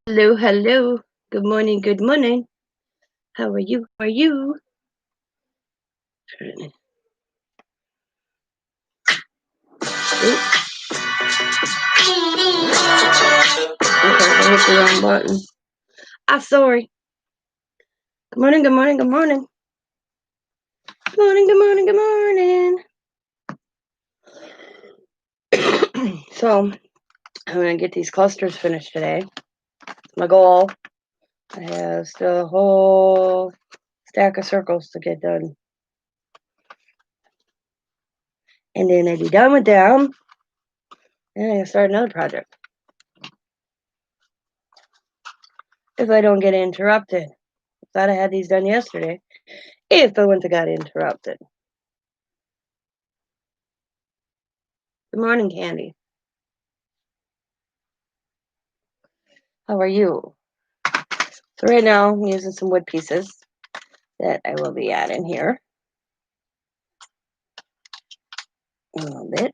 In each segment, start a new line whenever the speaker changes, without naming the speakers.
Hello, hello. Good morning, good morning. How are you? How are you? Oops. Okay, I hit the wrong button. Sorry. Good morning, good morning, good morning. Good morning, good morning, good morning. So, I'm going to get these clusters finished today. My goal. I have still a whole stack of circles to get done. And then I'd be done with them. And I can start another project. If I don't get interrupted. Thought I had these done yesterday. If I wouldn't have got interrupted. Good morning, Candy. How are you? So right now I'm using some wood pieces that I will be adding here a little bit.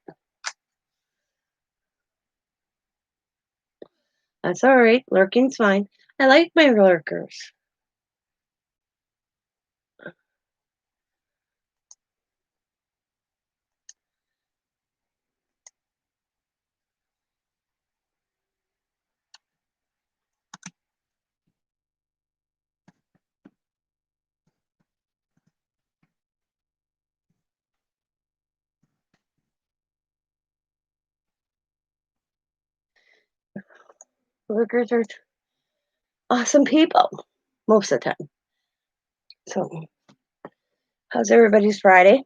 That's all right. Lurking's fine. I like my lurkers. Lurkers are awesome people most of the time. So, how's everybody's Friday?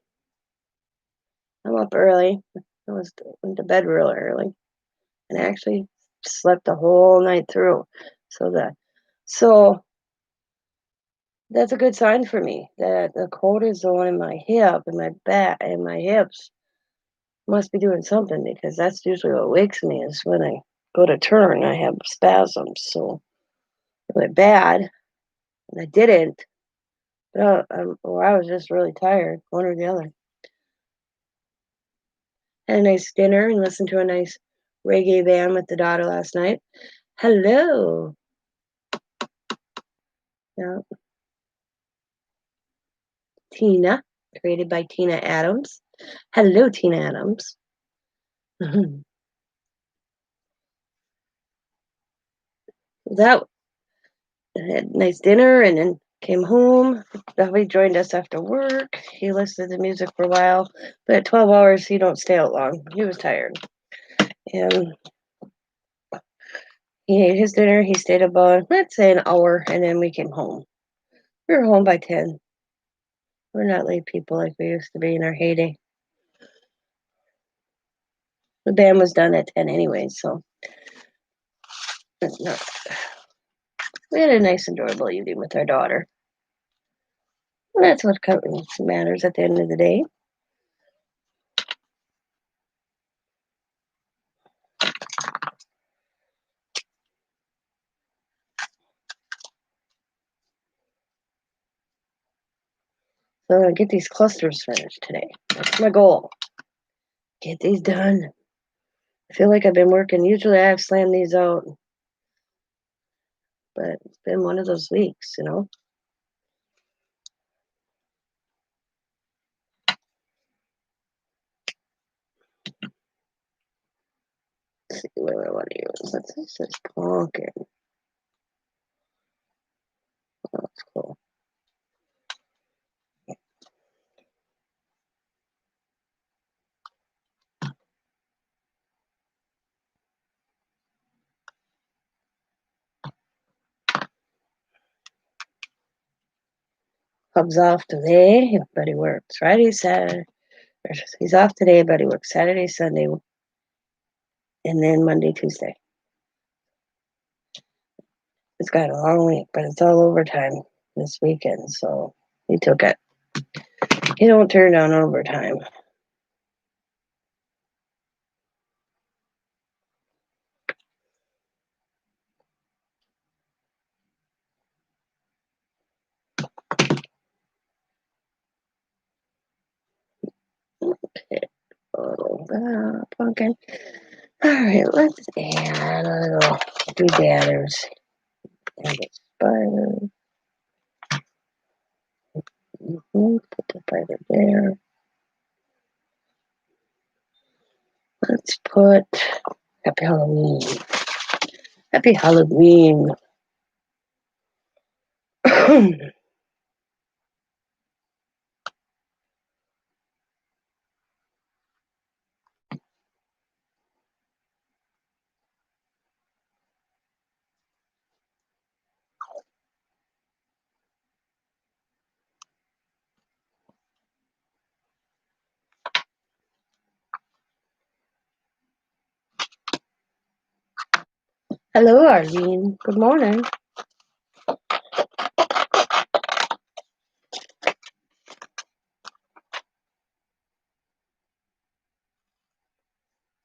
I'm up early. Went to bed real early and actually slept the whole night through. So that's a good sign for me that the cortisol in my hip and my back and my hips must be doing something, because that's usually what wakes me is when I go to turn, I have spasms. So really bad, and I didn't. But or I was just really tired, one or the other. Had a nice dinner and listened to a nice reggae band with the daughter last night. Hello. Yeah. Tina, created by Tina Adams. Hello, Tina Adams. That had a nice dinner and then came home. Bobby joined us after work. He listened to music for a while, but at 12 hours, he don't stay out long. He was tired. And he ate his dinner. He stayed about, let's say, an hour, and then we came home. We were home by 10. We're not late people like we used to be in our heyday. The band was done at 10 anyway, so no. We had a nice, enjoyable evening with our daughter. And that's what matters at the end of the day. So I'm going to get these clusters finished today. That's my goal. Get these done. I feel like I've been working. Usually I have slammed these out, but it's been one of those weeks, you know. Let's see what I want to use. What's this? This pumpkin. Oh, that's cool. Hub's off today, but he works Friday, Saturday. He's off today, but he works Saturday, Sunday, and then Monday, Tuesday. It's got a long week, but it's all overtime this weekend, so he took it. He don't turn down overtime. Okay, a little pumpkin. All right, let's add a little doodadders. And the spider. Put the spider there. Let's put Happy Halloween. Happy Halloween. Hello, Arlene. Good morning.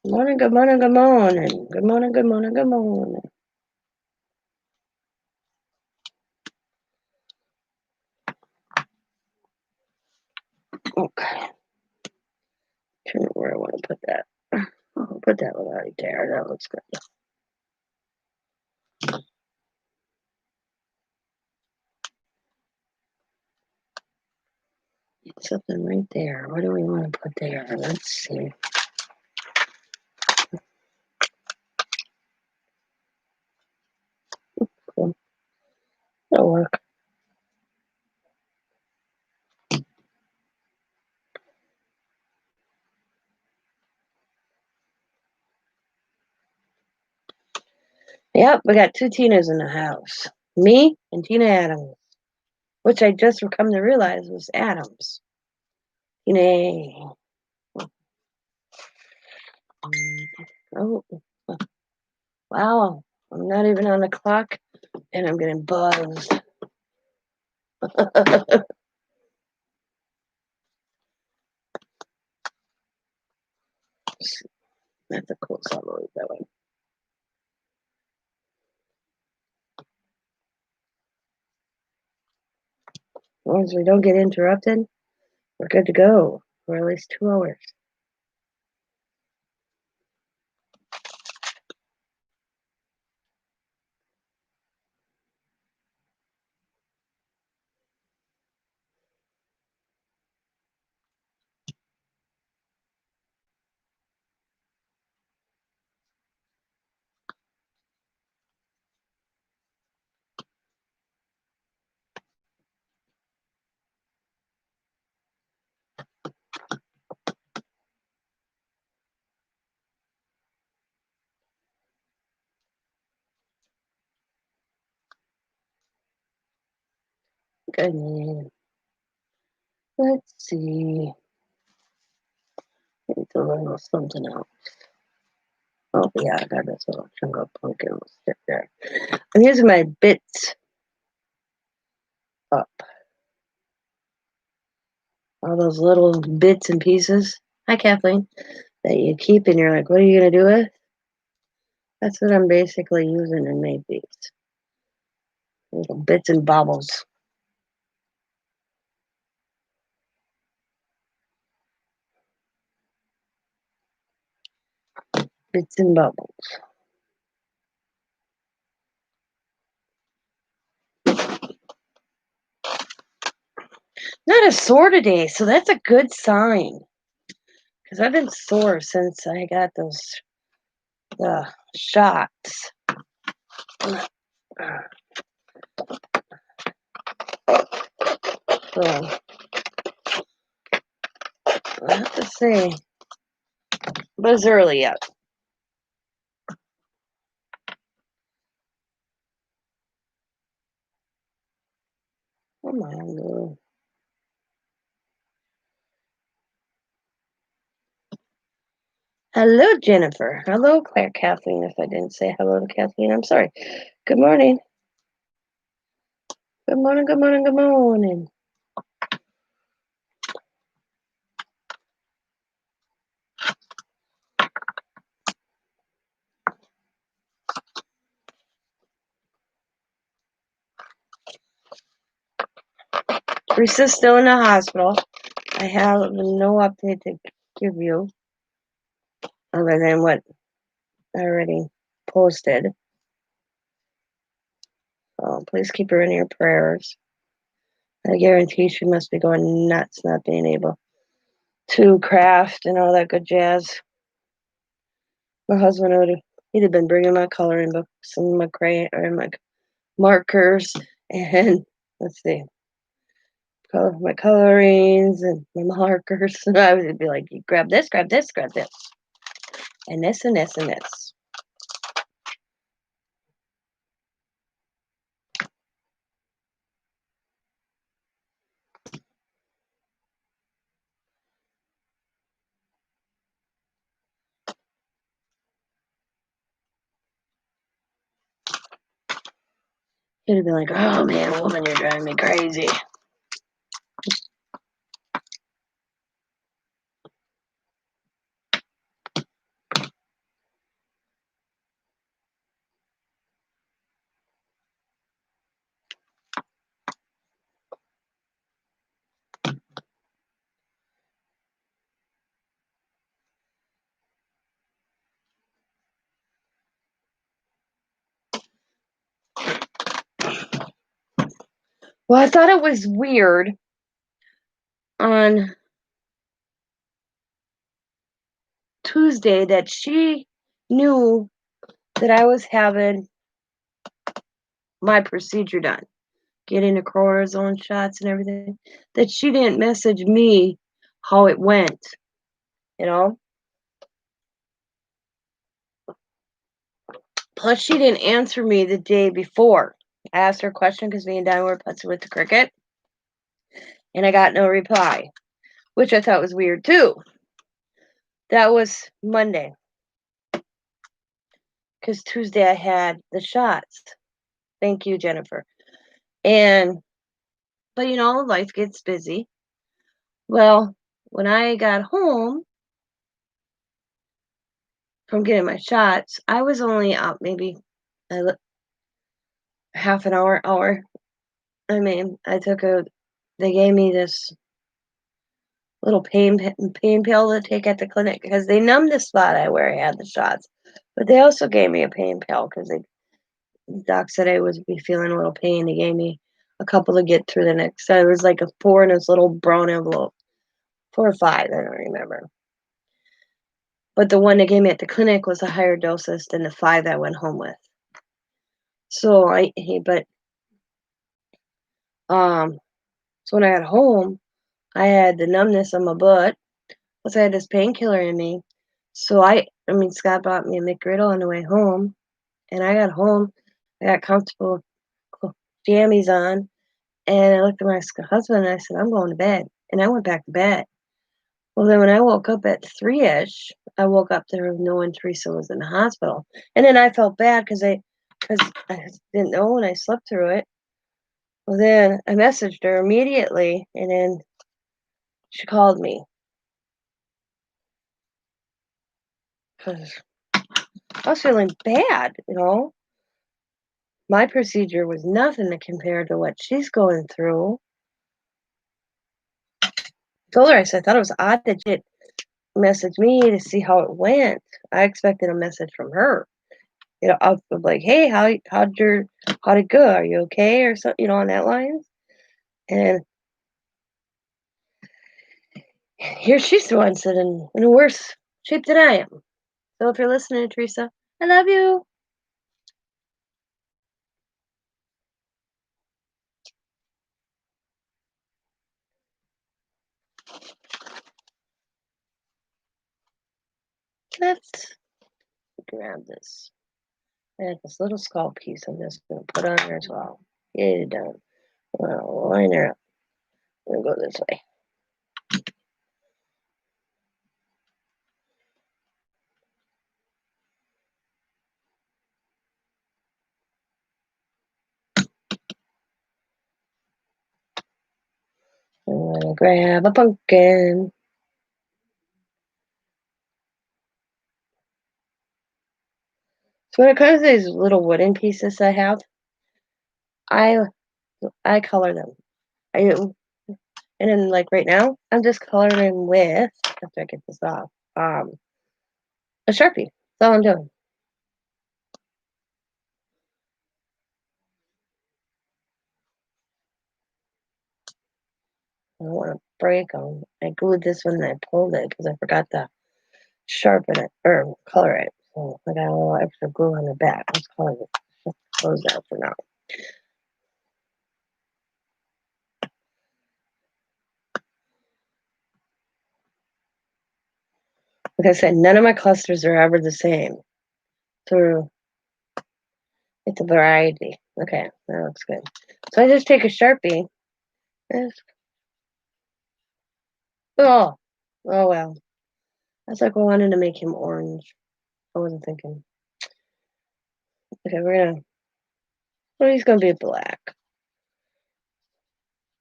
Good morning, good morning, good morning. Good morning, good morning, good morning. Okay. Turn it where I want to put that. I'll put that one right there. That looks good. Something right there. What do we want to put there? Let's see. Cool. That'll work. Yep, we got two Tinas in the house. Me and Tina Adams, which I just come to realize was Adams. Tina. Oh, wow. I'm not even on the clock, and I'm getting buzzed. That's a cool song. I'll leave that one. As long as we don't get interrupted, we're good to go for at least 2 hours. Good man. Let's see. It's a little something else. Oh, yeah, I got this little chunk of pumpkin. We'll stick there. I'm using my bits up. All those little bits and pieces. Hi, Kathleen. That you keep and you're like, what are you going to do with? That's what I'm basically using and made these. Little bits and bobbles. Bits and bubbles. Not a sore today, so that's a good sign. Because I've been sore since I got those shots. So I have to say, but it's early yet. Come on, girl. Hello, Jennifer. Hello, Claire Kathleen. If I didn't say hello to Kathleen, I'm sorry. Good morning. Good morning, good morning, good morning. Teresa's still in the hospital. I have no update to give you other than what I already posted. Oh, please keep her in your prayers. I guarantee she must be going nuts not being able to craft and all that good jazz. My husband he'd have been bringing my coloring books and my crayon or my markers and let's see, my colorings and my markers. And I would be like, grab this, grab this, grab this, and this and this and this. He'd have been like, oh man, woman, you're driving me crazy. Well, I thought it was weird on Tuesday that she knew that I was having my procedure done, getting the cortisone shots and everything, that she didn't message me how it went, you know? Plus, she didn't answer me the day before. I asked her a question because me and Don were putzing with the cricket, and I got no reply, which I thought was weird too. That was Monday, because Tuesday I had the shots. Thank you, Jennifer. But life gets busy. Well, when I got home from getting my shots, I was only out maybe half an hour. I mean, they gave me this little pain pill to take at the clinic because they numbed the spot where I had the shots. But they also gave me a pain pill because the doc said I would be feeling a little pain. They gave me a couple to get through the next. So it was like a 4 in this little brown envelope. 4 or 5, I don't remember. But the one they gave me at the clinic was a higher dosage than the 5 that I went home with. So so when I got home, I had the numbness on my butt. Plus I had this painkiller in me. So Scott bought me a McGriddle on the way home, and I got home, I got comfortable jammies on, and I looked at my husband and I said, I'm going to bed. And I went back to bed. Well, then when I woke up at 3-ish, I woke up there knowing Teresa was in the hospital. And then I felt bad because I didn't know and I slept through it. Well, then I messaged her immediately, and then she called me because I was feeling bad, My procedure was nothing to compare to what she's going through. I told her, I said, I thought it was odd that she'd message me to see how it went. I expected a message from her. I was like, hey, how'd it go? Are you okay? Or something, on that line. And here she's the one sitting in a worse shape than I am. So if you're listening, Teresa, I love you. Let's grab this. I have this little skull piece I'm just going to put on there as well. Get it done. Well, line her up. I'm going to go this way. I'm going to grab a pumpkin. So when it comes to these little wooden pieces I have, I color them. I do. And then like right now, I'm just coloring with, after I get this off, a Sharpie. That's all I'm doing. I don't want to break them. I glued this one and I pulled it because I forgot to sharpen it or color it. So I got a little extra glue on the back. Let's color it. Let's close that for now. Like I said, none of my clusters are ever the same. So it's a variety. Okay, that looks good. So I just take a Sharpie. Oh, oh well. I was like, I wanted to make him orange. I wasn't thinking. Okay, well, he's gonna be black.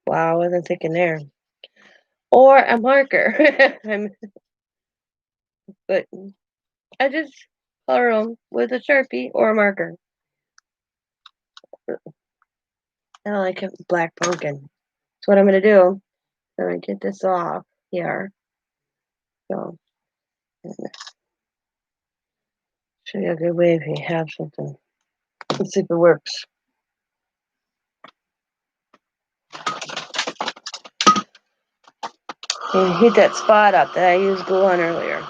Wow, I wasn't thinking there. Or a marker. But I just color them with a Sharpie or a marker. I like it black pumpkin. So what I'm gonna do, I'm gonna get this off here. So show you a good way if you have something. Let's see if it works. And heat that spot up that I used glue on earlier.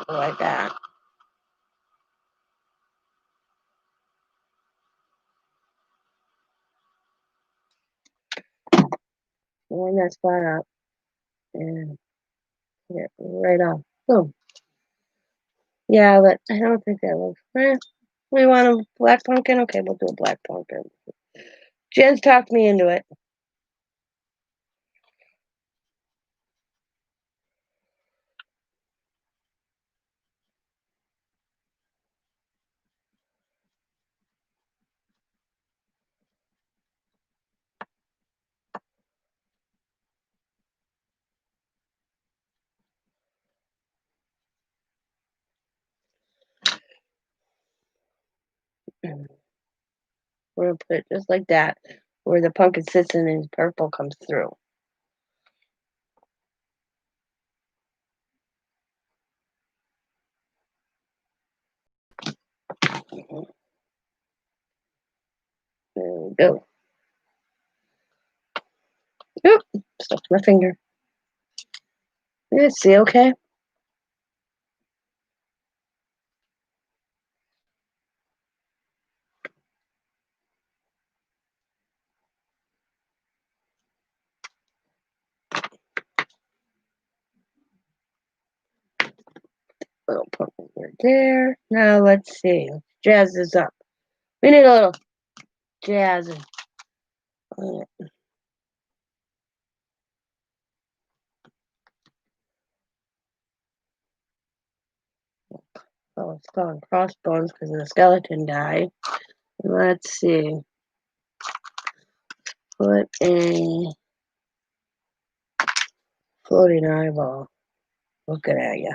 Like that. Warm that spot up and get right off. Boom. Yeah, but I don't think that looks. We want a black pumpkin? Okay, we'll do a black pumpkin. Jen's talked me into it. We're gonna put it just like that, where the pumpkin sits and his purple comes through. There we go. Oop, stuck to my finger. You see, okay? Little pumpkin right there. Now let's see. Let's jazz this up. We need a little jazzing on it. Oh, it's called crossbones because of the skeleton guy. Let's see. Put a floating eyeball. Looking at you.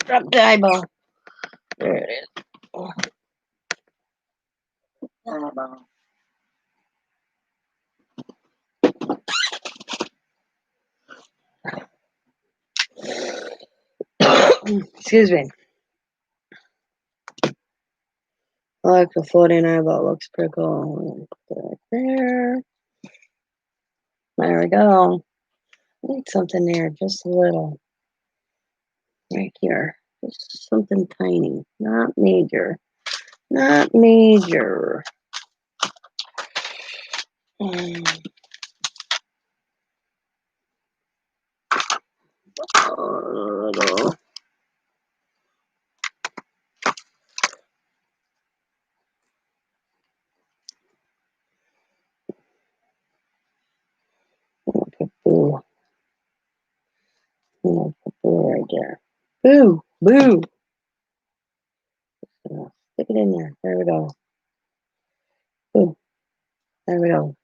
Drop the eyeball. There it is. Oh, eyeball. Excuse me. I like the floating eyeball. Looks pretty cool. Put it right there. There we go. I need something there, just a little. Right here. Just something tiny. Not major. Not major. A little. Boo. Boo right there. Boo. Boo. Stick it in there. There we go. Boo. There we go.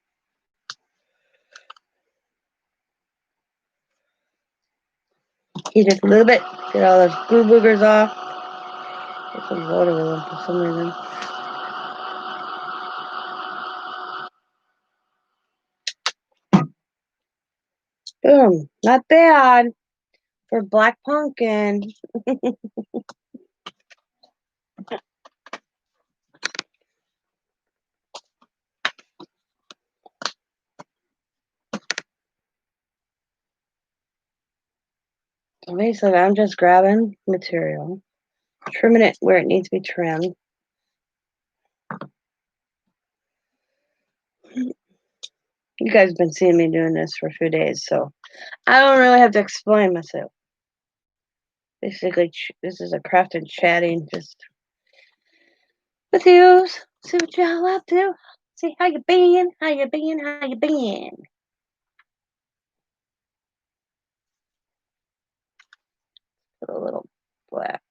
Heat it a little bit. Get all those glue boogers off. Get some water with them for some reason. Not bad for black pumpkin. Basically, I'm just grabbing material, trimming it where it needs to be trimmed. You guys have been seeing me doing this for a few days, so I don't really have to explain myself. Basically, this is a craft and chatting just with you. See what y'all up to. See how you been, how you been, how you been. Put a little black.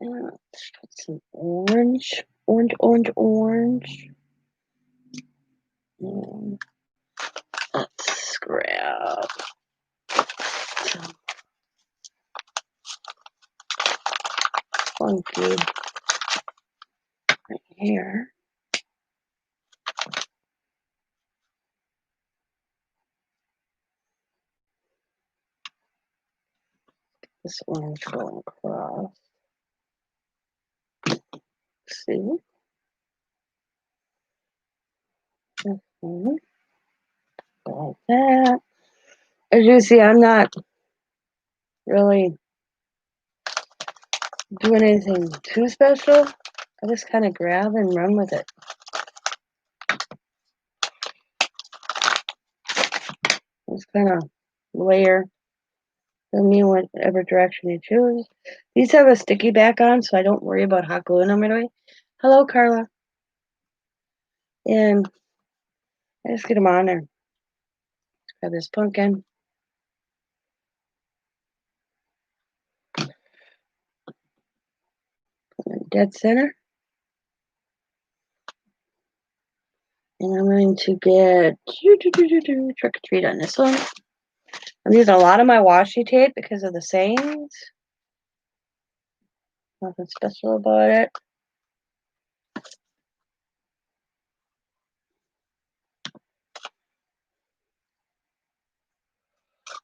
And let's put some orange. And let's grab some funky right here. This orange going across. See? Like that. As you see, I'm not really doing anything too special. I just kind of grab and run with it. Just kind of layer me whatever direction you choose. These have a sticky back on, so I don't worry about hot gluing them right away. Hello, Carla. And I just get them on there. Grab this pumpkin. Dead center. And I'm going to get trick or treat on this one. I'm using a lot of my washi tape because of the sayings. Nothing special about it.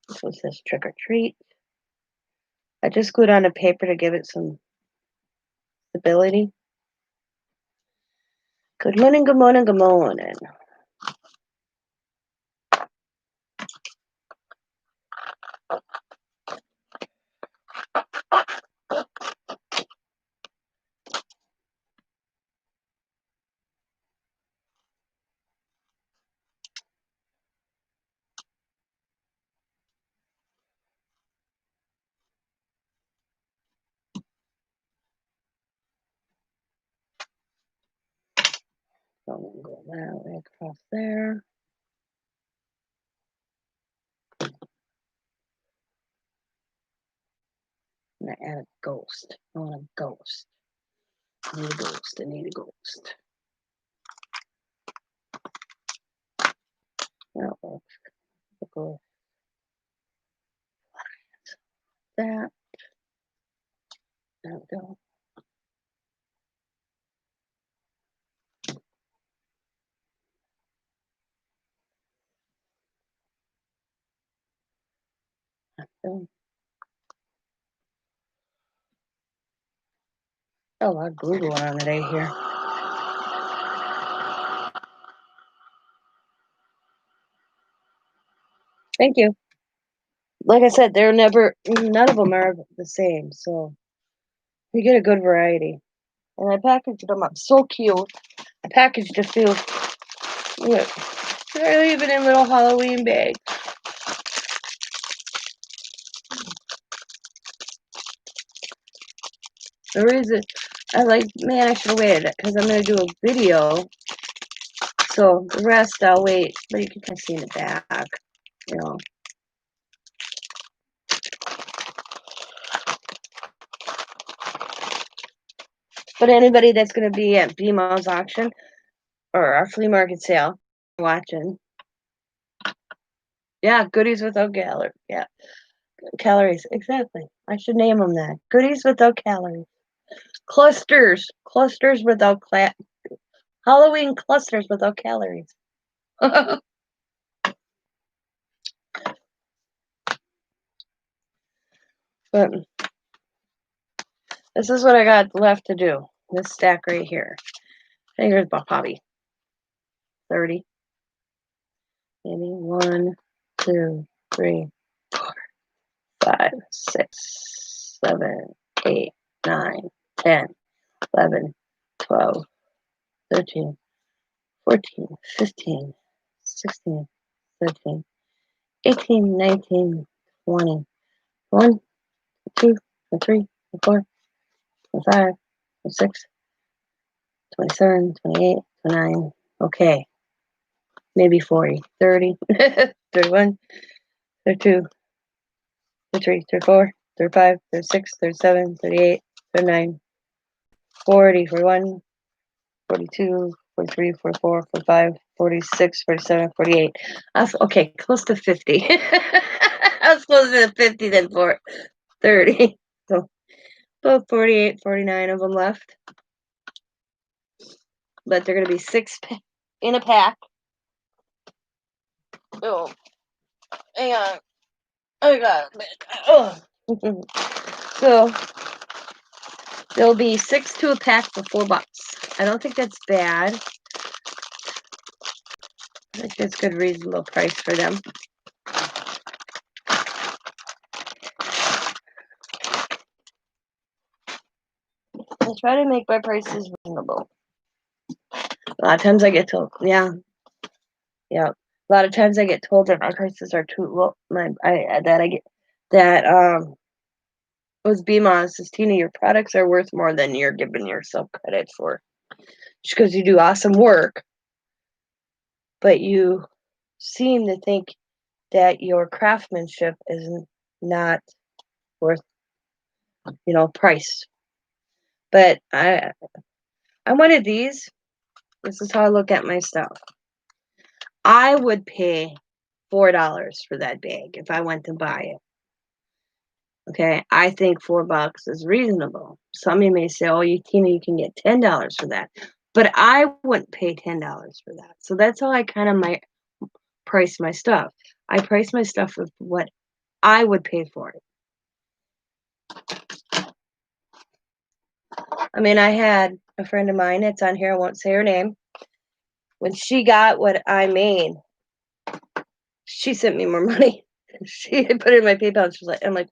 This one says trick or treat. I just glued on a paper to give it some stability. Good morning, good morning, good morning. So I'm going to go that way across there. I'm going to add a ghost. I want a ghost. I need a ghost. I need a ghost. That works. We'll go that. There we go. Oh, a lot of glue going on today here. Thank you. Like I said, none of them are the same, so you get a good variety. And I packaged them up so cute. I packaged a few. Look, they're even in little Halloween bags. The reason man, I should have waited because I'm going to do a video. So the rest I'll wait, but you can kind of see in the back, you know. But anybody that's going to be at BMO's auction or our flea market sale watching, yeah, goodies without calories. Yeah, calories. Exactly. I should name them that. Goodies without calories. Clusters. Clusters without Halloween clusters without calories. But this is what I got left to do. This stack right here. I think there's probably 30. Maybe 1, 2, 3, 4, 5, 6, 7, 8, 9, 10, 11, 12, 13, 14, 15, 16, 17, 18, 19, 20, 1, 2, 3, 4, 5, 6, 27, 28, 29. Okay. Maybe 40, 30, 31, 32, 33, 34, 35, 36, 37, 38, 39, 40, 41, 42, 43, 44, 45, 46, 47, 48. Okay, close to 50. I was closer to 50 than 30. So about 48, 49 of them left. But they're going to be 6 in a pack. Oh, hang on. I got it. Oh. So there'll be 6 to a pack for $4. I don't think that's bad. I think that's a good, reasonable price for them. I try to make my prices reasonable. A lot of times I get told, yeah. A lot of times I get told that my prices are too low. Was BMOS says, Tina, your products are worth more than you're giving yourself credit for. Just because you do awesome work, but you seem to think that your craftsmanship is not worth, price. But I'm one of these. This is how I look at my stuff. I would pay $4 for that bag if I went to buy it. Okay, I think $4 is reasonable. Some of you may say, "Oh, Tina, you can get $10 for that," but I wouldn't pay $10 for that. So that's how I kind of might price my stuff. I price my stuff with what I would pay for it. I mean, I had a friend of mine. It's on here. I won't say her name. When she got what I made, she sent me more money. She had put it in my PayPal. She's like, I'm like,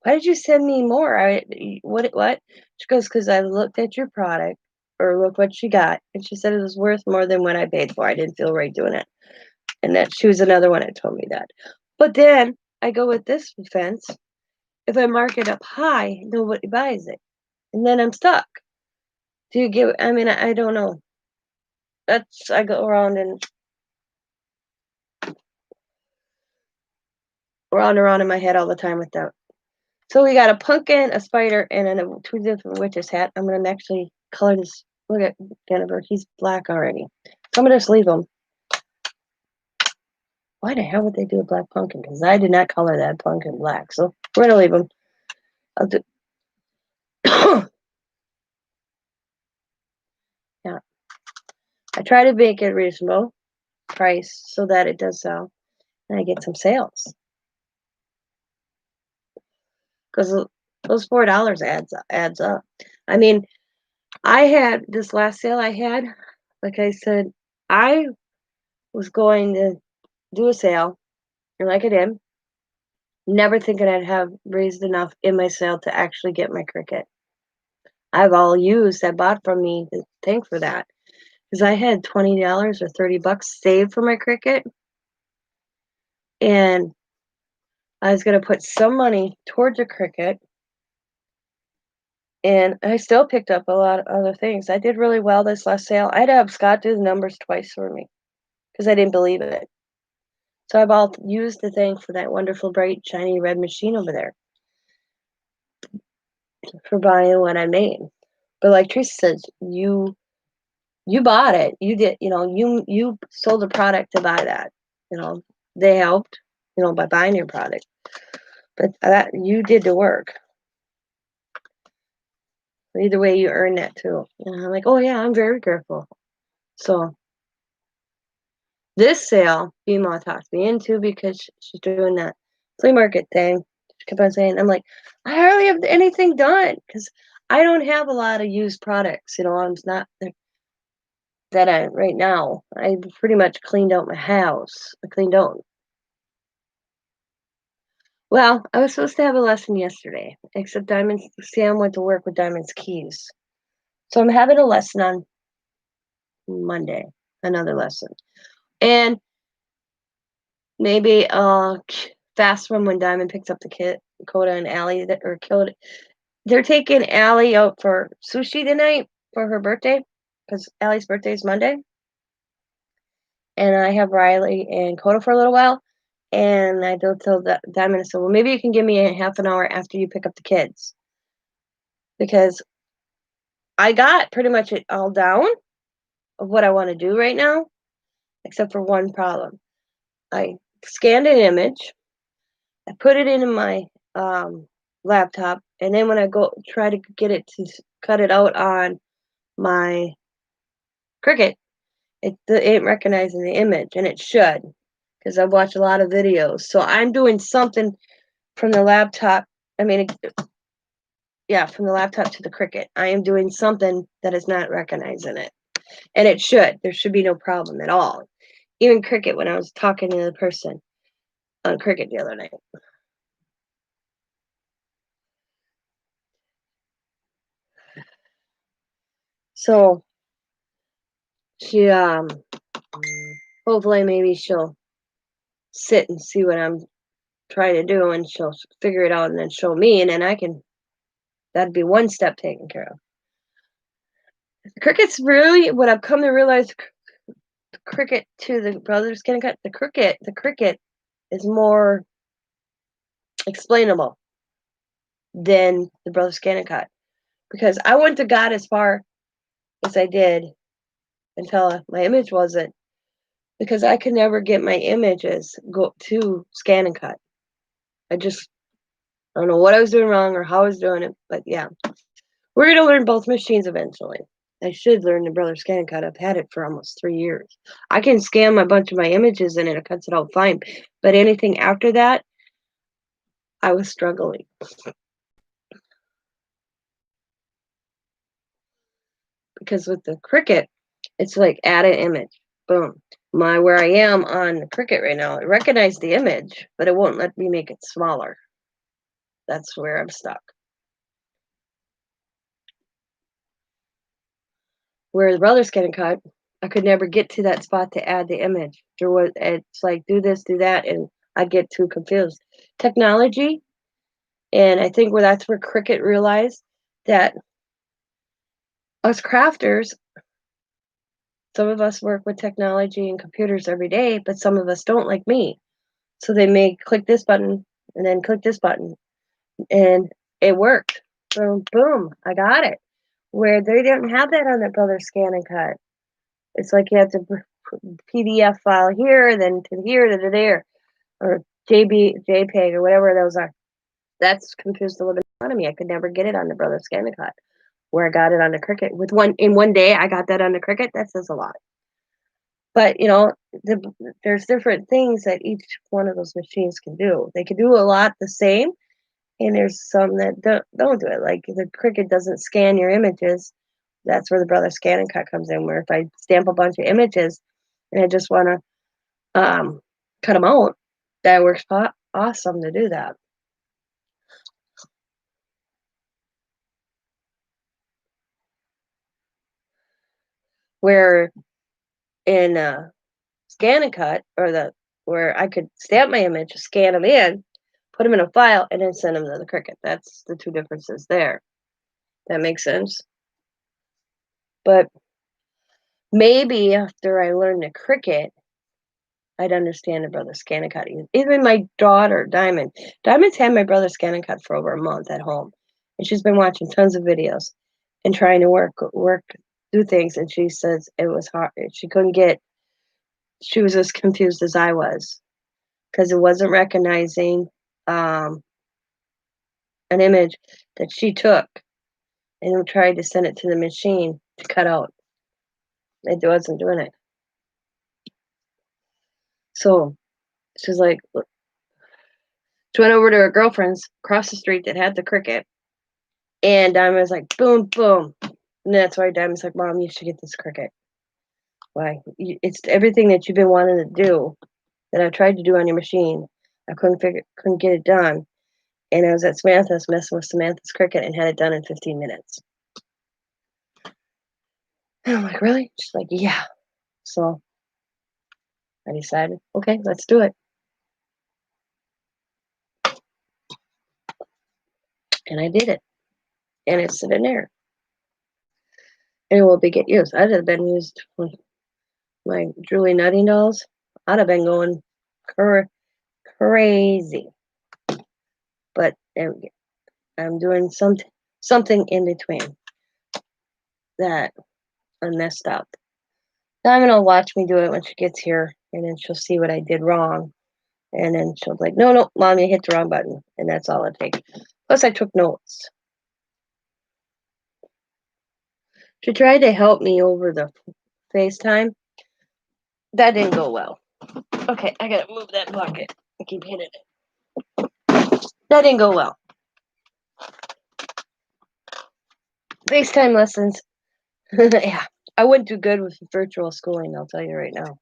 why did you send me more? What? She goes, because I looked at your product or look what she got. And she said it was worth more than what I paid for. I didn't feel right doing it. And that she was another one that told me that. But then I go with this fence. If I mark it up high, nobody buys it. And then I'm stuck. Do you get, I mean, I don't know. I go around and around in my head all the time with that. So we got a pumpkin, a spider, and then 2 different witches hat. I'm going to actually color this. Look at Jennifer. He's black already. So I'm going to just leave him. Why the hell would they do a black pumpkin? Because I did not color that pumpkin black. So we're going to leave him. I'll do. Yeah. I try to make it reasonable price so that it does sell. And I get some sales. Because those $4 adds up. I mean, I had this last sale I had, like I said, I was going to do a sale, and like I did, never thinking I'd have raised enough in my sale to actually get my Cricut. I've all used that bought from me to thank for that. Because I had $20 or $30 saved for my Cricut, and I was going to put some money towards a Cricut. And I still picked up a lot of other things. I did really well this last sale. I had to have Scott do the numbers twice for me because I didn't believe it. So I've all used the thing for that wonderful, bright, shiny red machine over there for buying what I made. But like Teresa says, you bought it. You did, you sold a product to buy that. You know, they helped, by buying your product. But that you did the work. Either way, you earned that too. And I'm like, oh yeah, I'm very careful. So this sale, female talked me into because she's doing that flea market thing. She kept on saying, I'm like, I hardly have anything done because I don't have a lot of used products. I'm not that I right now. I pretty much cleaned out my house. I cleaned out. Well, I was supposed to have a lesson yesterday, except Sam went to work with Diamond's keys. So I'm having a lesson on Monday, another lesson. And maybe fast one when Diamond picks up the kid, Coda and Allie or killed. They're taking Allie out for sushi tonight for her birthday because Allie's birthday is Monday. And I have Riley and Coda for a little while. And I don't tell Diamond, I said, well, maybe you can give me a half an hour after you pick up the kids. Because I got pretty much it all down of what I want to do right now, except for one problem. I scanned an image, I put it into my laptop, and then when I go try to get it to cut it out on my Cricut, it ain't recognizing the image, and it should, because I've watched a lot of videos. So I'm doing something from the laptop. I mean, from the laptop to the Cricut. I am doing something that is not recognizing it, and it should. There should be no problem at all. Even Cricut, when I was talking to the person on Cricut the other night. So she hopefully maybe she'll sit and see what I'm trying to do, and she'll figure it out and then show me, and then that'd be one step taken care of. Cricut's really what I've come to realize. The Cricut to the Brothers Getting Cut. The Cricut is more explainable than the Brothers Getting Cut, because I wouldn't have got as far as I did until my image wasn't, because I could never get my images go to scan and cut. I don't know what I was doing wrong or how I was doing it, but yeah. We're going to learn both machines eventually. I should learn the Brother Scan and Cut. I've had it for almost 3 years. I can scan a bunch of my images and it cuts it out fine. But anything after that, I was struggling. Because with the Cricut, it's like add an image. Boom. Where I am on the Cricut right now, it recognized the image, but it won't let me make it smaller. That's where I'm stuck. Where the Brother Scan and Cut, I could never get to that spot to add the image. It's like do this, do that, and I'd get too confused. Technology, and I think that's where Cricut realized that us crafters, some of us work with technology and computers every day, but some of us don't, like me. So they may click this button and then click this button, and it worked. Boom, boom, I got it. Where they didn't have that on their Brother Scan and Cut. It's like you have to PDF file here, then to here, to there, or JPEG, or whatever those are. That's confused the living out of me. I could never get it on the Brother Scan and Cut. Where I got it on the Cricut. In one day, I got that on the Cricut. That says a lot. But there's different things that each one of those machines can do. They can do a lot the same, and there's some that don't do it. Like the Cricut doesn't scan your images. That's where the Brother Scan and Cut comes in. Where if I stamp a bunch of images and I just want to cut them out, that works awesome to do that. Where in Scan and Cut, where I could stamp my image, scan them in, put them in a file, and then send them to the Cricut. That's the two differences there. That makes sense. But maybe after I learned the Cricut, I'd understand the Brother Scan and Cut. Even my daughter, Diamond's had my Brother Scan and Cut for over a month at home, and she's been watching tons of videos. and trying to do things, and she says it was hard. She couldn't get. She was as confused as I was because it wasn't recognizing um, an image that she took and tried to send it to the machine to cut out. It wasn't doing it. So she's like, she went over to her girlfriend's across the street that had the Cricut, and Diamond was like, boom, boom. And that's why Diamond's like, Mom, you should get this Cricut. Why? It's everything that you've been wanting to do that I tried to do on your machine. I couldn't get it done. And I was at Samantha's messing with Samantha's Cricut and had it done in 15 minutes. And I'm like, really? She's like, yeah. So I decided, okay, let's do it. And I did it. And it's sitting there. And it will be get used. I'd have been used with my Julie Nutting dolls. I'd have been going crazy. But I'm doing something in between that I messed up. Diamond will watch me do it when she gets here, and then she'll see what I did wrong. And then she'll be like, no, Mom, you hit the wrong button. And that's all it takes. Plus, I took notes. She tried to help me over the FaceTime. That didn't go well. Okay, I gotta move that bucket. I keep hitting it. That didn't go well. FaceTime lessons. Yeah, I wouldn't do good with virtual schooling, I'll tell you right now.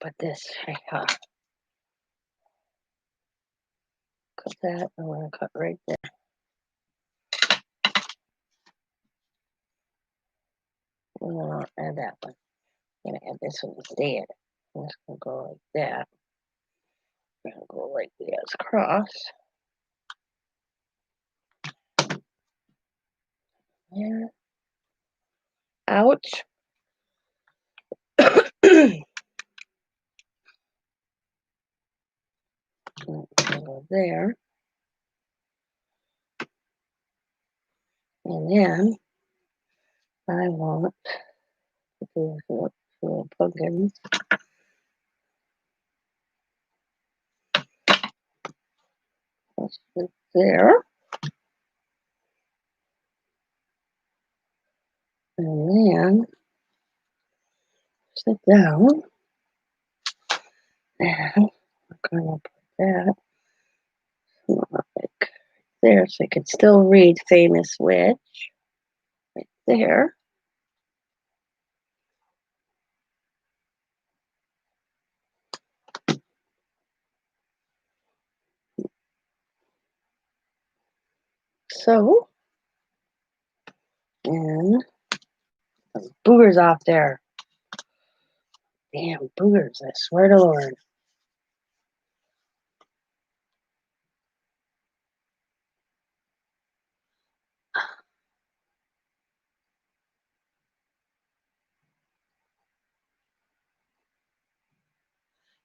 But this, cut that. I want to cut right there. And then I'll add that one. I'm gonna add this one instead. I'm just gonna go like that. I'm gonna go like this across. Yeah. Ouch. Go there. And then I want to do little pumpkins. Let's put there. And then sit down. And I'm gonna put that like there so I can still read Famous Witch right there. So, and boogers off there. Damn boogers, I swear to Lord.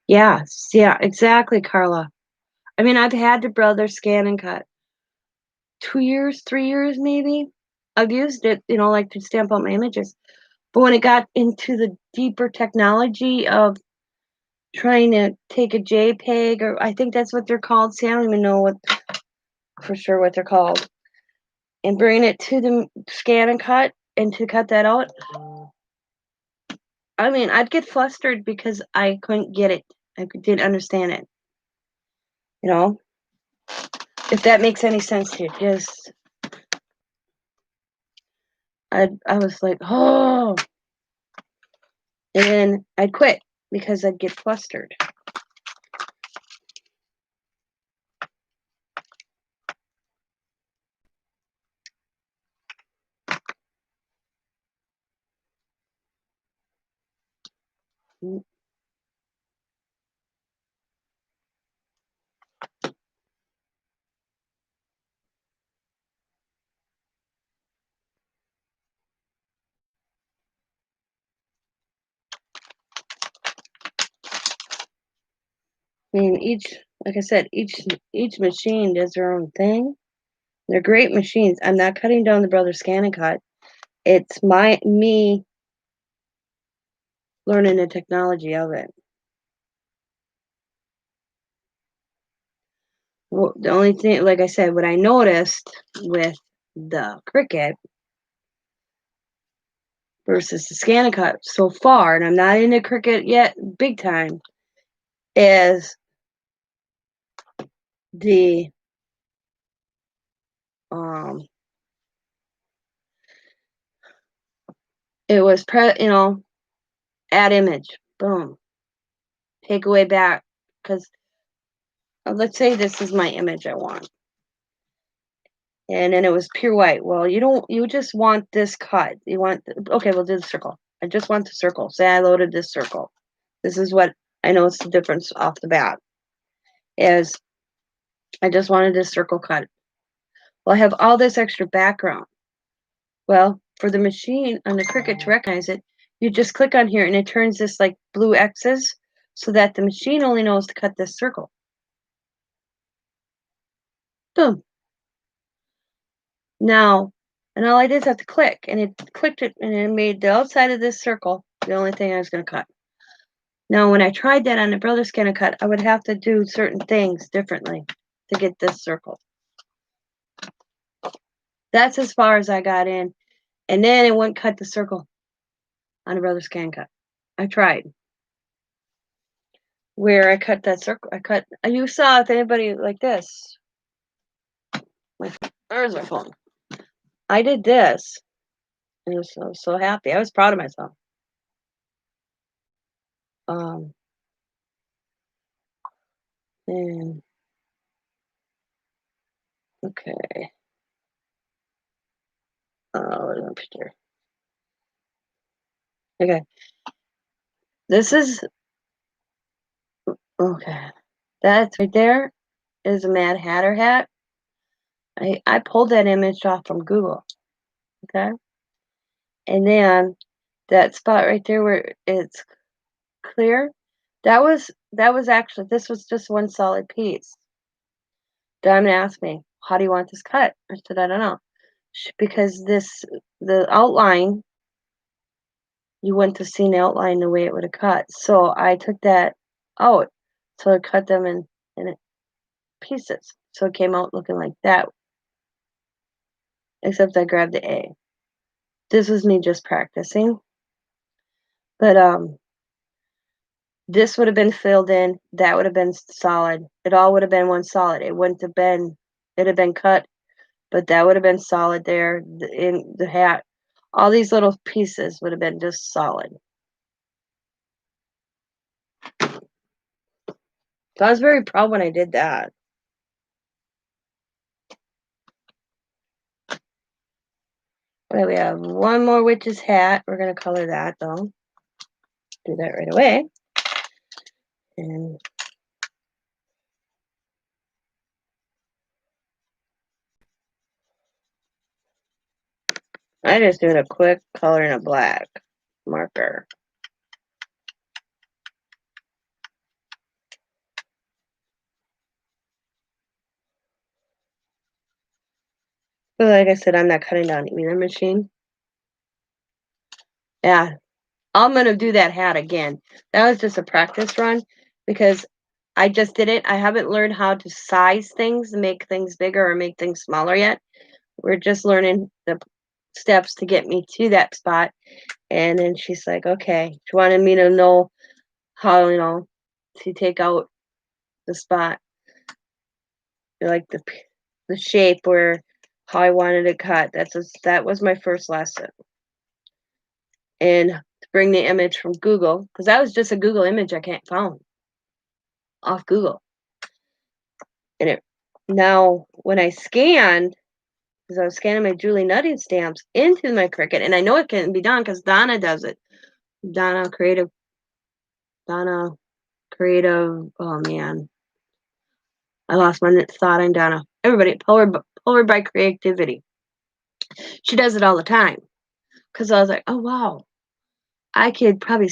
Yeah, exactly, Carla. I mean, I've had the brother scan and cut 2 years, 3 years maybe. I've used it, like to stamp out my images. But when it got into the deeper technology of trying to take a JPEG, or I think that's what they're called. See, I don't even know for sure what they're called. And bring it to the scan and cut, and to cut that out. I mean, I'd get flustered because I couldn't get it. I didn't understand it. If that makes any sense to you. Just, I was like, oh. And then I'd quit because I'd get flustered. I mean, like I said, each machine does their own thing. They're great machines. I'm not cutting down the Brother Scan and Cut. It's me learning the technology of it. Well, the only thing, like I said, what I noticed with the Cricut versus the Scan and Cut so far, and I'm not into Cricut yet, big time, is the it was add image, boom, take away back, because let's say this is my image I want. And then it was pure white. Well, you just want this cut. Okay, we'll do the circle. I just want the circle. Say I loaded this circle. This is what I know it's the difference off the bat. Is I just wanted this circle cut. Well, I have all this extra background. Well, for the machine on the Cricut to recognize it, you just click on here and it turns this like blue X's so that the machine only knows to cut this circle. Boom. Now, and all I did is have to click, and it clicked it, and it made the outside of this circle the only thing I was going to cut. Now, when I tried that on the Brother Scan and Cut, I would have to do certain things differently to get this circle. That's as far as I got in, and then it wouldn't cut the circle on the Brother Scan Cut. I tried. Where I cut that circle, you saw if anybody like this. Where's my phone? I did this. I was so happy. I was proud of myself. And okay. Where's my picture? Okay. This is okay. That's right there is a Mad Hatter hat. I pulled that image off from Google. Okay. And then that spot right there where it's clear, that was actually, this was just one solid piece. Diamond asked me, how do you want this cut? I said, I don't know. Because the outline, you wouldn't have seen the outline the way it would have cut. So I took that out. So I cut them in pieces. So it came out looking like that. Except I grabbed the A. This was me just practicing. But this would have been filled in. That would have been solid. It all would have been one solid. It wouldn't have been, it'd have been cut, but that would have been solid there. In the hat, all these little pieces would have been just solid. So I was very proud when I did that. Okay, we have one more witch's hat. We're going to color that, though. Do that right away. And I just did a quick color in a black marker. But like I said, I'm not cutting down either machine. Yeah, I'm going to do that hat again. That was just a practice run because I just did it. I haven't learned how to size things, make things bigger or make things smaller yet. We're just learning the steps to get me to that spot. And then she's like, okay, she wanted me to know how, to take out the spot, like the shape where how I wanted it cut. That was my first lesson. And to bring the image from Google, because that was just a Google image I can't found off Google. And now when I scanned, because I was scanning my Julie Nutting stamps into my Cricut, and I know it can be done because Donna does it. Donna Creative. Oh man, I lost my thought on Donna. Everybody, powered by creativity. She does it all the time. Because I was like, oh wow, I could probably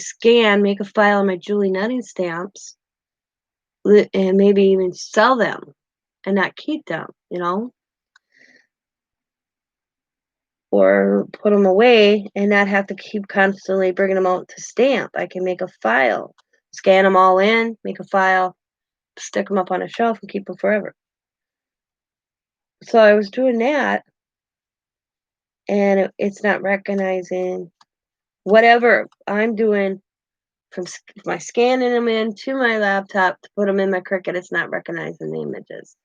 make a file on my Julie Nutting stamps, and maybe even sell them and not keep them, or put them away and not have to keep constantly bringing them out to stamp. I can make a file, scan them all in, make a file, stick them up on a shelf, and keep them forever. So I was doing that, and it's not recognizing whatever I'm doing from my scanning them into my laptop to put them in my Cricut. It's not recognizing the images.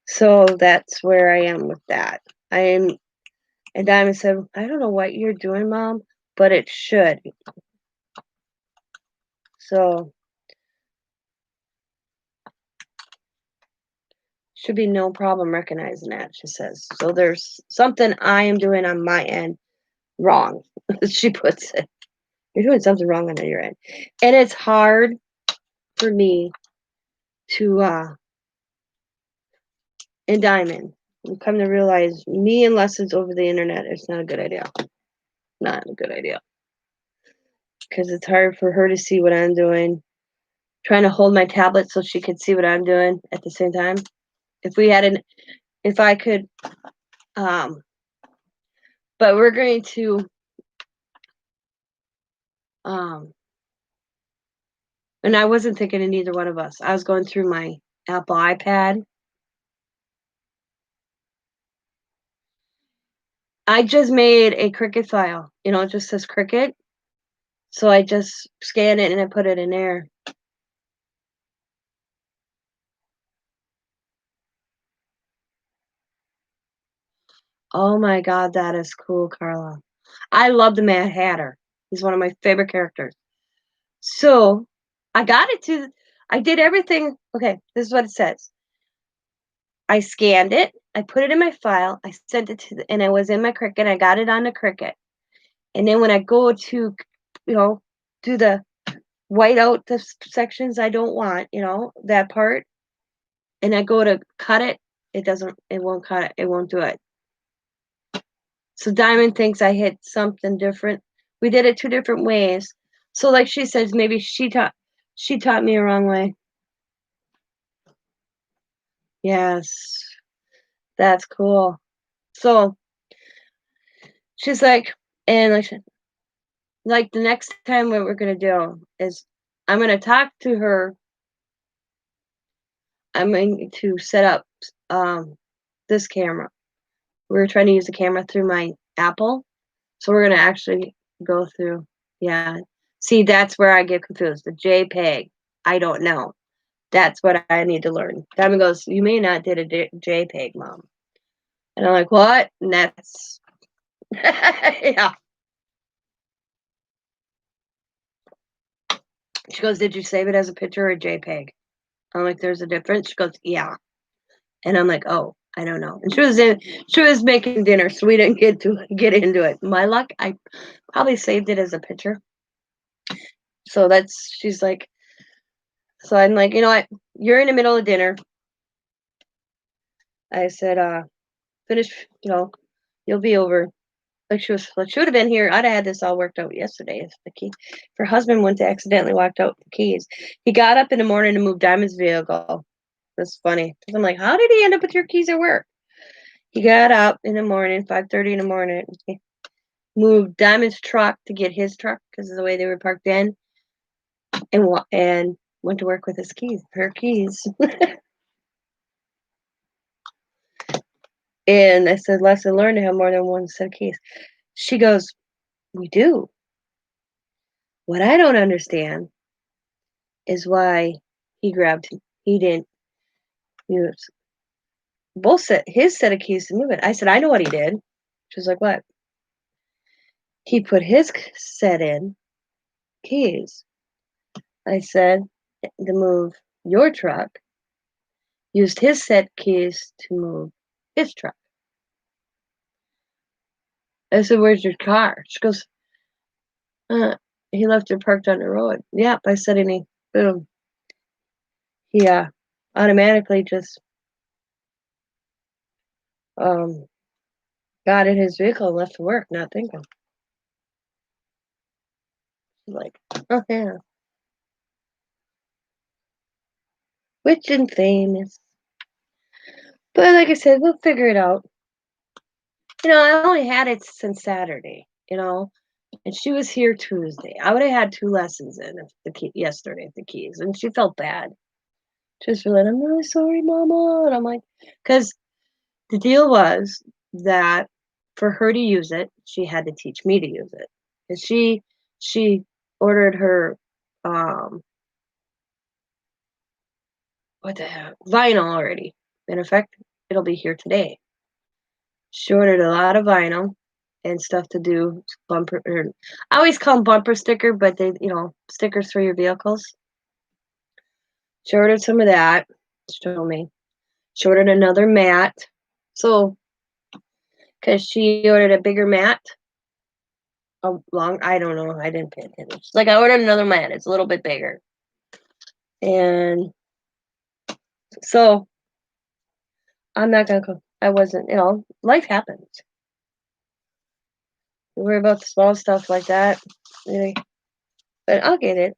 So that's where I am with that. And Diamond said, I don't know what you're doing, Mom, but it should. So should be no problem recognizing that, she says. So there's something I am doing on my end wrong. She puts it. You're doing something wrong on your end. And it's hard for me to and Diamond. You come to realize me and lessons over the internet is not a good idea. Not a good idea. Because it's hard for her to see what I'm doing. Trying to hold my tablet so she could see what I'm doing at the same time. If I could, but we're going to, and I wasn't thinking of neither one of us. I was going through my Apple iPad. I just made a Cricut file. It just says Cricut. So I just scan it and I put it in there. Oh my God, that is cool, Carla. I love the Mad Hatter. He's one of my favorite characters. So I did everything. Okay, this is what it says. I scanned it. I put it in my file. I sent it and I was in my Cricut. I got it on the Cricut. And then when I go to, do the white out the sections I don't want, that part, and I go to cut it, it won't cut it. It won't do it. So Diamond thinks I hit something different. We did it two different ways. So like she says, maybe she taught me a wrong way. Yes. That's cool. So she's like, and like the next time what we're gonna do is I'm gonna talk to her. I'm going to set up this camera. We're trying to use the camera through my Apple. So we're gonna actually go through. Yeah. See, that's where I get confused. The JPEG. I don't know. That's what I need to learn. Diamond goes, you may not did a JPEG, Mom. And I'm like, what? And that's yeah. She goes, did you save it as a picture or a JPEG? I'm like, there's a difference. She goes, yeah. And I'm like, oh, I don't know. And she was making dinner, so we didn't get into it. My luck, I probably saved it as a picture. So she's like, so I'm like, you know what? You're in the middle of dinner. I said, finish, you'll be over. Like she would have been here. I'd have had this all worked out yesterday. If the key, if her husband went to accidentally walked out the keys. He got up in the morning to move Diamond's vehicle. That's funny. I'm like, how did he end up with your keys at work? He got up in the morning, 5:30 in the morning. He moved Diamond's truck to get his truck because of the way they were parked in, and went to work with her keys. And I said, lesson learned to have more than one set of keys. She goes, we do. What I don't understand is why he didn't use his set of keys to move it. I said, I know what he did. She was like, what? He put his set in keys. I said, to move your truck, used his set keys to move his truck. I said, where's your car? She goes, he left it parked on the road. Yep, I said, and boom. He automatically just got in his vehicle and left to work, not thinking. Like, oh yeah. Rich and famous. But like I said, we'll figure it out. I only had it since Saturday, and she was here Tuesday. I would have had 2 lessons in if yesterday at the keys, and she felt bad. She was really, "I'm really sorry, mama," and I'm like, because the deal was that for her to use it, she had to teach me to use it. 'Cause she ordered her, um, what the heck, vinyl already. In effect, it'll be here today. She ordered a lot of vinyl and stuff to do bumper I always call them bumper sticker, but they, stickers for your vehicles. She ordered some of that. Show me. She ordered another mat. So, because she ordered a bigger mat, I don't know, I didn't pay attention. She's like, I ordered another mat. It's a little bit bigger. And so I'm not gonna go. I wasn't, life happens. You worry about the small stuff like that. Really. But I'll get it.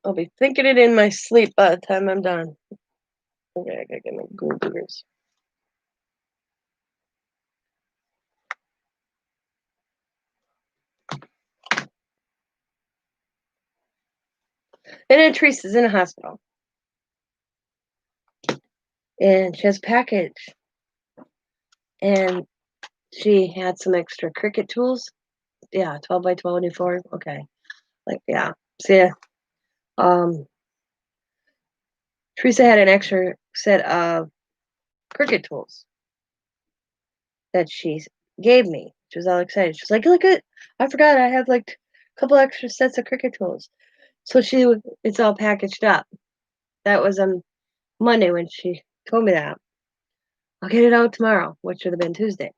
I'll be thinking it in my sleep by the time I'm done. Okay, I gotta get my gold diggers. And then Teresa's in a hospital. And she has a package. And she had some extra Cricut tools. Yeah, 12 by 24. Okay. Like, yeah. See, Teresa had an extra set of Cricut tools that she gave me. She was all excited. She's like, look at, I forgot I have like a couple extra sets of Cricut tools. So it's all packaged up. That was on Monday when she told me that. I'll get it out tomorrow, which should have been Tuesday.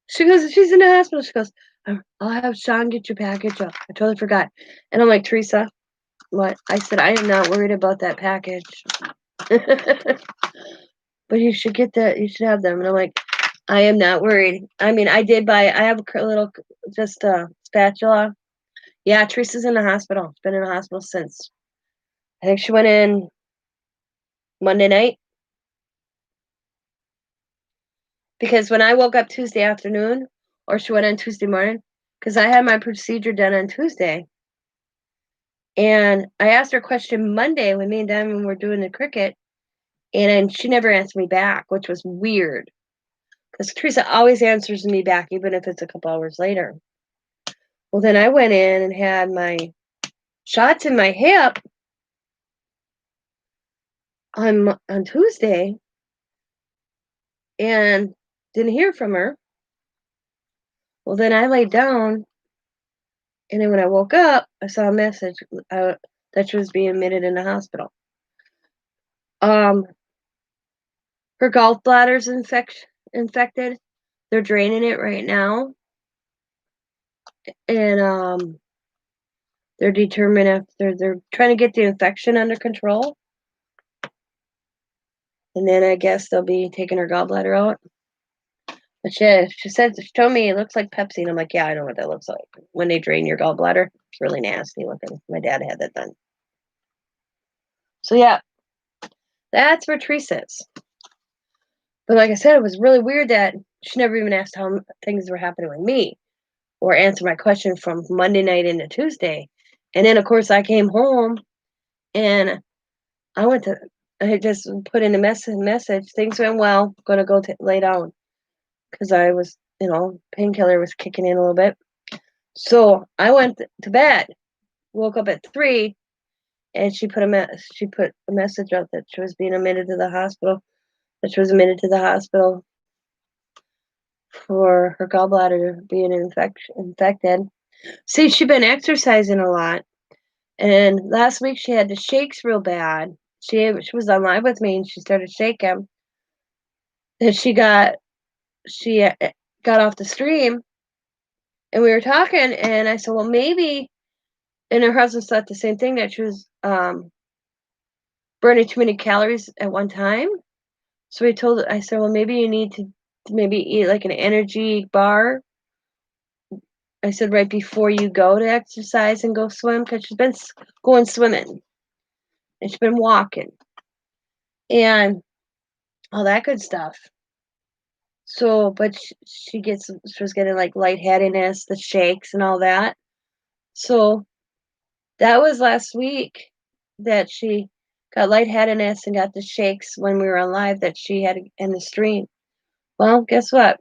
She goes, she's in the hospital. She goes, I'll have Sean get your package up. I totally forgot. And I'm like, Teresa, what? I said, I am not worried about that package. But you should get that. You should have them. And I'm like, I am not worried. I mean, I have a little, just a spatula. Yeah, Teresa's in the hospital. She's been in the hospital since, I think she went in Monday night. Because when I woke up Tuesday afternoon, or she went on Tuesday morning, because I had my procedure done on Tuesday. And I asked her a question Monday when me and Diamond were doing the Cricut, and she never answered me back, which was weird. Because Teresa always answers me back, even if it's a couple hours later. Well, then I went in and had my shots in my hip on Tuesday, and didn't hear from her. Well, then I laid down, and then when I woke up, I saw a message that she was being admitted in the hospital. Her gallbladder's infected. They're draining it right now, and they're determined if they're trying to get the infection under control, and then I guess they'll be taking her gallbladder out. But she told me it looks like Pepsi, and I'm like, yeah, I know what that looks like. When they drain your gallbladder, it's really nasty looking. My dad had that done. So yeah, that's where Teresa is. But like I said, it was really weird that she never even asked how things were happening with me, or answered my question from Monday night into Tuesday. And then of course I came home, and I had just put in a message. Things went well. Gonna go lay down because I was, painkiller was kicking in a little bit. So I went to bed. Woke up at 3, and she put a message out that she was being admitted to the hospital. That she was admitted to the hospital for her gallbladder being infected. See, she'd been exercising a lot, and last week she had the shakes real bad. She was online with me, and she started shaking. And she got off the stream, and we were talking, and I said, well, maybe, and her husband thought the same thing, that she was burning too many calories at one time. So I said, well, maybe you need to maybe eat like an energy bar I said right before you go to exercise and go swim, because she's been going swimming and she's been walking and all that good stuff. So, but she was getting like lightheadedness, the shakes, and all that. So that was last week that she got lightheadedness and got the shakes when we were on live that she had in the stream. Well, guess what?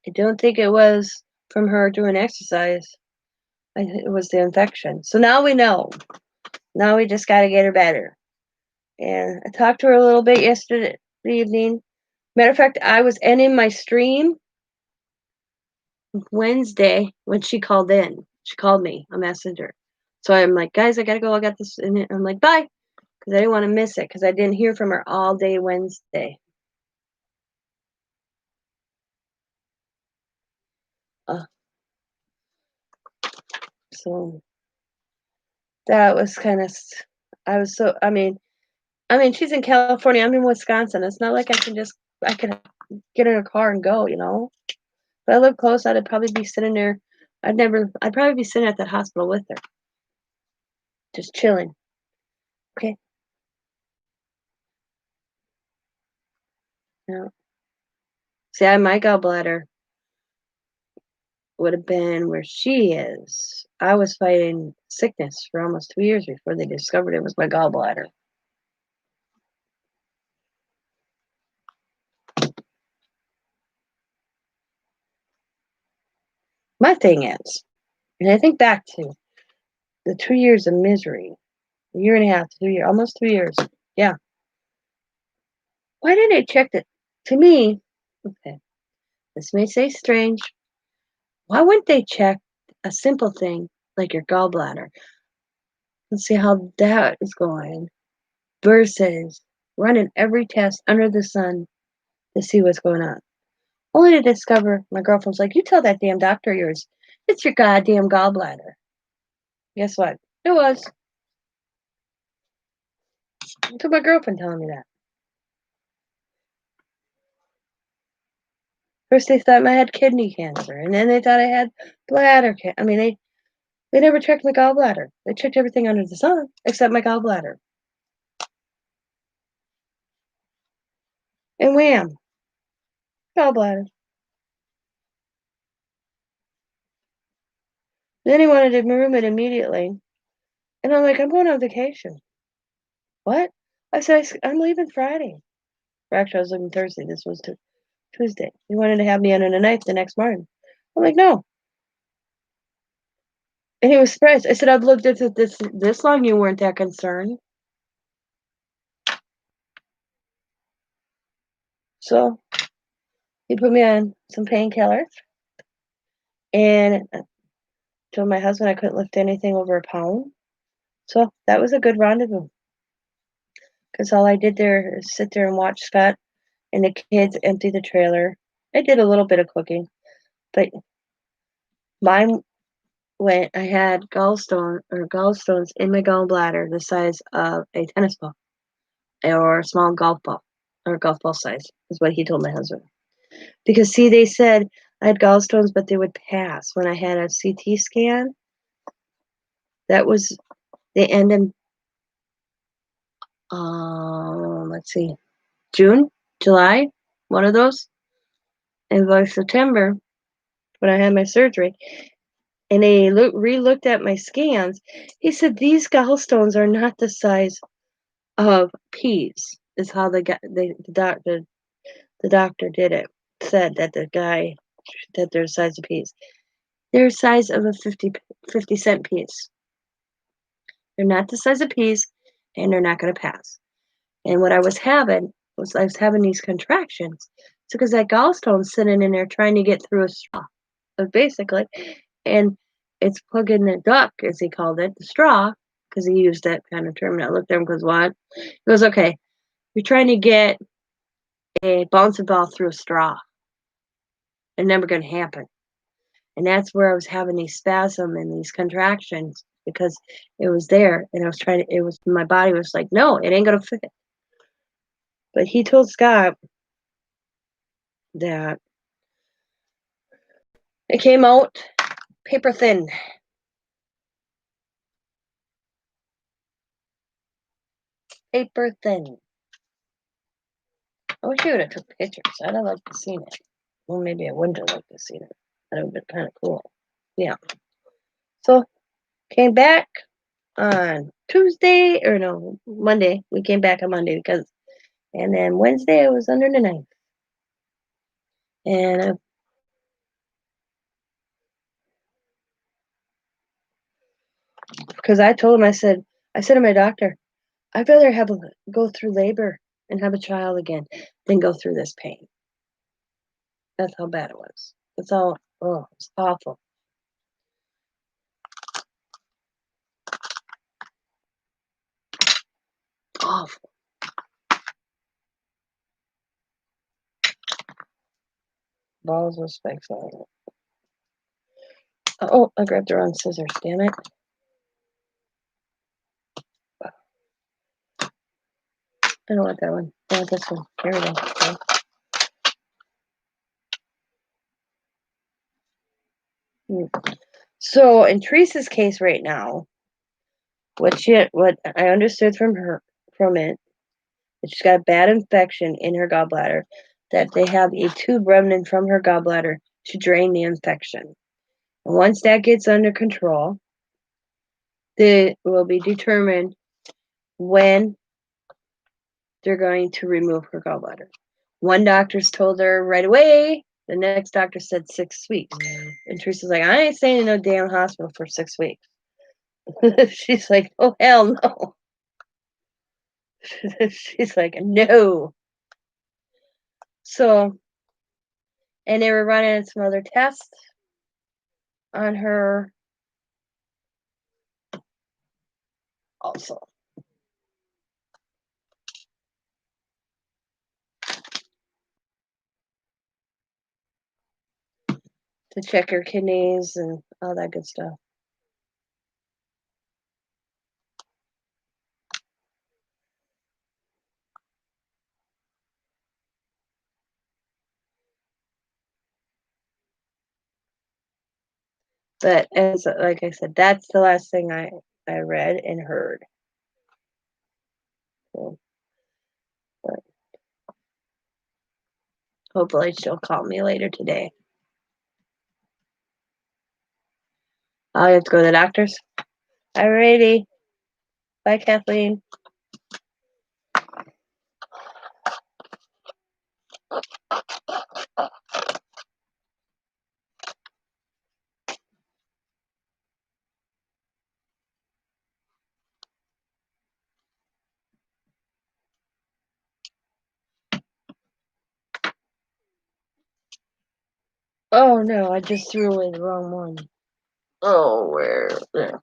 I don't think it was from her doing exercise. I think it was the infection. So now we know. Now we just got to get her better. And I talked to her a little bit yesterday evening. Matter of fact, I was ending my stream Wednesday when she called in. She called me, a messenger. So I'm like, guys, I got to go. I got this. And I'm like, bye. Because I didn't want to miss it because I didn't hear from her all day Wednesday. So that was kind of, I mean, she's in California. I'm in Wisconsin. It's not like I could get in a car and go, If I lived close, I'd probably be sitting there. I'd probably be sitting at that hospital with her, just chilling. Okay. Yeah. See, my gallbladder would have been where she is. I was fighting sickness for almost 2 years before they discovered it was my gallbladder. My thing is, and I think back to the 2 years of misery, a year and a half, 2 years, almost 2 years. Yeah. Why didn't they check that? To me, okay, this may say strange. Why wouldn't they check a simple thing like your gallbladder and see how that is going versus running every test under the sun to see what's going on? Only to discover my girlfriend's like, you tell that damn doctor of yours, it's your goddamn gallbladder. Guess what? It was. To my girlfriend telling me that. First they thought I had kidney cancer, and then they thought I had bladder cancer. I mean, they never checked my gallbladder. They checked everything under the sun except my gallbladder. And wham, gallbladder. Then he wanted to remove it immediately. And I'm like, I'm going on vacation. What? I said, I'm leaving Friday. Or actually, I was leaving Thursday. This was Tuesday. He wanted to have me in on the ninth the next morning. I'm like, no. And he was surprised. I said, I've lived this long. You weren't that concerned. So he put me on some painkillers. And told my husband I couldn't lift anything over a pound. So that was a good rendezvous. Because all I did there is sit there and watch Scott and the kids empty the trailer. I did a little bit of cooking. But mine went, I had gallstones in my gallbladder the size of a tennis ball or a small golf ball, or golf ball size, is what he told my husband. Because, see, they said I had gallstones, but they would pass. When I had a CT scan, that was the end of, let's see, June, July, one of those. And by September, when I had my surgery, and they re-looked at my scans, he said, these gallstones are not the size of peas, is how the doctor did it. Said that that they're the size of peas. They're the size of a 50-cent piece. They're not the size of peas, and they're not going to pass. And what I was having these contractions. It's because that gallstone's sitting in there trying to get through a straw, basically. And it's plugging the duck, as he called it, the straw, because he used that kind of term. And I looked at him and goes, what? He goes, okay, you're trying to get a bouncing ball through a straw. It's never going to happen. And that's where I was having these spasms and these contractions because it was there. And I was my body was like, no, it ain't going to fit. But he told Scott that it came out Paper thin. Paper thin. I wish you would have took pictures. I'd have liked to seen it. Well, maybe I wouldn't have liked to seen it. That would have been kind of cool. Yeah. So, came back on Tuesday, or no, Monday. We came back on Monday and then Wednesday I was under the knife. And because I told him, I said to my doctor, I'd rather go through labor and have a child again than go through this pain. That's how bad it was. It's awful. Awful. Balls with spikes on it. Oh, I grabbed the wrong scissors, damn it. I don't want that one. I want this one. Here we go. Okay. So in Teresa's case right now, what I understood from it, that she's got a bad infection in her gallbladder, that they have a tube remnant from her gallbladder to drain the infection. And once that gets under control, it will be determined when they're going to remove her gallbladder. One doctor's told her right away. The next doctor said 6 weeks. And Teresa's like, I ain't staying in no damn hospital for 6 weeks. She's like, oh, hell no. She's like, no. So, and they were running some other tests on her also. To check her kidneys and all that good stuff. But as like I said, that's the last thing I read and heard. So, but hopefully she'll call me later today. I have to go to the doctor's. Alrighty. Bye, Kathleen. Oh no, I just threw away the wrong one. Oh, where? There.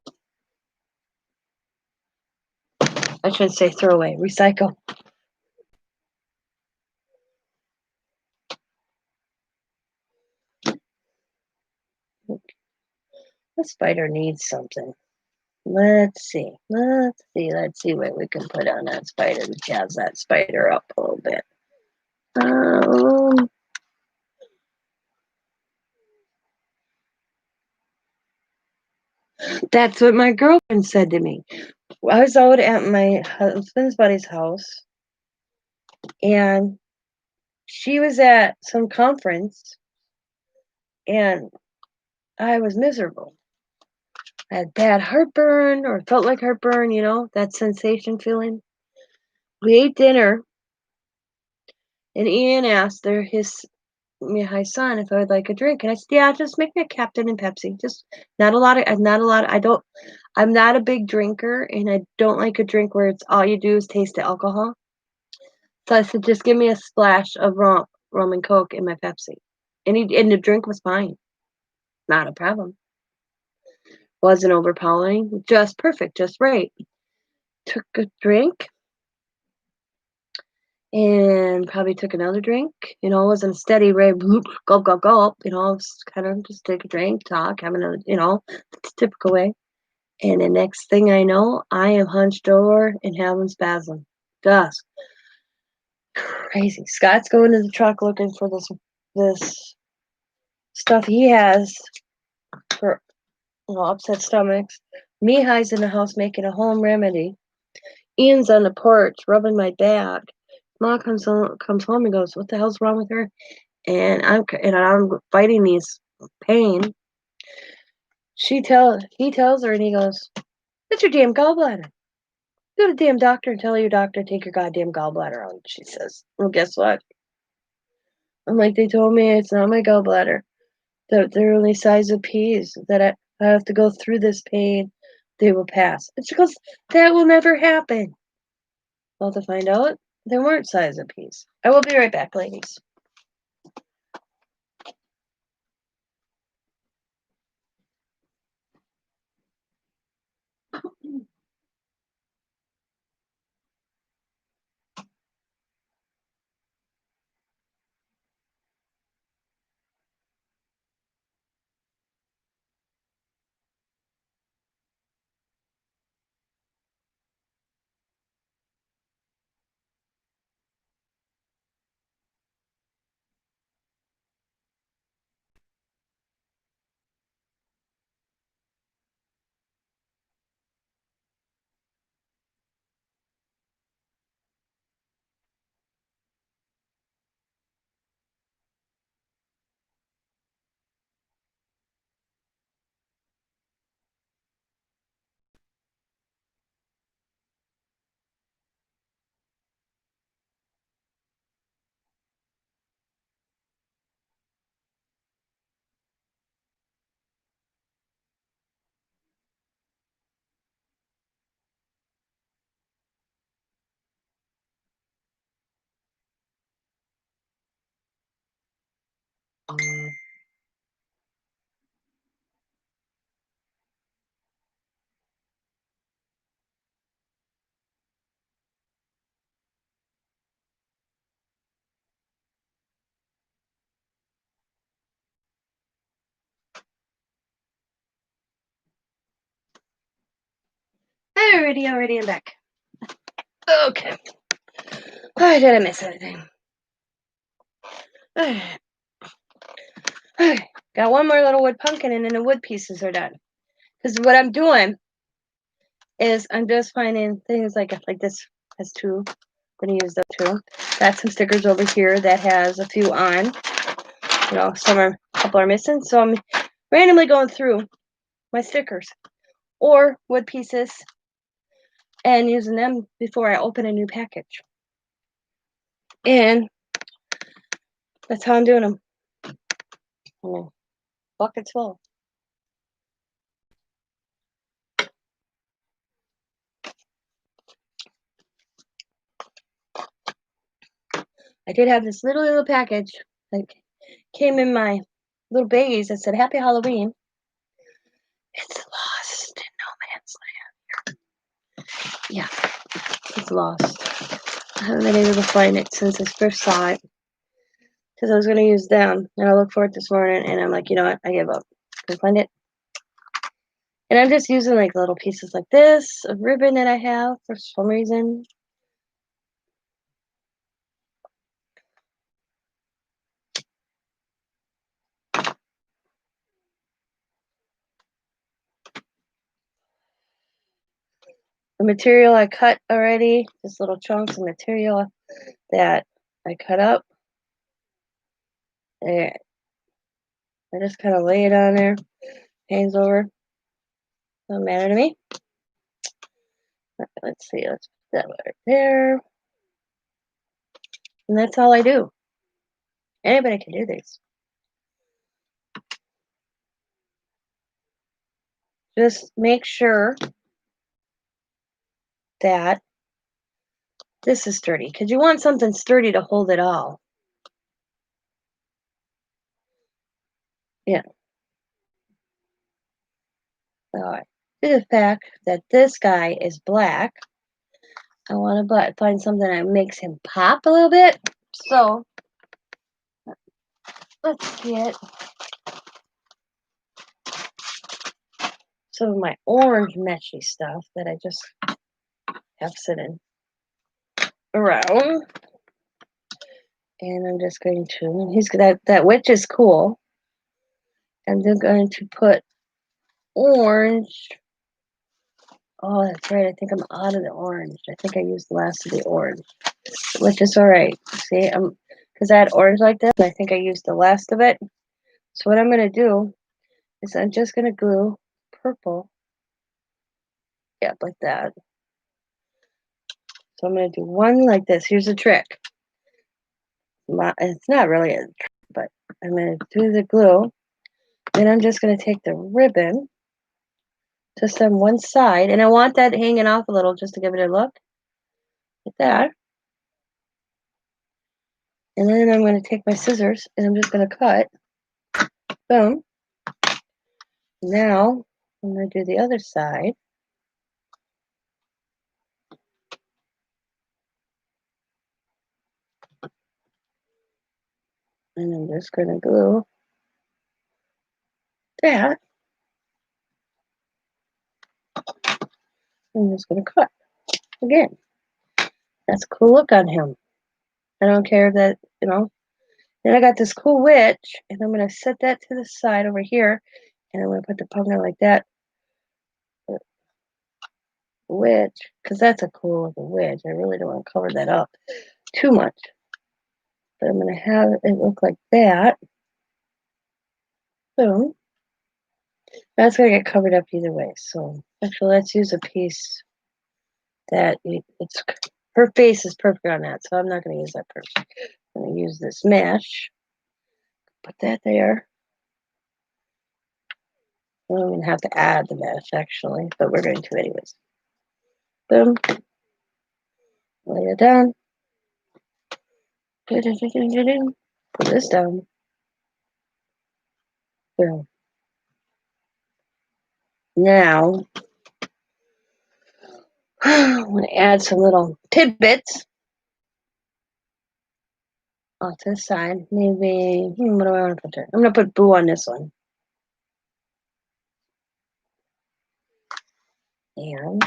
I should say throw away. Recycle. The spider needs something. Let's see what we can put on that spider to jazz that spider up a little bit. That's what my girlfriend said to me. I was out at my husband's buddy's house, and she was at some conference, and I was miserable. I had bad heartburn, or felt like heartburn, that sensation feeling. We ate dinner, and Ian asked my son if I would like a drink, and I said, "Yeah, just make me a Captain and Pepsi. Just not a lot. I'm not a big drinker, and I don't like a drink where it's all you do is taste the alcohol. So I said, just give me a splash of rum and Coke in my Pepsi, and the drink was fine, not a problem. Wasn't overpowering, just perfect, just right. Took a drink." And probably took another drink. It wasn't a steady rate, gulp, gulp, gulp. Kind of just take a drink, talk, having the typical way. And the next thing I know, I am hunched over and having spasm. Just crazy. Scott's going to the truck looking for this stuff he has for Well, upset stomachs. Mihai's in the house making a home remedy. Ian's on the porch rubbing my back. Mom comes home and goes, "What the hell's wrong with her?" And I'm fighting these pain. He tells her, and he goes, "It's your damn gallbladder. Go to the damn doctor and tell your doctor to take your goddamn gallbladder out." She says, "Well, guess what?" I'm like, "They told me it's not my gallbladder. That they're only size of peas. That I have to go through this pain. They will pass." And she goes, "That will never happen." Well, to find out, they weren't size of peas. I will be right back, ladies. Alrighty, I'm back. Okay. Oh, did I miss anything? Okay. Got one more little wood pumpkin, and then the wood pieces are done. Because what I'm doing is I'm just finding things like this has two. I'm gonna use those two. Got some stickers over here that has a few on. A couple are missing. So I'm randomly going through my stickers or wood pieces and using them before I open a new package. And that's how I'm doing them. Oh, buckets full. I did have this little package that came in my little baggies that said "Happy Halloween." It's lost in no man's land. Yeah, it's lost. I haven't been able to find it since I first saw it because I was going to use them, and I looked for it this morning, and I'm like, you know what? I give up. Couldn't find it. And I'm just using like little pieces like this of ribbon that I have for some reason. The material I cut already, just little chunks of material that I cut up. And I just kind of lay it on there, hangs over. Doesn't matter to me. Let's see, let's put that right there. And that's all I do. Anybody can do these. Just make sure that this is sturdy, because you want something sturdy to hold it all. Yeah. So due to the fact that this guy is black, I want to find something that makes him pop a little bit. So let's get some of my orange meshy stuff that I just have sitting around. And I'm just going to, that witch is cool. And they're going to put orange. Oh, that's right. I think I'm out of the orange. I think I used the last of the orange, which is all right. See, because I had orange like this, and I think I used the last of it. So what I'm going to do is I'm just going to glue purple. Yep, like that. So I'm going to do one like this. Here's a trick. It's not really a trick, but I'm going to do the glue. Then I'm just going to take the ribbon just on one side. And I want that hanging off a little just to give it a look. Like that. And then I'm going to take my scissors and I'm just going to cut. Boom. Now I'm going to do the other side. And I'm just going to glue that. I'm just going to cut again. That's a cool look on him. I don't care that, Then I got this cool witch, and I'm going to set that to the side over here. And I'm going to put the pumpkin like that. Witch, because that's a cool looking witch. I really don't want to cover that up too much. But I'm going to have it look like that. Boom. That's going to get covered up either way. So actually, let's use a piece that it's her face is perfect on that. So I'm not going to use that first. I'm going to use this mesh. Put that there. I'm going to have to add the mesh actually, but we're going to anyways. Boom. Lay it down. Put this down. Boom. Now, I'm going to add some little tidbits off to the side. Maybe, what do I want to put there? I'm going to put Boo on this one. And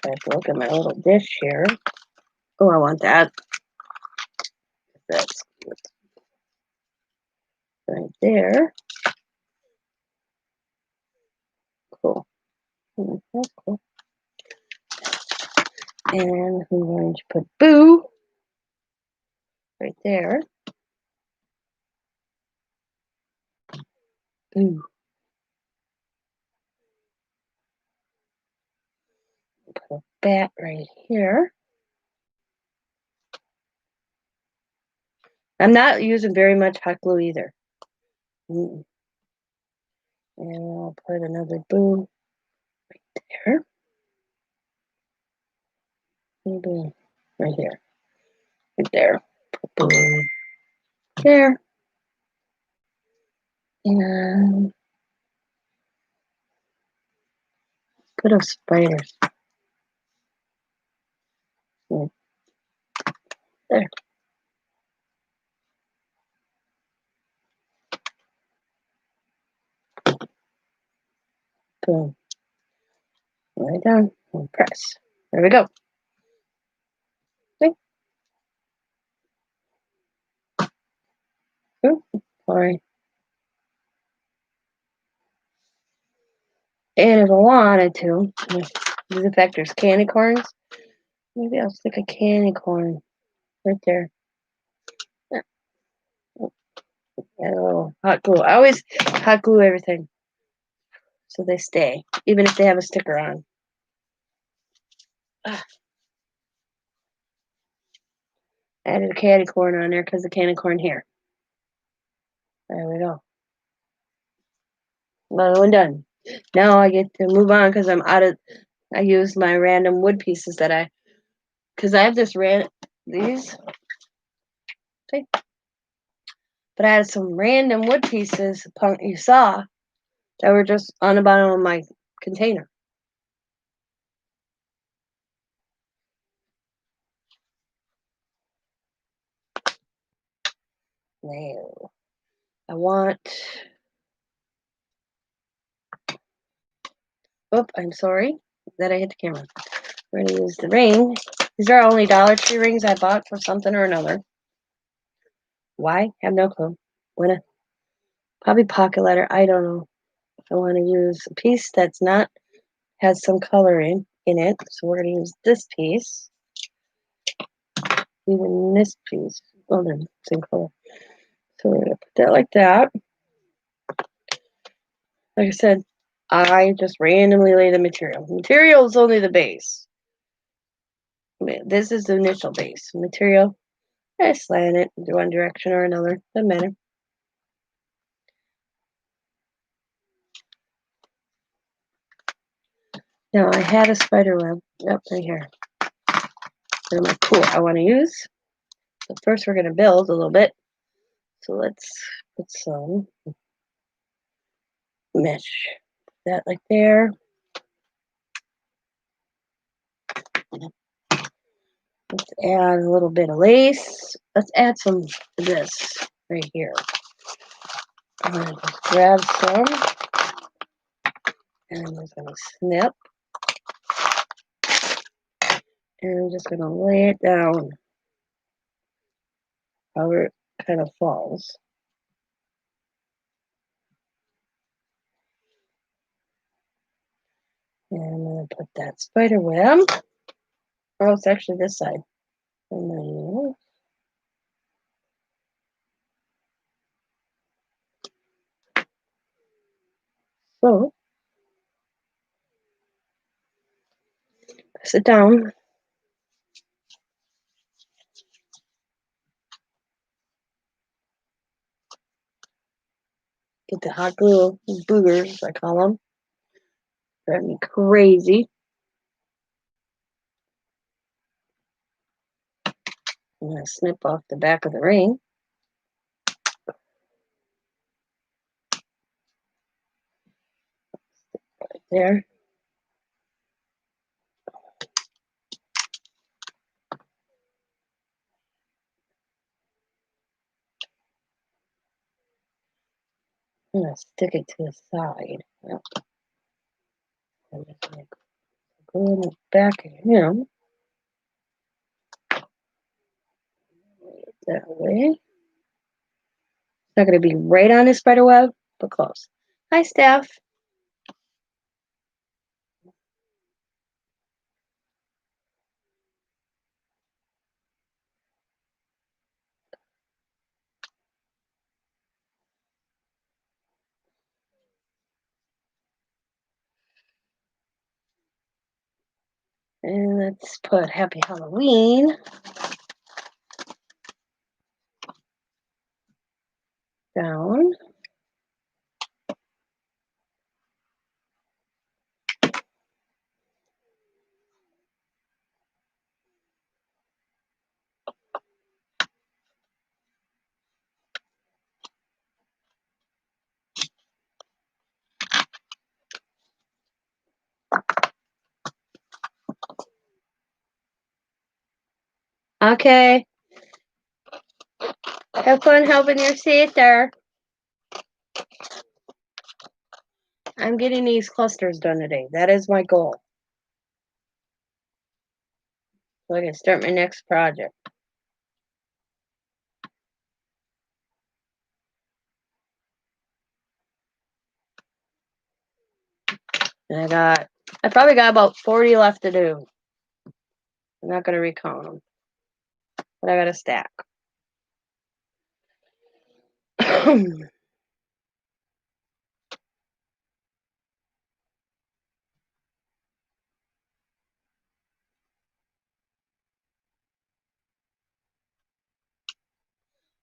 I have to look at my little dish here. Oh, I want that. That's right there. Cool. That's cool. And I'm going to put Boo right there. Boo. Put a bat right here. I'm not using very much hot glue either. And I'll put another Boo right there. Maybe right here. Right there. Put Boo there. And put a spider. There. Boom. Lay down and press. There we go. See? Sorry. And if I wanted to, the fact there's candy corns, maybe I'll stick a candy corn right there. Add a little hot glue. I always hot glue everything so they stay, even if they have a sticker on. Added a candy corn on there because the candy corn here. There we go. Another one done. Now I get to move on because I used my random wood pieces because I have these. See? But I had some random wood pieces you saw that were just on the bottom of my container. Now, I want... Oh, I'm sorry that I hit the camera. We're going to use the ring. These are only Dollar Tree rings I bought for something or another. Why? Have no clue. Probably pocket letter. I don't know. I want to use a piece that's not has some coloring in it. So we're going to use this piece. Even this piece. Oh, they're the same color. So we're going to put that like that. Like I said, I just randomly lay the material. Material is only the base. This is the initial base. Material, I slant it in one direction or another. Doesn't matter. Now I had a spider web. Yep, right here. And I'm like, cool, I want to use. So first we're going to build a little bit. So let's put some mesh. That like there. Let's add a little bit of lace. Let's add some of this right here. I'm going to just grab some. And I'm just going to snip. And I'm just going to lay it down. However it kind of falls. And I'm going to put that spider web. Oh, it's actually this side. And then, so, sit down. Get the hot glue, boogers, I call them. Drive me crazy. I'm going to snip off the back of the ring. Right there. I'm going to stick it to the side. Yep. I'm just going to glue in the back, that way. It's not going to be right on the spider web, but close. Hi, Steph. And let's put Happy Halloween down. Okay. Have fun helping your sister. I'm getting these clusters done today. That is my goal. So I can start my next project. And I probably got about 40 left to do. I'm not going to recount them. But I got a stack.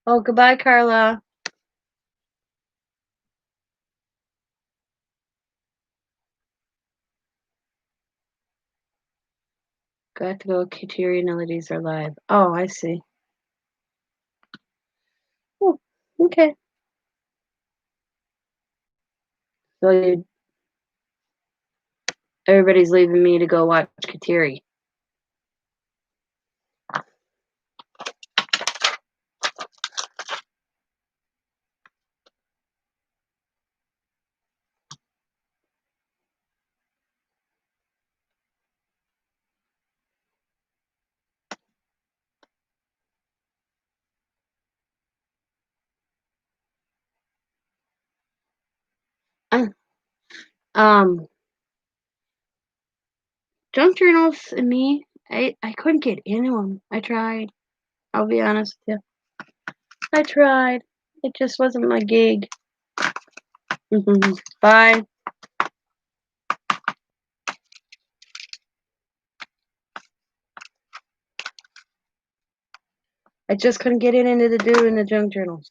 Oh, goodbye, Carla. Got to go. Kateria melodies are live. Oh, I see. Oh, okay. So everybody's leaving me to go watch Kateri. Um, junk journals and me, I couldn't get into them. I tried. I'll be honest with you. I tried. It just wasn't my gig. Bye. I just couldn't get into doing the junk journals.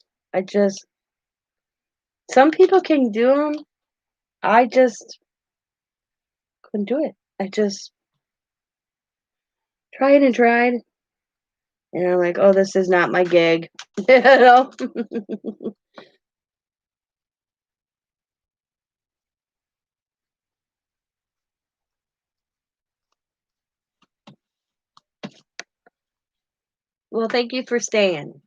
Some people can do them. I just couldn't do it. I just tried and tried, and I'm like, oh, this is not my gig. You know? Well, thank you for staying.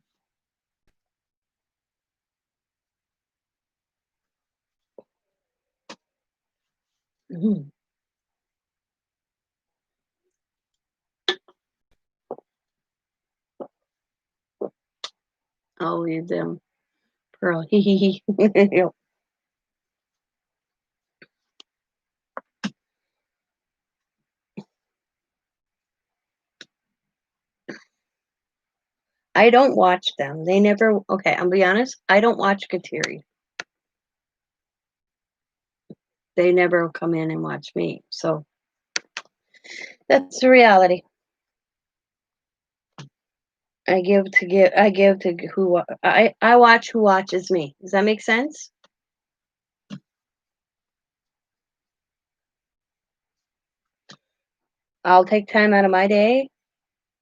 I'll leave them. Pearl. I don't watch them. They never. Okay, I'll be honest. I don't watch Kateri. They never come in and watch me. So that's the reality. I give to who I watch who watches me. Does that make sense? I'll take time out of my day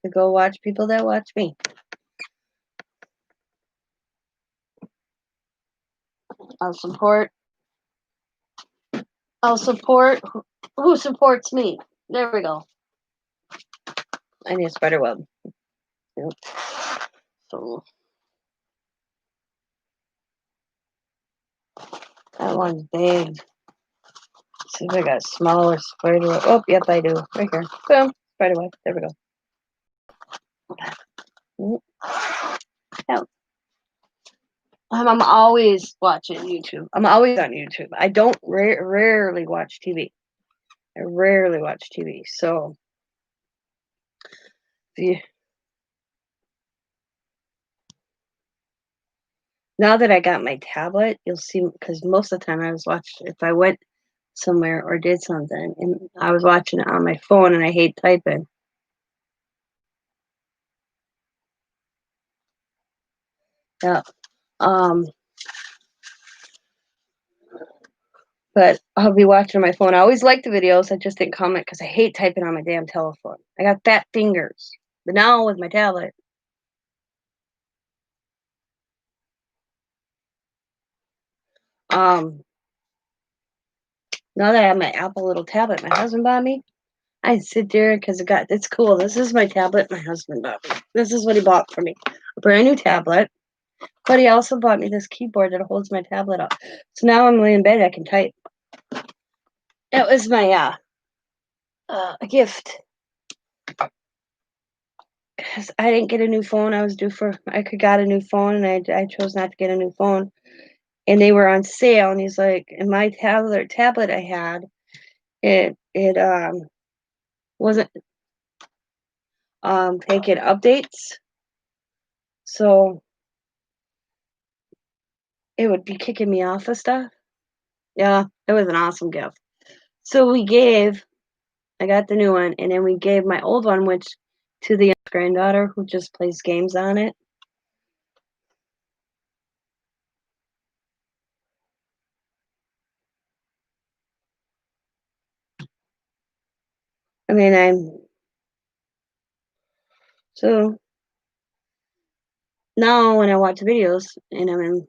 to go watch people that watch me. I'll support who supports me. There we go. I need a spider web. Yep. So that one's big. See if I got a smaller spider web. Oh, yep, I do. Right here. Boom. Spider web. There we go. Yep. I'm always watching YouTube. I'm always on YouTube. I don't rarely watch TV. I rarely watch TV. So the now that I got my tablet, you'll see because most of the time I was watching if I went somewhere or did something and I was watching it on my phone and I hate typing. Yeah. Um, but I'll be watching my phone. I always like the videos. I just didn't comment because I hate typing on my damn telephone. I got fat fingers. But now with my tablet, um, now that I have my Apple little tablet, my husband bought me. I sit there because it's cool. This is my tablet my husband bought me. This is what he bought for me. A brand new tablet. But he also bought me this keyboard that holds my tablet up. So now I'm laying in bed, I can type. It was my a gift. Because I didn't get a new phone. I could got a new phone and I chose not to get a new phone. And they were on sale and he's like, and my tablet I had, it wasn't taking updates. So it would be kicking me off of stuff. Yeah, it was an awesome gift. So I got the new one, and then we gave my old one, which to the granddaughter who just plays games on it. I mean, so now when I watch videos, and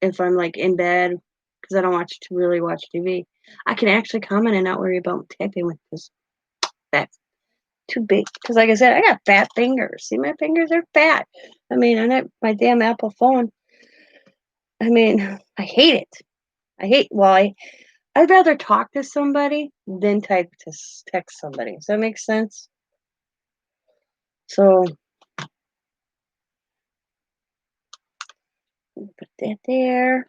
if I'm like in bed, because I don't really watch TV, I can actually comment and not worry about typing with this. That's too big. Because like I said, I got fat fingers. See, my fingers are fat. I mean, on my damn Apple phone. I mean, I hate it. I'd rather talk to somebody than text somebody. Does that make sense? So put that there.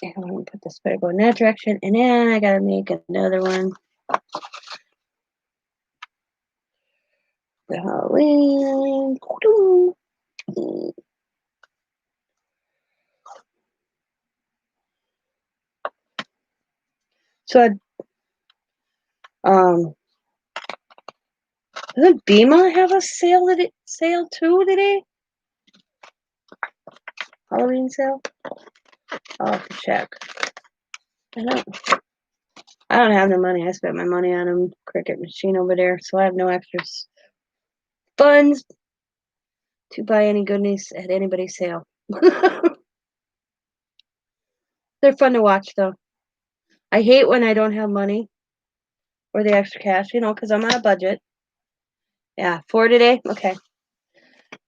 I'm gonna put this better go in that direction, and then I gotta make another one. The Halloween. So, doesn't Bima have a sale too today? Halloween sale? I'll have to check. I don't have the money. I spent my money on a cricket machine over there, so I have no extra funds to buy any goodness at anybody's sale. They're fun to watch, though. I hate when I don't have money or the extra cash, because I'm on a budget. Yeah, for today? Okay.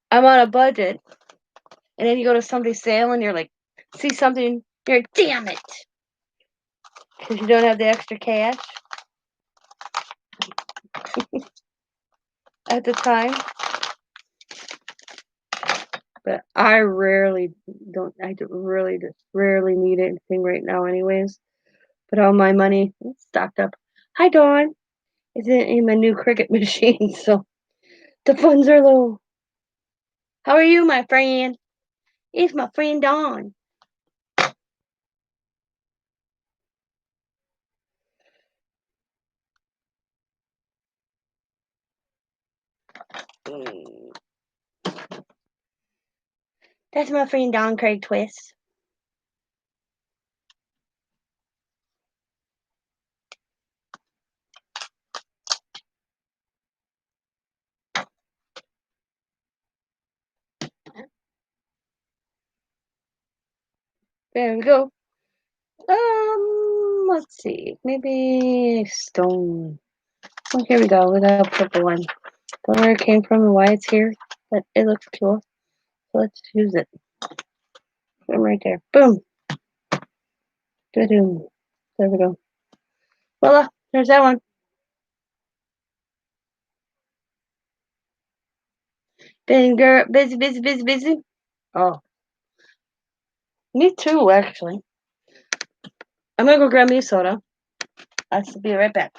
I'm on a budget, and then you go to somebody's sale, and you're like, see something, you're like, damn it, because you don't have the extra cash at the time. But I really rarely need anything right now anyways. But all my money is stocked up. Hi, Dawn. Is in my new cricket machine, so the funds are low. How are you, my friend? It's my friend Dawn. That's my friend Dawn Craig Twist. There we go. Let's see. Maybe stone. Oh, here we go with a purple one. Don't know where it came from and why it's here, but it looks cool. So let's use it. Put 'em right there. Boom. Da-doom. There we go. Voila. There's that one. Been girl busy, busy, busy, busy. Oh, me too, actually. I'm gonna go grab me a soda. I'll be right back.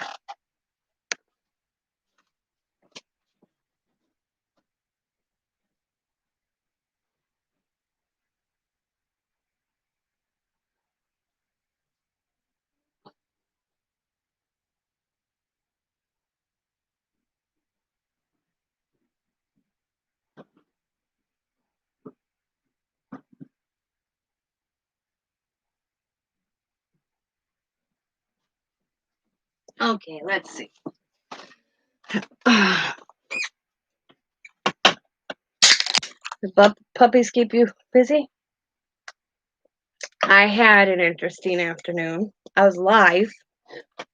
Okay, let's see. The puppies keep you busy? I had an interesting afternoon. I was live.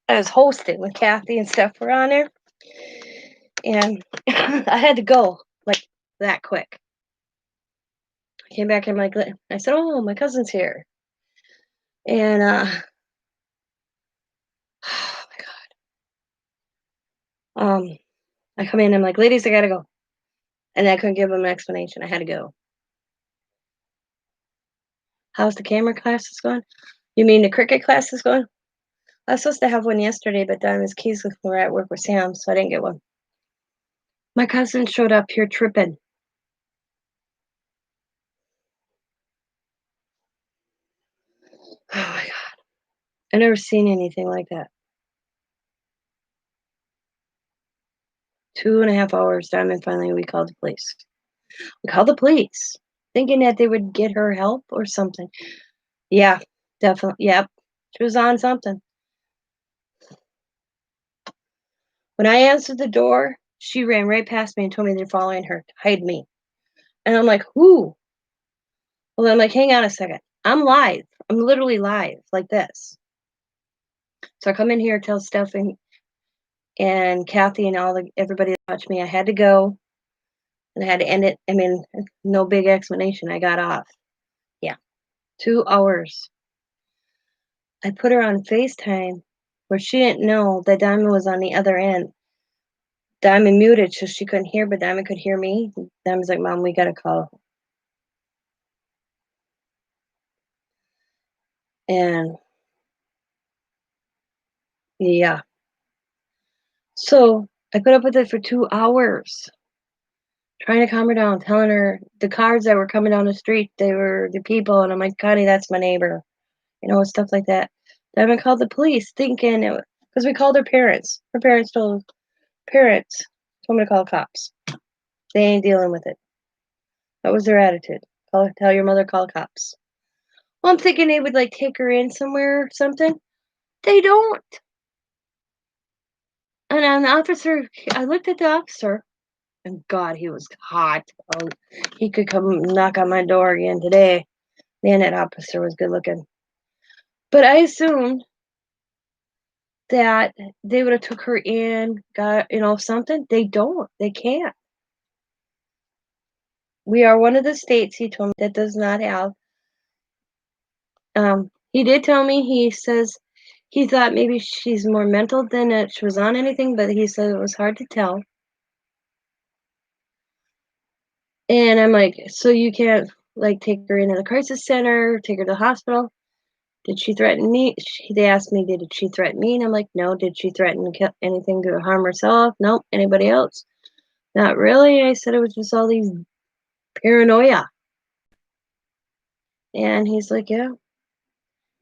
I was hosting with Kathy and stuff were on there. And I had to go like that quick. I came back and I said, oh, my cousin's here. And oh my God. I come in, I'm like, ladies, I gotta go. And I couldn't give them an explanation. I had to go. How's the camera classes going? You mean the cricket classes going? I was supposed to have one yesterday, but Diamond's keys were at work with Sam, so I didn't get one. My cousin showed up here tripping. Oh my God. I've never seen anything like that. 2.5 hours, Diamond finally, we called the police. We called the police, thinking that they would get her help or something. Yeah, definitely. Yep. She was on something. When I answered the door, she ran right past me and told me they're following her to hide me. And I'm like, who? Well, I'm like, hang on a second. I'm live. I'm literally live like this. So I come in here, tell Steph and Kathy and everybody that watched me, I had to go and I had to end it. I mean, no big explanation. I got off. Yeah. 2 hours. I put her on FaceTime where she didn't know that Diamond was on the other end. Diamond muted so she couldn't hear, but Diamond could hear me. Diamond's like, Mom, we gotta call. And yeah. So I put up with it for 2 hours, trying to calm her down, telling her the cars that were coming down the street, they were the people, and I'm like, "Connie, that's my neighbor," stuff like that. Then I called the police thinking it because we called her parents. Her parents told me to call the cops. They ain't dealing with it. That was their attitude. Tell your mother, call the cops. Well, I'm thinking they would, like, take her in somewhere or something. They don't. And an officer I looked at the officer, and God, he was hot. Oh, he could come knock on my door again today. Man, that officer was good looking. But I assumed that they would have took her in, got, something. They don't. They can't. We are one of the states, he told me, that does not have. He did tell me, he says he thought maybe she's more mental than that she was on anything, but he said it was hard to tell. And I'm like, so you can't, like, take her into the crisis center, take her to the hospital? Did she threaten me? They asked me, did she threaten me? And I'm like, no. Did she threaten anything to harm herself? Nope. Anybody else? Not really. I said it was just all these paranoia. And he's like, yeah.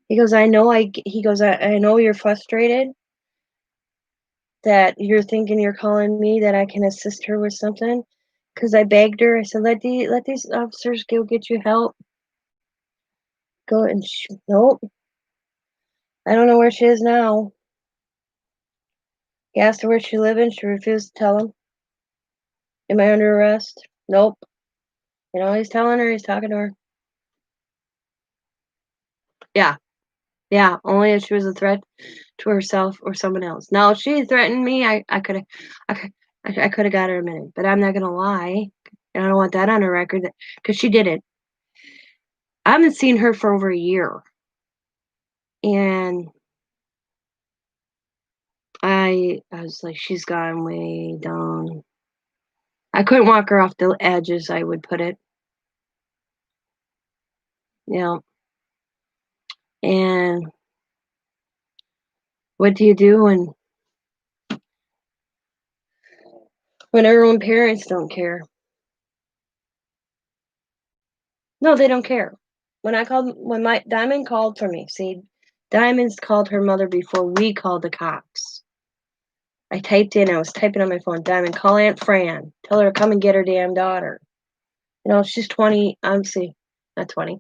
He goes, I know you're frustrated, that you're thinking you're calling me, that I can assist her with something. Because I begged her. I said, let these officers go get you help. Go and nope. I don't know where she is now. He asked her where she living. She refused to tell him. Am I under arrest? Nope. He's telling her, he's talking to her. Yeah. Yeah. Only if she was a threat to herself or someone else. Now, if she threatened me, I could have got her a minute, but I'm not gonna lie. And I don't want that on her record because she did it. I haven't seen her for over a year. And I was like, she's gone way down. I couldn't walk her off the edge, as I would put it. And what do you do when her own parents don't care? No, they don't care. When my Diamond called for me, see, Diamond's called her mother before we called the cops. I was typing on my phone, Diamond, call Aunt Fran. Tell her to come and get her damn daughter. She's 20, not 20.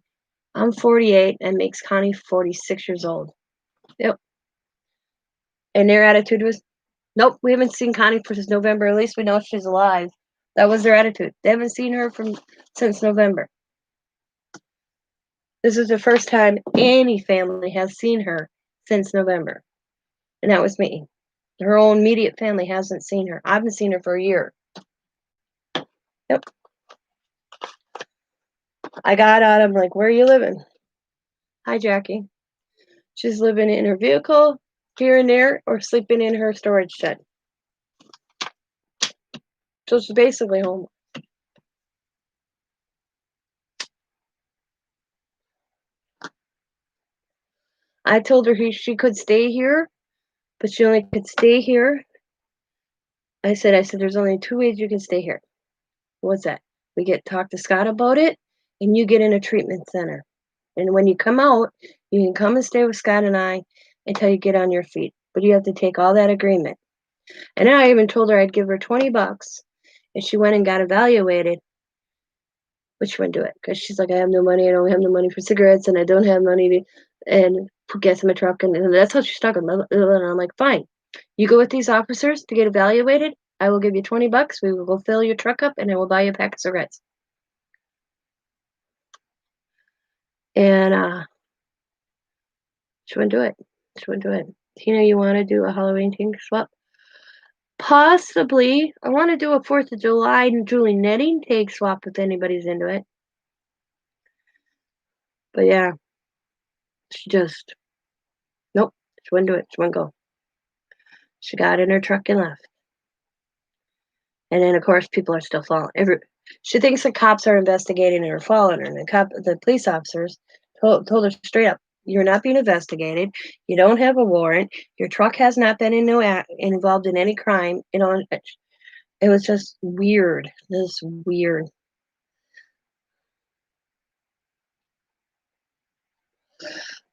I'm 48 and makes Connie 46 years old. Yep. And their attitude was, nope, we haven't seen Connie since November. At least we know she's alive. That was their attitude. They haven't seen her since November. This is the first time any family has seen her since November. And that was me. Her own immediate family hasn't seen her. I haven't seen her for a year. Yep. I got out. I'm like, where are you living? Hi, Jackie. She's living in her vehicle here and there or sleeping in her storage shed. So she's basically home. I told her she could stay here, but she only could stay here. I said, there's only 2 ways you can stay here. What's that? We talk to Scott about it, and you get in a treatment center. And when you come out, you can come and stay with Scott and I until you get on your feet. But you have to take all that agreement. And then I even told her I'd give her $20 if she went and got evaluated. But she wouldn't do it because she's like, I have no money. I don't have no money for cigarettes, and I don't have money and put gas in my truck. And that's how she's talking. And I'm like, fine. You go with these officers to get evaluated. I will give you $20. We will go fill your truck up, and I will buy you a pack of cigarettes. And she wouldn't do it. She wouldn't do it. Tina, you want to do a Halloween tank swap? Possibly. I want to do a 4th of July and Julie knitting tank swap if anybody's into it. But yeah, she just, nope, she wouldn't do it. She wouldn't go. She got in her truck and left. And then, of course, people are still following. She thinks the cops are investigating her, following her. And the police officers told her straight up, you're not being investigated. You don't have a warrant. Your truck has not been in no involved in any crime. It was just weird. Just weird.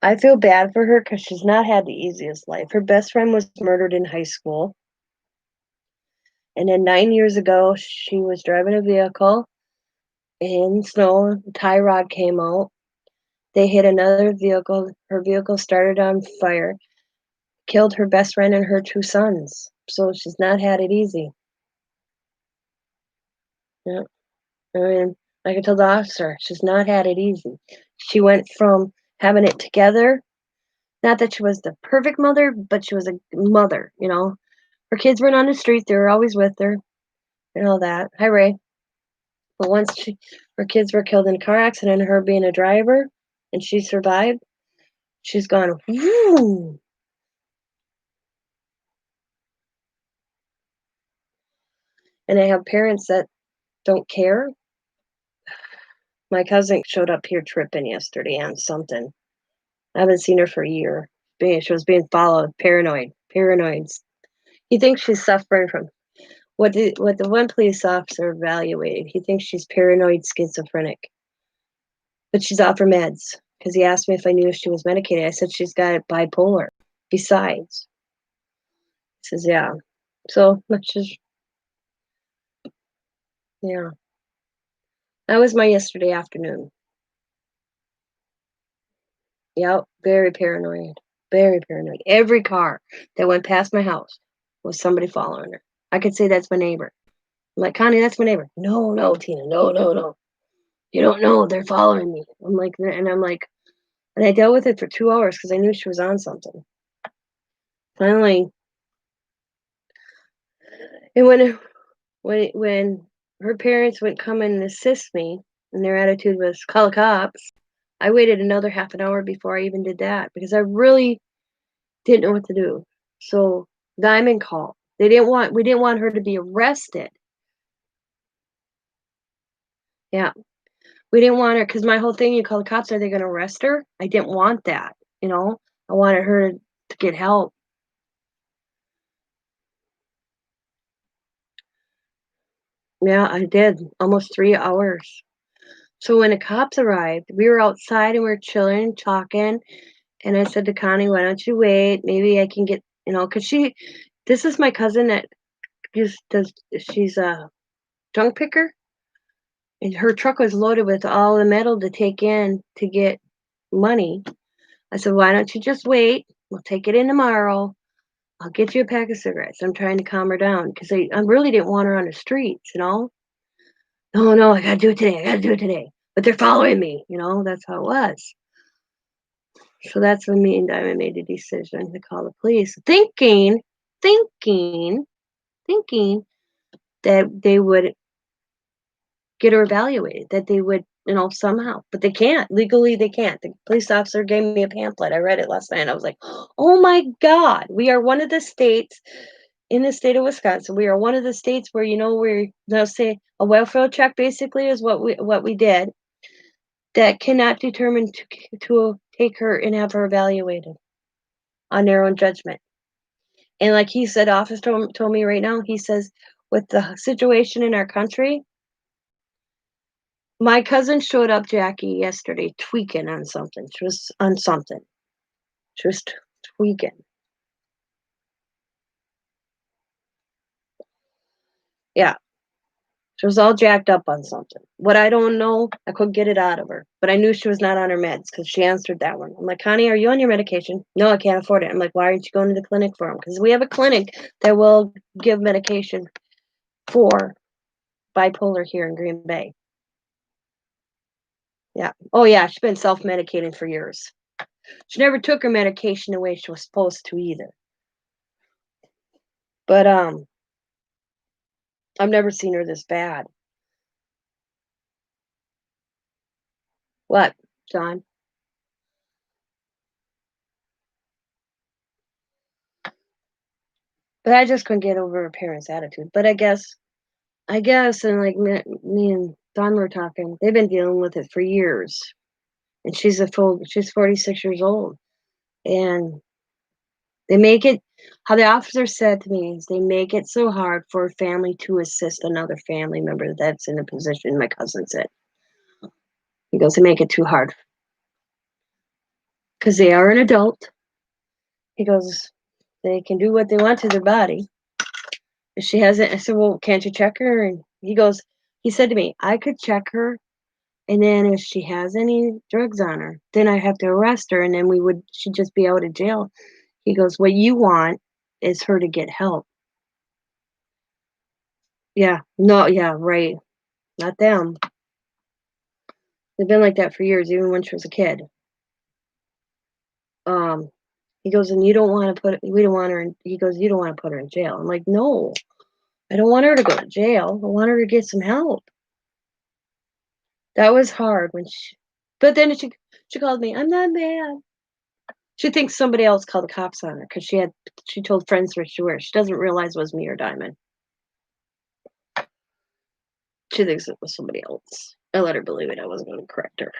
I feel bad for her because she's not had the easiest life. Her best friend was murdered in high school, and then 9 years ago, she was driving a vehicle in snow. Tie rod came out. They hit another vehicle. Her vehicle started on fire, killed her best friend and her two sons. So she's not had it easy. Yeah. I mean, like I told the officer, she's not had it easy. She went from having it together, not that she was the perfect mother, but she was a mother, you know. Her kids weren't on the street, they were always with her and all that. Hi, Ray. But her kids were killed in a car accident, her being a driver, and she survived, she's gone, whoo. And I have parents that don't care. My cousin showed up here tripping yesterday on something. I haven't seen her for a year. She was being followed, paranoids. He thinks she's suffering from what the one police officer evaluated. He thinks she's paranoid schizophrenic, but she's off her meds because he asked me if I knew if she was medicated. I said she's got bipolar. Besides, he says yeah. So let's just yeah. That was my yesterday afternoon. Yep, very paranoid. Very paranoid. Every car that went past my house was somebody following her. I could say that's my neighbor. I'm like, Connie, that's my neighbor. No, no, Tina, no, no, no. You don't know. They're following me. I'm like, and I dealt with it for 2 hours because I knew she was on something. Finally, and when her parents would come and assist me, and their attitude was call the cops, I waited another half an hour before I even did that because I really didn't know what to do. So Diamond called. We didn't want her to be arrested. Yeah. We didn't want her because my whole thing, you call the cops, are they gonna arrest her? I didn't want that, you know? I wanted her to get help. Yeah, I did. Almost 3 hours. So when the cops arrived, we were outside and we were chilling, talking, and I said to Connie, "Why don't you wait? Maybe I can get," because this is my cousin that just does. She's a junk picker, and her truck was loaded with all the metal to take in to get money. I said, "Why don't you just wait? We'll take it in tomorrow. I'll get you a pack of cigarettes." I'm trying to calm her down because I really didn't want her on the streets, you know? "No, no, I gotta do it today. I gotta do it today. But they're following me," that's how it was. So that's when me and Diamond made the decision to call the police, thinking, thinking that they would get her evaluated, that they would, somehow, but they can't. Legally, they can't. The police officer gave me a pamphlet. I read it last night. I was like, oh my God, we are one of the states in the state of Wisconsin. We are one of the states where, they'll say a welfare check basically is what we did that cannot determine to take her and have her evaluated on their own judgment. And like he said, officer told me right now, he says, with the situation in our country, my cousin showed up, Jackie, yesterday tweaking on something. She was on something. She was tweaking. Yeah. She was all jacked up on something. What I don't know, I couldn't get it out of her. But I knew she was not on her meds because she answered that one. I'm like, Connie, are you on your medication? No, I can't afford it. I'm like, why aren't you going to the clinic for them? Because we have a clinic that will give medication for bipolar here in Green Bay. Yeah. Oh, yeah. She's been self-medicating for years. She never took her medication the way she was supposed to either. But I've never seen her this bad. What, John? But I just couldn't get over her parents' attitude. But I guess, and like me and Don were talking, they've been dealing with it for years. and she's 46 years old, and they make it. How the officer said to me is they make it so hard for a family to assist another family member that's in a position my cousin said. He goes, they make it too hard because they are an adult. He goes, they can do what they want to their body. If she hasn't, I said, well, can't you check her? And he said to me, I could check her, and then if she has any drugs on her, then I have to arrest her, and then she'd just be out of jail. He goes, what you want is her to get help. Yeah, no, yeah, right. Not them. They've been like that for years, even when she was a kid. Um, he goes, and you don't want to we don't want her in, he goes, you don't want to put her in jail. I'm like, no, I don't want her to go to jail. I want her to get some help. That was hard but then she called me, I'm not mad. She thinks somebody else called the cops on her because she told friends where she was. She doesn't realize it was me or Diamond. She thinks it was somebody else. I let her believe it. I wasn't going to correct her.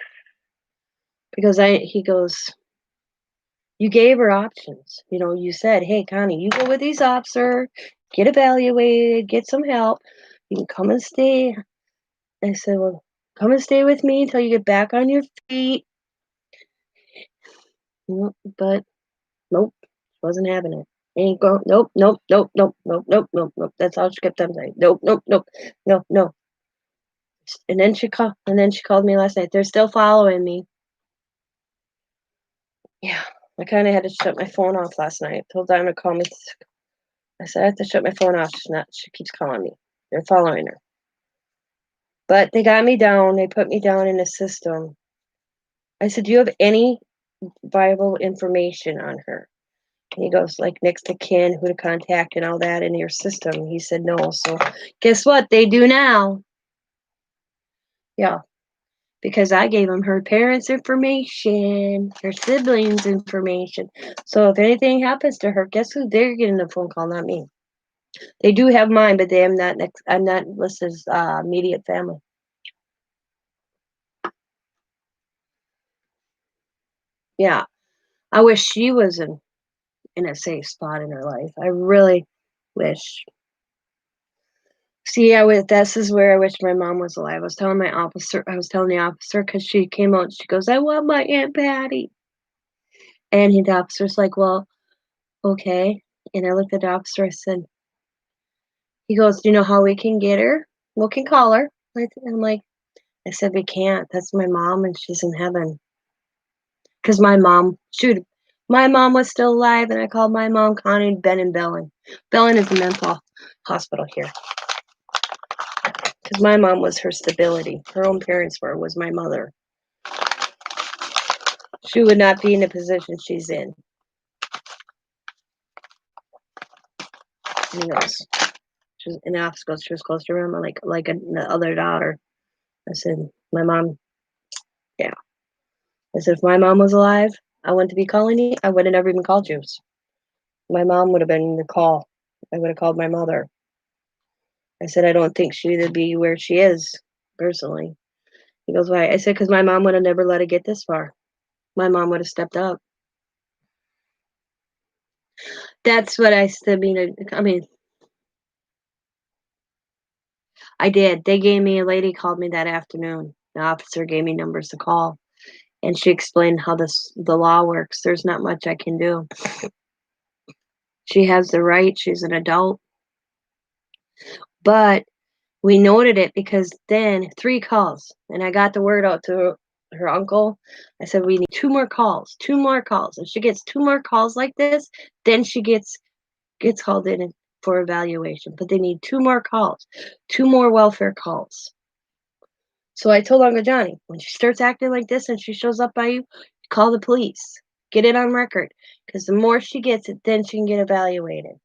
Because he goes, you gave her options. You said, hey, Connie, you go with these officer, get evaluated, get some help. You can come and stay. I said, well, come and stay with me until you get back on your feet. But nope, wasn't having it. Ain't go. Nope, nope, nope, nope, nope, nope, nope, nope. That's all she kept on saying. Nope, nope, nope, no, no. And then she called me last night. They're still following me. Yeah, I kind of had to shut my phone off last night. Told Diamond to call me. I said I have to shut my phone off. She keeps calling me. They're following her. But they got me down. They put me down in the system. I said, do you have any viable information on her? And he goes, like next to kin, who to contact and all that in your system. He said, no. So guess what? They do now. Yeah. Because I gave them her parents' information, her siblings' information. So if anything happens to her, guess who? They're getting a phone call, not me. They do have mine, but I'm not listed as immediate family. Yeah. I wish she was in a safe spot in her life. I really wish. See, this is where I wish my mom was alive. I was telling the officer because she came out and she goes, I want my Aunt Patty. And the officer's like, well, okay. And I looked at the officer, I said, he goes, do you know how we can get her? We can call her. I'm like, I said, we can't. That's my mom and she's in heaven. Because my mom was still alive and I called my mom Connie, Ben, and Bellin. Bellin is a mental hospital here. Because my mom was her stability. Her own parents was my mother. She would not be in the position she's in. And he goes, she was in the office, she was close to her, like the other daughter. I said, my mom, yeah. I said, if my mom was alive, I wouldn't be calling you. I would have never even called you. My mom would have been in the call. I would have called my mother. I said, I don't think she'd be where she is, personally. He goes, why? I said, because my mom would have never let it get this far. My mom would have stepped up. That's what I mean, I did. A lady called me that afternoon. The officer gave me numbers to call. And she explained how the law works. There's not much I can do. She has the right. She's an adult. But we noted it because then 3 calls. And I got the word out to her uncle. I said, we need 2 more calls. 2 more calls. If she gets 2 more calls like this, then she gets called in for evaluation. But they need 2 more calls. 2 more welfare calls. So I told Uncle Johnny, when she starts acting like this and she shows up by you, call the police. Get it on record. Because the more she gets it, then she can get evaluated.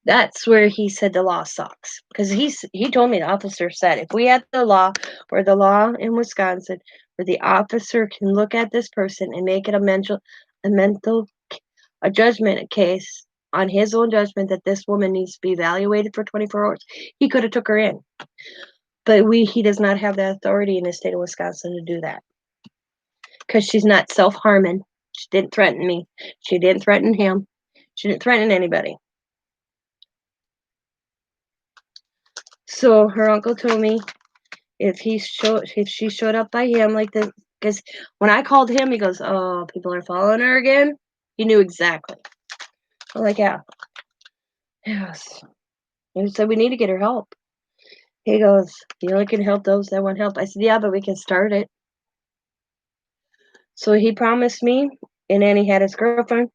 That's where he said the law sucks. Because he told me, the officer said, if we had the law in Wisconsin, where the officer can look at this person and make it a judgment case on his own judgment that this woman needs to be evaluated for 24 hours, he could have took her in. But he does not have the authority in the state of Wisconsin to do that because she's not self-harming. She didn't threaten me. She didn't threaten him. She didn't threaten anybody. So her uncle told me if she showed up by him like this, because when I called him, he goes, "Oh, people are following her again." He knew exactly. I'm like, yeah, yes. And he said we need to get her help. He goes, "You only can help those that want help." I said, "Yeah, but we can start it." So he promised me, and then he had his girlfriend.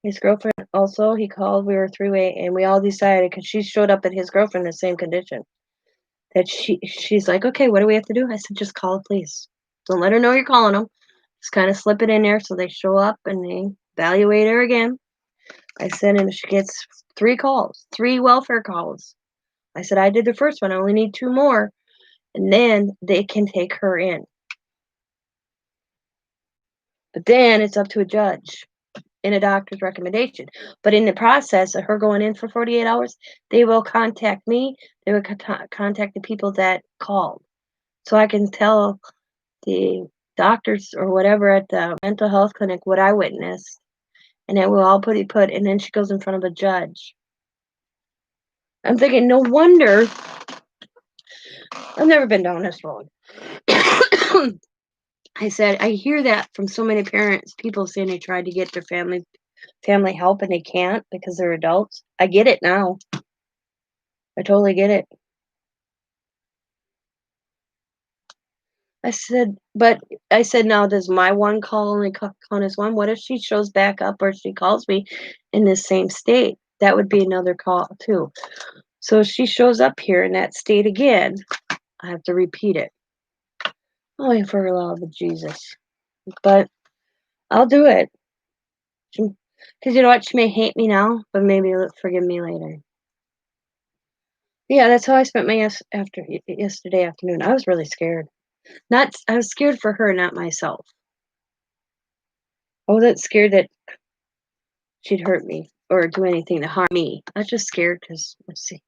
His girlfriend also, he called. We were three-way, and we all decided because she showed up at his girlfriend in the same condition. That she's like, okay, what do we have to do? I said, just call the police. Don't let her know you're calling them. Just kind of slip it in there so they show up and they evaluate her again. I said, and she gets 3 calls, 3 welfare calls. I said, I did the first one. I only need 2 more, and then they can take her in. But then it's up to a judge and a doctor's recommendation. But in the process of her going in for 48 hours, they will contact me. They will contact the people that called. So I can tell the doctors or whatever at the mental health clinic what I witnessed, and then we'll all put, and then she goes in front of a judge. I'm thinking, no wonder I've never been down this road. I said, I hear that from so many parents, people saying they tried to get their family help and they can't because they're adults. I get it now. I totally get it. I said, now does my one call only count as one? What if she shows back up or she calls me in the same state? That would be another call too. So if she shows up here in that state again, I have to repeat it. Only for the love of Jesus. But I'll do it. Because you know what? She may hate me now, but maybe forgive me later. Yeah, that's how I spent my yesterday afternoon. I was really scared. I was scared for her, not myself. I wasn't scared that she'd hurt me or do anything to harm me. I was just scared because, let's see,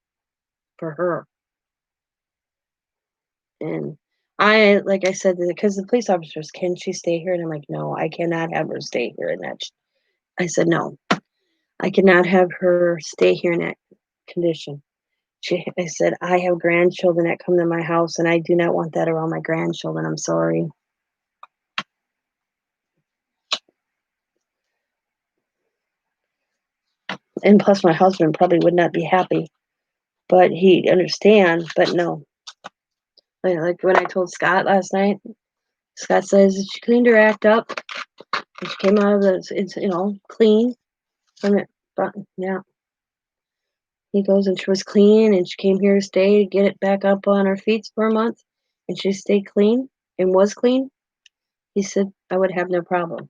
for her. And like I said, because the police officers, can she stay here? And I'm like, no, I cannot have her stay here in that. I said, no, I cannot have her stay here in that condition. I said, I have grandchildren that come to my house, and I do not want that around my grandchildren. I'm sorry. And plus, my husband probably would not be happy, but he'd understand. But no, like when I told Scott last night, Scott says she cleaned her act up. And she came out of it's clean from it. But yeah, he goes and she was clean, and she came here to stay to get it back up on her feet for a month, and she stayed clean and was clean. He said I would have no problem,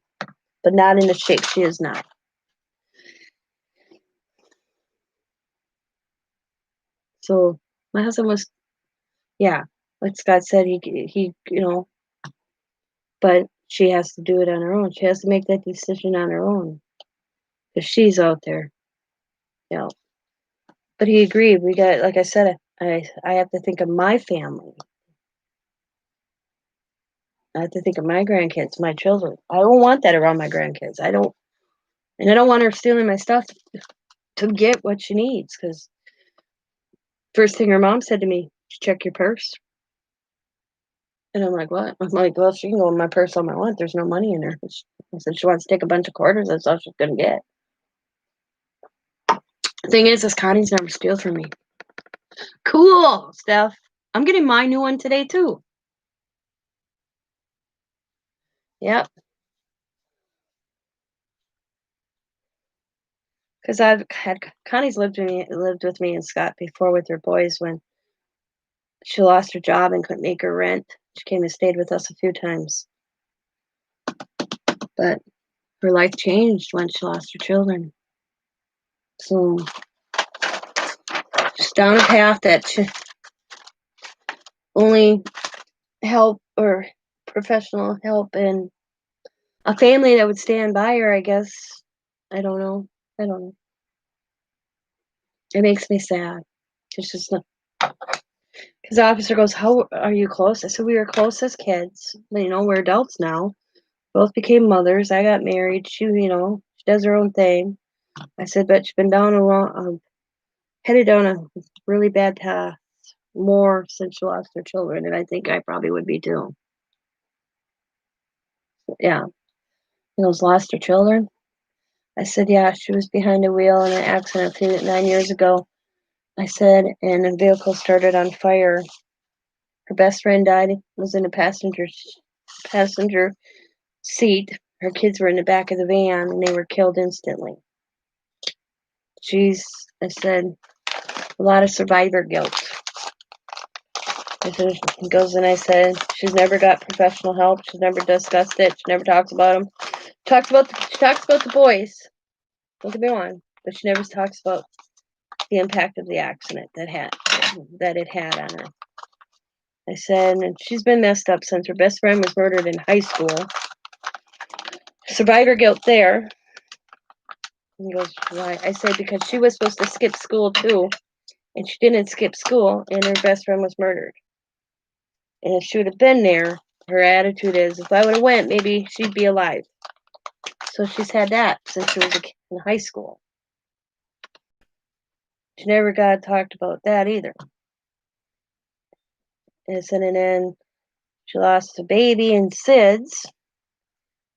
but not in the shape she is now. So my husband was, yeah, like Scott said, he but she has to do it on her own. She has to make that decision on her own because she's out there, you know. But he agreed. We got, like I said, I have to think of my family. I have to think of my grandkids, my children. I don't want that around my grandkids. I don't want her stealing my stuff to get what she needs. Because first thing her mom said to me, check your purse. And I'm like, what? I'm like, well, she can go in my purse all I want. There's no money in there. I said, she wants to take a bunch of quarters. That's all she's going to get. The thing is Connie's never steal from me. Cool, Steph. I'm getting my new one today, too. Yep. Because I've had Connie's lived with me and Scott before with her boys when she lost her job and couldn't make her rent. She came and stayed with us a few times. But her life changed when she lost her children. So she's down a path that she only help or professional help and a family that would stand by her, I guess. I don't know. It makes me sad. It's just not, Because the officer goes, "How are you close?" I said, "We were close as kids. We're adults now. Both became mothers. I got married. She does her own thing." I said, "But she's been headed down a really bad path more since she lost her children, and I think I probably would be too." Yeah. Lost her children. I said, "Yeah, she was behind the wheel in an accident 9 years ago." I said, "And the vehicle started on fire. Her best friend died, was in the passenger seat. Her kids were in the back of the van, and they were killed instantly." I said, "A lot of survivor guilt." I said, I said, "She's never got professional help. She's never discussed it. She never talks about them. She talks about the boys. Don't get me wrong, but she never talks about the impact of the accident that it had on her." I said, "And she's been messed up since her best friend was murdered in high school. Survivor guilt there." And he goes, "Why?" I said, "Because she was supposed to skip school too, and she didn't skip school, and her best friend was murdered. And if she would have been there, her attitude is, if I would have went, maybe she'd be alive." So she's had that since she was in high school. She never got talked about that either. And then she lost a baby in SIDS,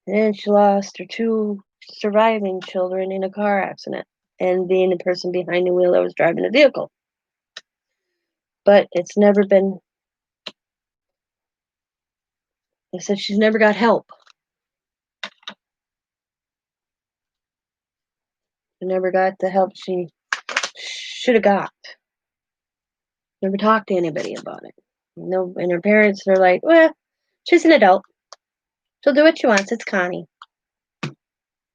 and then she lost her 2 surviving children in a car accident, and being the person behind the wheel that was driving the vehicle. But it's never been. I said she's never got help. She never got the help she should have got. Never talked to anybody about it. No, and her parents are like, "Well, she's an adult. She'll do what she wants. It's Connie."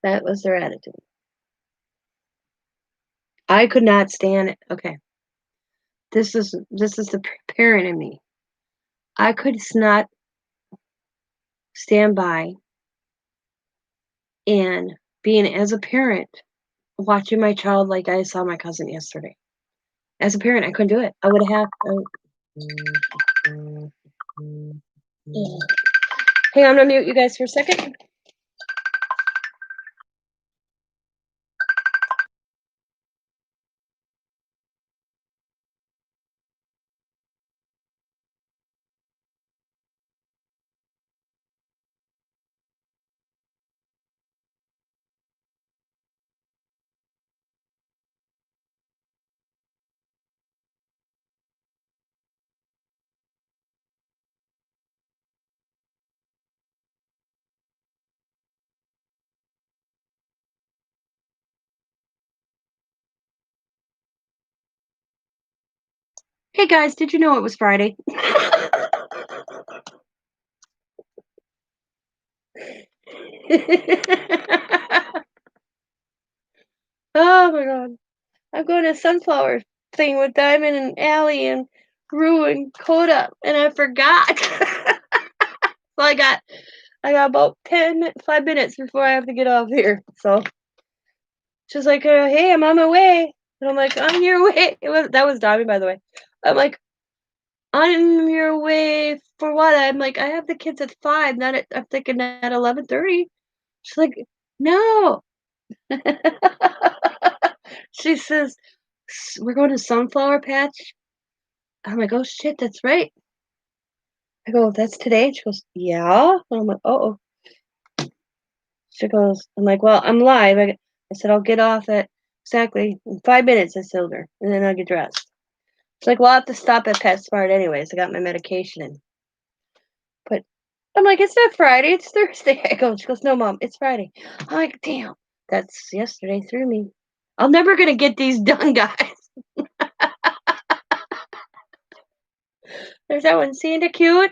That was their attitude. I could not stand it. Okay, this is the parent in me. I could not stand by and being as a parent watching my child like I saw my cousin yesterday. As a parent, I couldn't do it. I would have. Hey, I'm gonna mute you guys for a second. Hey guys, did you know it was Friday? Oh my god. I'm going to sunflower thing with Diamond and Allie and Rue and Coda, and I forgot. So I got about 5 minutes before I have to get off here. So she's like, "Hey, I'm on my way." And I'm like, "On your way?" That was Diamond, by the way. I'm like, "On your way for what?" I'm like, "I have the kids at 5, not at I'm thinking at 11:30. She's like, "No." She says, "We're going to Sunflower Patch." I'm like, "Oh shit, that's right." I go, "That's today?" She goes, "Yeah." And I'm like, "Oh." She goes, I'm like, "Well, I'm live." I said, "I'll get off at exactly in 5 minutes." I told her, and then I'll get dressed. She's like, "Well, I'll have to stop at PetSmart anyways. I got my medication in." But I'm like, "It's not Friday. It's Thursday." I go. She goes, "No, Mom, it's Friday." I'm like, "Damn, that's yesterday threw me. I'm never gonna get these done, guys." There's that one. Santa cute.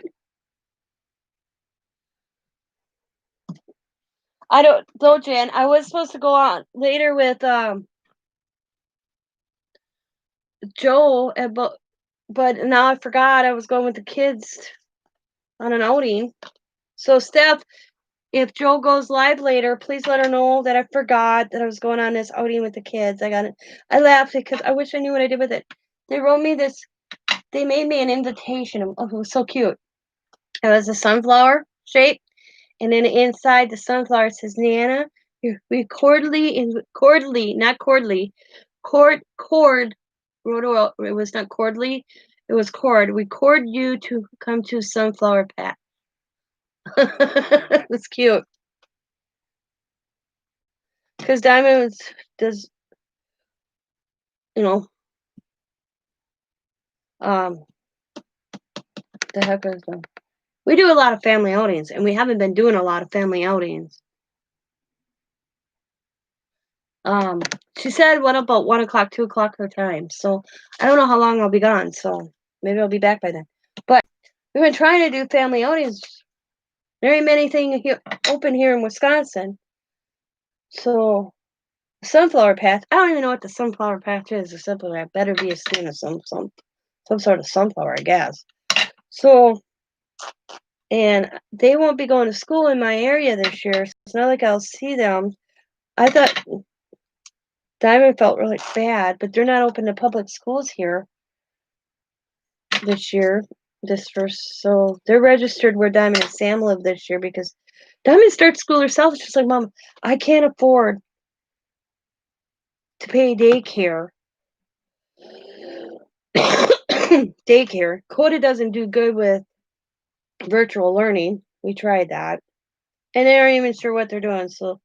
I don't know, Jan. I was supposed to go on later with Joe, but now I forgot I was going with the kids on an outing. So, Steph, if Joe goes live later, please let her know that I forgot that I was going on this outing with the kids. I laughed because I wish I knew what I did with it. They wrote me this they made me an invitation. Oh, it was so cute. It was a sunflower shape, and then inside the sunflower it says, Nana, we cordially, not cordly, cord, it was not cordly, it was cord. We cord you to come to sunflower patch. It's cute. Because Diamond does, you know, um, the heck is them? We do a lot of family outings, and we haven't been doing a lot of family outings. Um, she said, what about 1 o'clock, 2 o'clock her time? So I don't know how long I'll be gone. So maybe I'll be back by then. But we've been trying to do family outings. Very many things open here in Wisconsin. So sunflower patch. I don't even know what the sunflower patch is. The sunflower patch better be a stand of some sort of sunflower, I guess. So, and they won't be going to school in my area this year. So it's not like I'll see them. I thought Diamond felt really bad, but they're not open to public schools here this year. So they're registered where Diamond and Sam live this year because Diamond starts school herself. She's like, Mom, I can't afford to pay daycare. Daycare. Coda doesn't do good with virtual learning. We tried that. And they aren't even sure what they're doing. So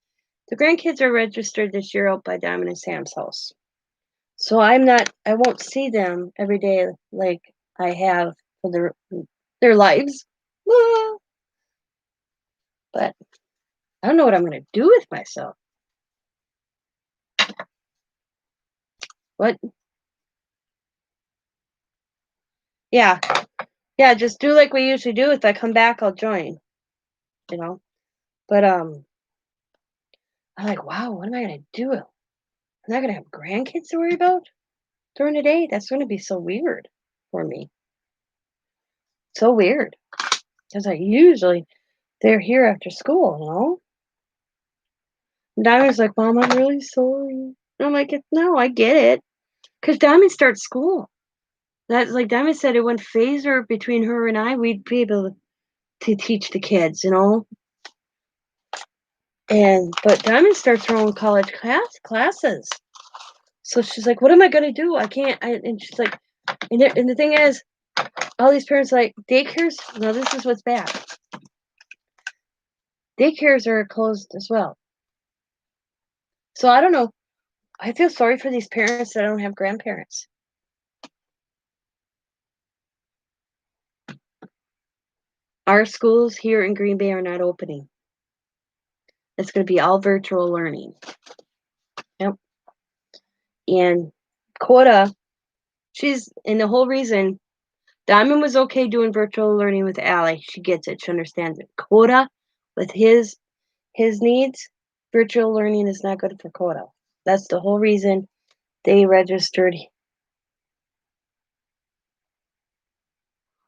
the grandkids are registered this year out by Diamond and Sam's house. So I won't see them every day like I have for their lives. But I don't know what I'm going to do with myself. What? Yeah. Yeah, just do like we usually do. If I come back, I'll join. You know? But I'm like, wow, what am I going to do? I'm not going to have grandkids to worry about during the day. That's going to be so weird for me. So weird. Because they're here after school, you know? And Diamond's like, Mom, I'm really sorry. And I'm like, no, I get it. Because Diamond starts school. That's like Diamond said, it wouldn't phase her between her and I. We'd be able to teach the kids, you know? But Diamond starts her own college classes. So she's like, what am I going to do? I can't. And she's like, and the thing is, all these parents like, daycares, no, this is what's bad. Daycares are closed as well. So I don't know. I feel sorry for these parents that don't have grandparents. Our schools here in Green Bay are not opening. It's going to be all virtual learning. Yep. And Coda, and the whole reason Diamond was okay doing virtual learning with Allie. She gets it. She understands it. Coda, with his needs, virtual learning is not good for Coda. That's the whole reason they registered.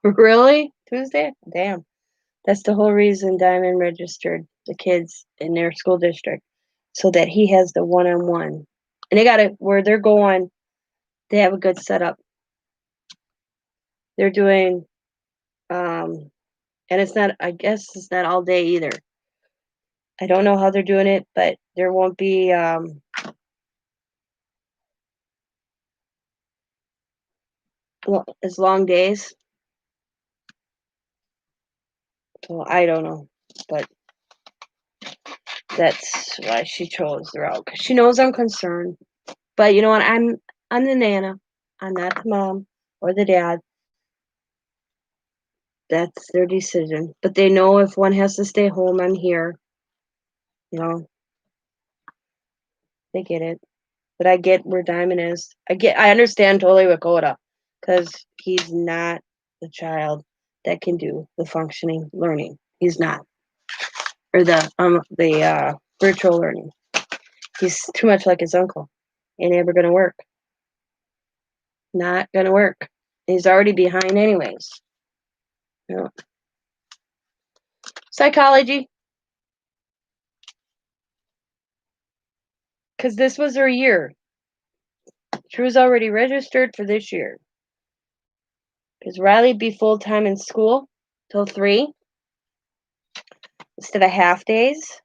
Really? Tuesday? Damn. That's the whole reason Diamond registered the kids in their school district, so that he has the one-on-one. And they got it where they're going. They have a good setup. They're doing, and it's not. I guess it's not all day either. I don't know how they're doing it, but there won't be as long days. So I don't know, but that's why she chose the route, because she knows I'm concerned. But you know what? I'm the nana. I'm not the mom or the dad. That's their decision. But they know if one has to stay home, I'm here. You know, they get it. But I get where Diamond is. I understand totally with Coda, because he's not the child that can do the functioning learning. He's not. Or the virtual learning. He's too much like his uncle. Ain't ever gonna work. Not gonna work. He's already behind anyways. You know. Psychology. Because this was her year. She was already registered for this year. Because Riley'd be full-time in school till 3 instead of half days.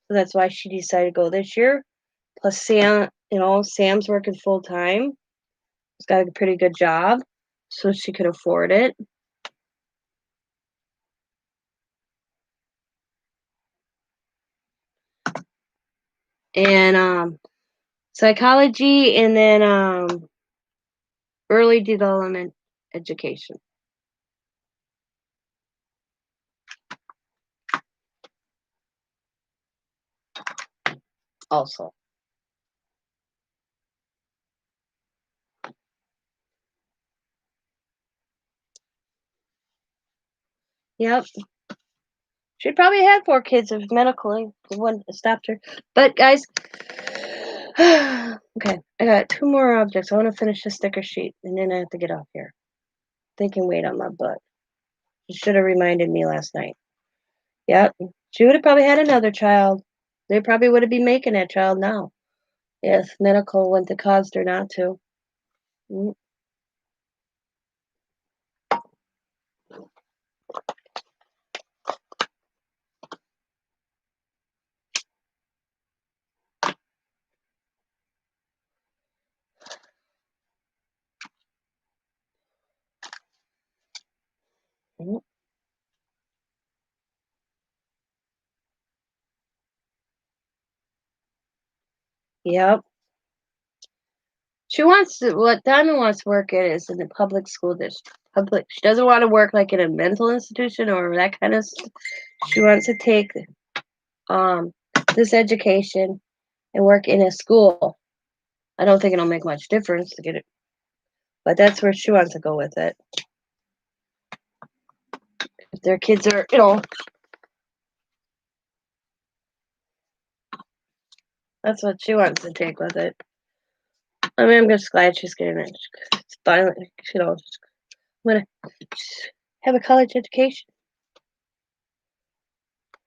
So that's why she decided to go this year. Plus Sam, Sam's working full-time. He's got a pretty good job, so she could afford it. And psychology, and then early development education also. Yep. She'd probably had 4 kids if medically wouldn't have stopped her. But guys, okay, I got 2 more objects. I want to finish the sticker sheet, and then I have to get off here. They can wait on my butt. You should have reminded me last night. Yep. She would have probably had another child. They probably would have been making that child now. If medical wouldn't have caused her not to. Mm. Mm. Yep. She wants to, what Diamond wants to work at is in the public school district. Public. She doesn't want to work like in a mental institution or that kind of stuff. She wants to take um this education and work in a school. I don't think it'll make much difference to get it, but that's where she wants to go with it. If their kids are, that's what she wants to take with it. I mean, I'm just glad she's getting it. It's finally, just want to have a college education.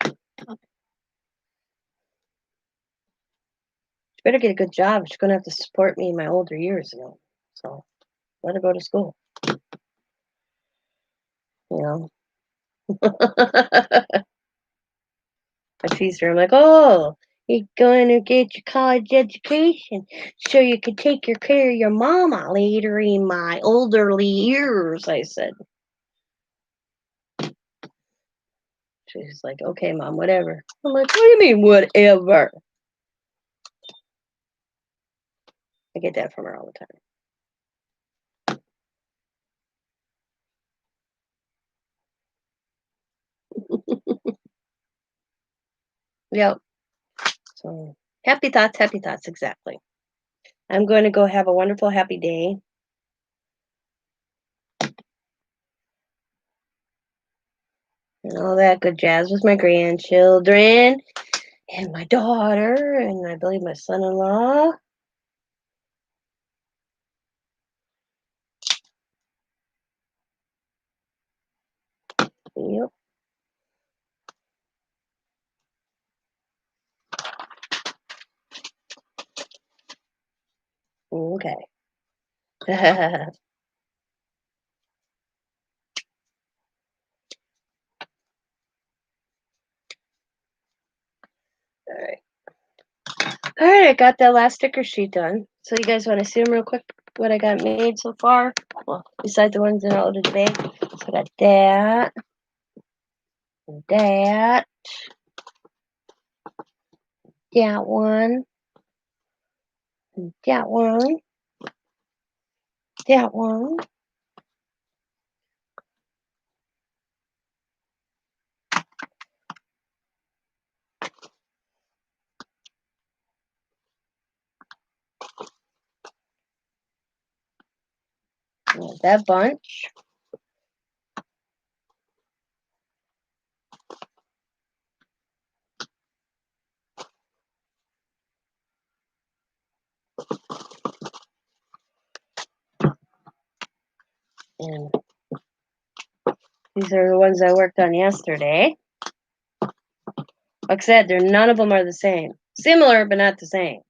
She better get a good job. She's gonna have to support me in my older years, So let her go to school. You know. I tease her. I'm like, oh, you're going to get your college education so you can take care of your mama later in my elderly years. I said. She's like, okay, mom, whatever. I'm like, what do you mean, whatever? I get that from her all the time. Yep. So happy thoughts, exactly. I'm going to go have a wonderful, happy day. And all that good jazz with my grandchildren and my daughter and I believe my son-in-law. Yep. Okay. All right. All right, I got that last sticker sheet done. So you guys want to see them real quick? What I got made so far? Well, besides the ones that I ordered today. So I got that, and that one, and that one, that one. And that bunch. And these are the ones I worked on yesterday. Like I said, none of them are the same. Similar, but not the same.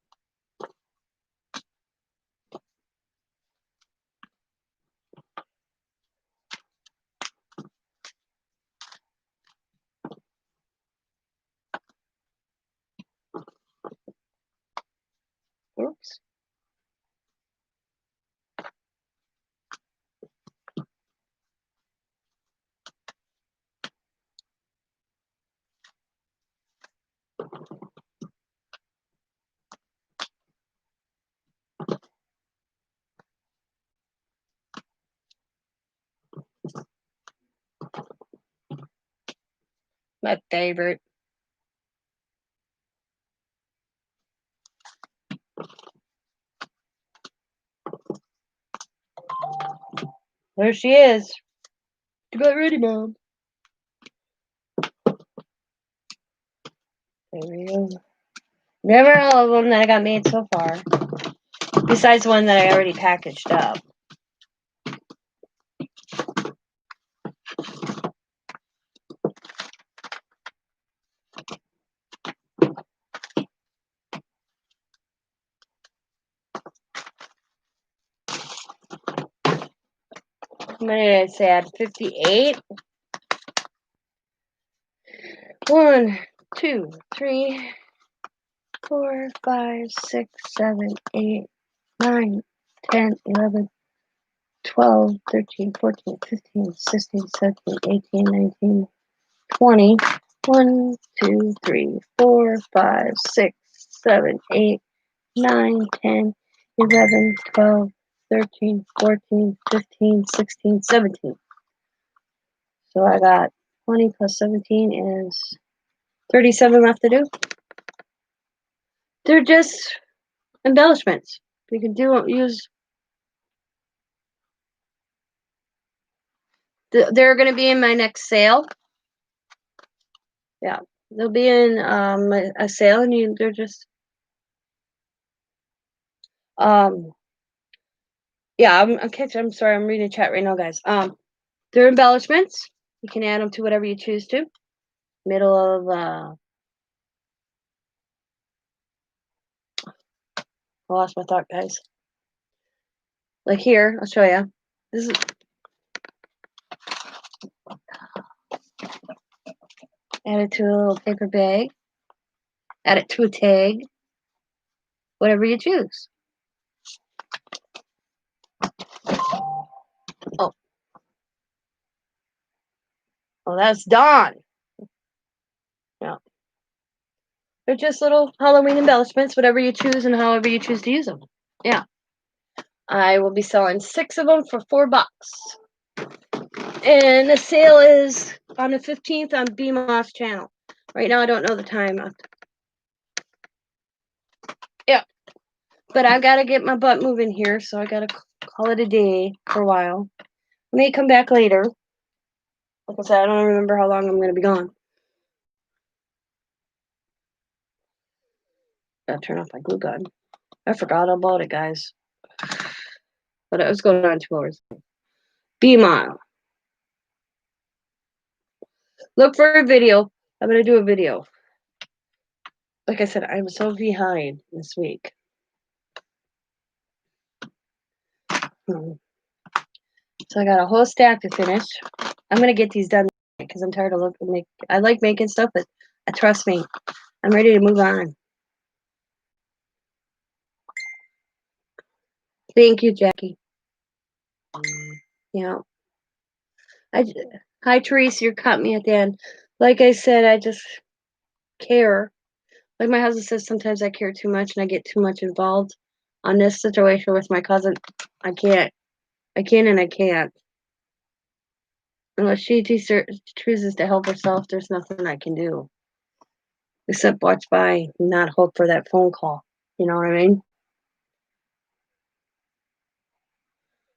Oops. My favorite. There she is. You got ready, Mom. There we go. Never all of them that I got made so far. Besides one that I already packaged up. How many did I say? I had 58. 1, 2, 3, 4, 5, 6, 7, 8, 9, 10, 11, 12, 13, 14, 15, 16, 17, 18, 19, 20. 1, 2, 3, 4, 5, 6, 7, 8, 9, 10, 11, 12, 13, 14, 15, 16, 17. So I got 20 plus 17 is 37 left to do. They're just embellishments. You can use. They're going to be in my next sale. Yeah, they'll be in a sale, and they're just yeah. I'm sorry. I'm reading chat right now, guys. They're embellishments. You can add them to whatever you choose to. Middle of I lost my thought, guys. Like here, I'll show you. This is add it to a little paper bag. Add it to a tag. Whatever you choose. Oh, that's Dawn. Yeah. They're just little Halloween embellishments, whatever you choose and however you choose to use them. Yeah. I will be selling 6 of them for $4. And the sale is on the 15th on BMOS channel. Right now, I don't know the time. Yeah. But I got to get my butt moving here, so I got to call it a day for a while. I may come back later. Like I said, I don't remember how long I'm going to be gone. Gotta turn off my glue gun. I forgot about it, guys. But it was going on 2 hours. BMOS. Look for a video. I'm going to do a video. Like I said, I'm so behind this week. So I got a whole stack to finish. I'm going to get these done because I'm tired of I like making stuff, but trust me, I'm ready to move on. Thank you, Jackie. Yeah. Hi, Teresa. You caught me at the end. Like I said, I just care. Like my husband says, sometimes I care too much and I get too much involved. On this situation with my cousin, I can't. I can and I can't. Unless she chooses to help herself, there's nothing I can do. Except watch by and not hope for that phone call. You know what I mean?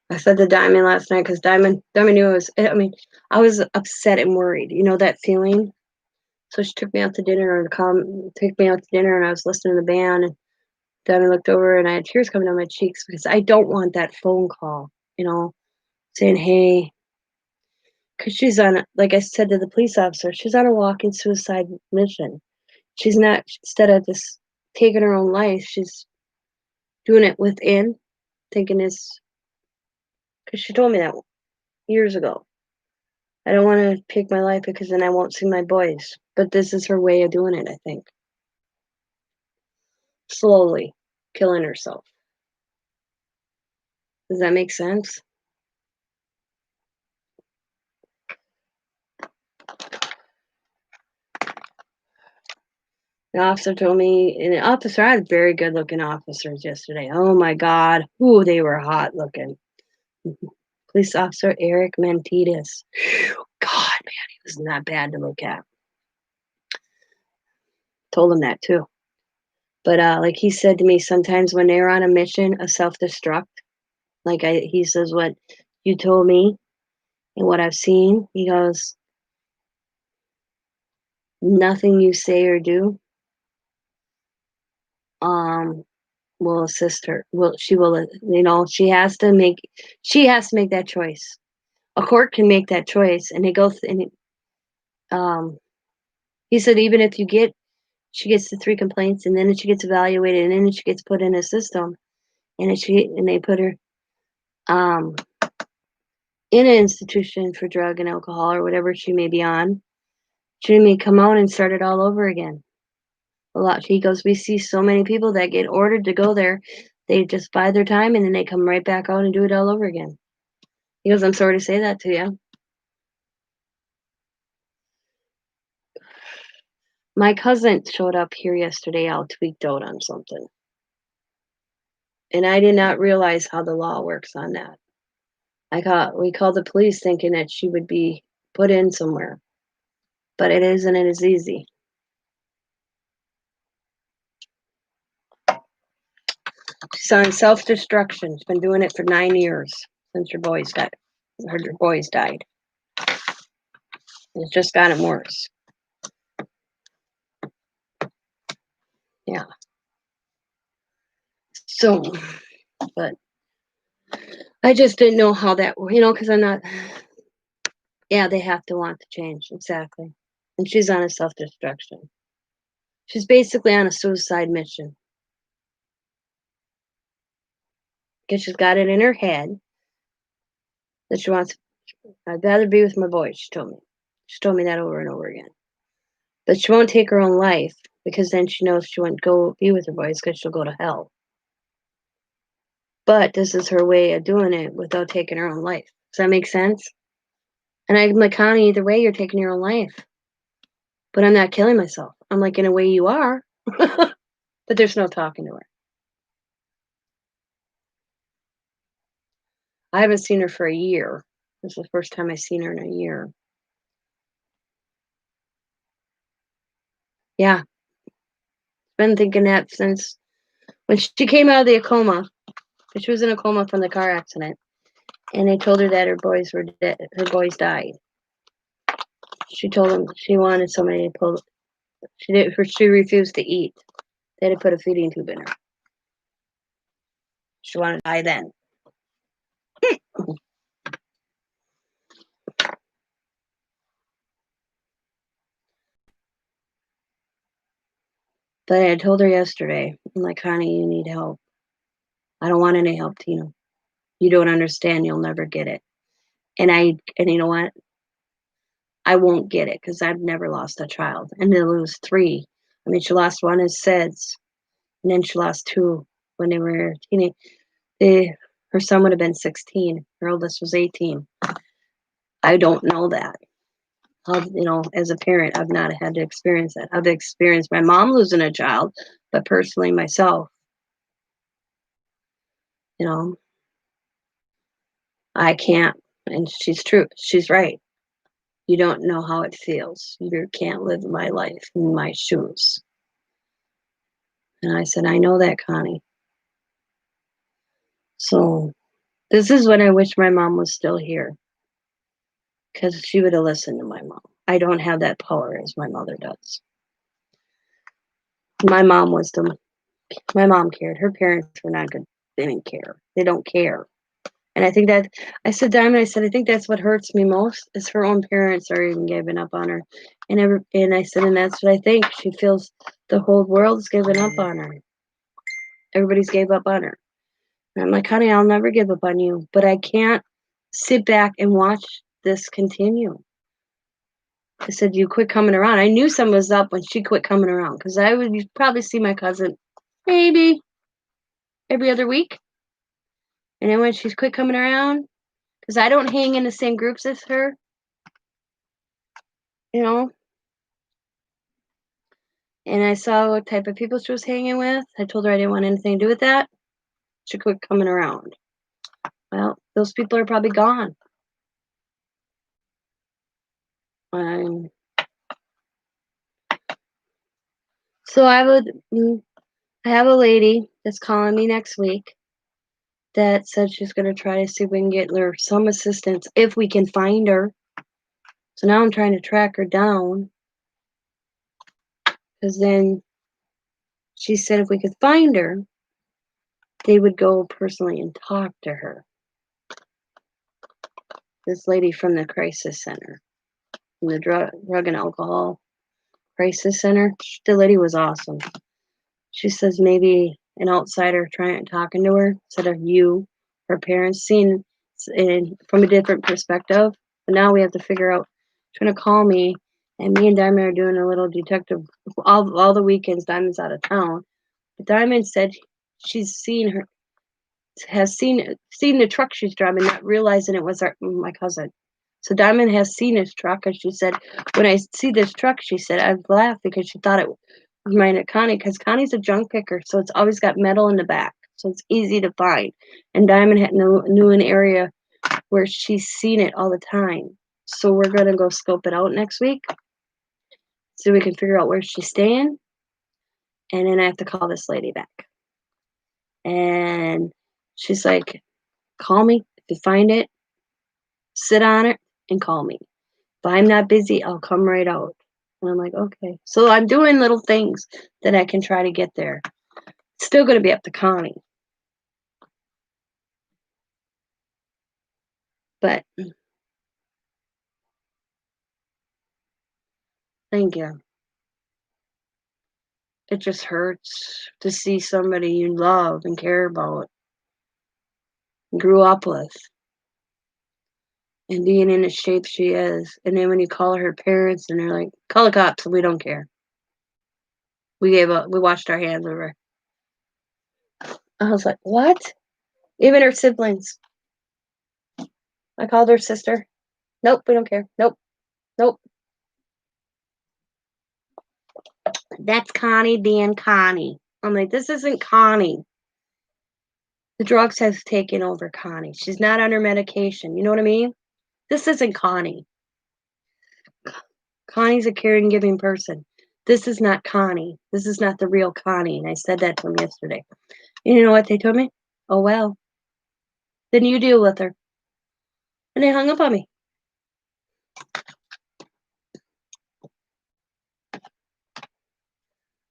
I said to Diamond last night because Diamond knew it was. I mean, I was upset and worried. You know that feeling. So she took me out to dinner take me out to dinner, and I was listening to the band. And Diamond looked over, and I had tears coming down my cheeks because I don't want that phone call. You know, saying, "Hey," because she's on. Like I said to the police officer, she's on a walking suicide mission. She's not, instead of just taking her own life, she's doing it within, thinking it's, because she told me that years ago. I don't want to take my life because then I won't see my boys. But this is her way of doing it, I think. Slowly killing herself. Does that make sense? The officer told me, and the officer, I had very good looking officers yesterday. Oh my God. Ooh, they were hot looking. Police officer Eric Mantidis. God, man, he was not bad to look at. Told him that too. But like he said to me, sometimes when they're on a mission of self-destruct, he says, what you told me and what I've seen, he goes, nothing you say or do will assist her. She has to make that choice. A court can make that choice, and he said even if she gets the 3 complaints, and then she gets evaluated, and then she gets put in a system, and they put her in an institution for drug and alcohol or whatever she may be on, she may come out and start it all over again. He goes, we see so many people that get ordered to go there, they just buy their time and then they come right back out and do it all over again. He goes, I'm sorry to say that to you. My cousin showed up here yesterday all tweaked out on something. And I did not realize how the law works on that. We called the police thinking that she would be put in somewhere. But it isn't as easy. She's on self-destruction. She's been doing it for 9 years since her boys died. It's just gotten worse. Yeah. So, but I just didn't know how that, because I'm not, they have to want to change. Exactly. And she's on a self-destruction. She's basically on a suicide mission. Because she's got it in her head that she wants, I'd rather be with my boys, she told me. She told me that over and over again. But she won't take her own life because then she knows she won't go be with her boys because she'll go to hell. But this is her way of doing it without taking her own life. Does that make sense? And I'm like, Connie, either way, you're taking your own life. But I'm not killing myself. I'm like, in a way, you are. But there's no talking to her. I haven't seen her for a year. This is the first time I've seen her in a year. Yeah. Been thinking that since when she came out of the coma. She was in a coma from the car accident. And they told her that her boys were dead. Her boys died. She told them she wanted somebody to pull. She refused to eat. They had to put a feeding tube in her. She wanted to die then. But I told her yesterday, I'm like, honey, you need help. I don't want any help, Tina. You don't understand. You'll never get it. And you know what? I won't get it because I've never lost a child. And to lose 3. I mean, she lost one as SIDS, and then she lost 2 when they were teenage. Her son would have been 16. Her oldest was 18. I don't know that. As a parent, I've not had to experience that. I've experienced my mom losing a child, but personally myself, I can't. And she's true. She's right. You don't know how it feels. You can't live my life in my shoes. And I said, I know that, Connie. So this is when I wish my mom was still here. Because she would have listened to my mom. I don't have that power as my mother does. My mom cared. Her parents were not good. They didn't care. They don't care. And I said, Diamond, I said, I think that's what hurts me most is her own parents are even giving up on her. And I said, and that's what I think. She feels the whole world's giving up on her. Everybody's gave up on her. And I'm like, honey, I'll never give up on you, but I can't sit back and watch this continue. I said, you quit coming around. I knew something was up when she quit coming around because I would probably see my cousin maybe every other week. And then when she's quit coming around, because I don't hang in the same groups as her, you know, and I saw what type of people she was hanging with. I told her I didn't want anything to do with that. She quit coming around. Well, those people are probably gone. So I have a lady that's calling me next week that said she's going to try to see if we can get her some assistance if we can find her. So now I'm trying to track her down because then she said if we could find her, they would go personally and talk to her. This lady from the crisis center, from the drug and alcohol crisis center, the lady was awesome. She says maybe an outsider talking to her instead of you, her parents, seeing it from a different perspective. But now we have to figure out. Trying to call me, and me and Diamond are doing a little detective. All the weekends, Diamond's out of town. But Diamond said has seen the truck she's driving, not realizing it was my cousin. So Diamond has seen his truck, and she said, when I see this truck, she said, I'd laugh because she thought it reminded Connie, because Connie's a junk picker, so it's always got metal in the back, so it's easy to find. And Diamond knew an area where she's seen it all the time. So we're going to go scope it out next week so we can figure out where she's staying. And then I have to call this lady back. And she's like, call me if you find it, sit on it, and call me. If I'm not busy, I'll come right out. And I'm like, okay. So I'm doing little things that I can try to get there. It's still going to be up to Connie. But thank you. It just hurts to see somebody you love and care about, and grew up with, and being in the shape she is. And then when you call her parents and they're like, call the cops, we don't care. We gave up. We washed our hands over. I was like, what? Even her siblings. I called her sister. Nope, we don't care. Nope. Nope. That's Connie being Connie. I'm like, this isn't Connie. The drugs have taken over Connie. She's not on her medication. You know what I mean? This isn't Connie. Connie's a caring, giving person. This is not Connie. This is not the real Connie. And I said that to them yesterday. And you know what they told me? Oh, well. Then you deal with her. And they hung up on me.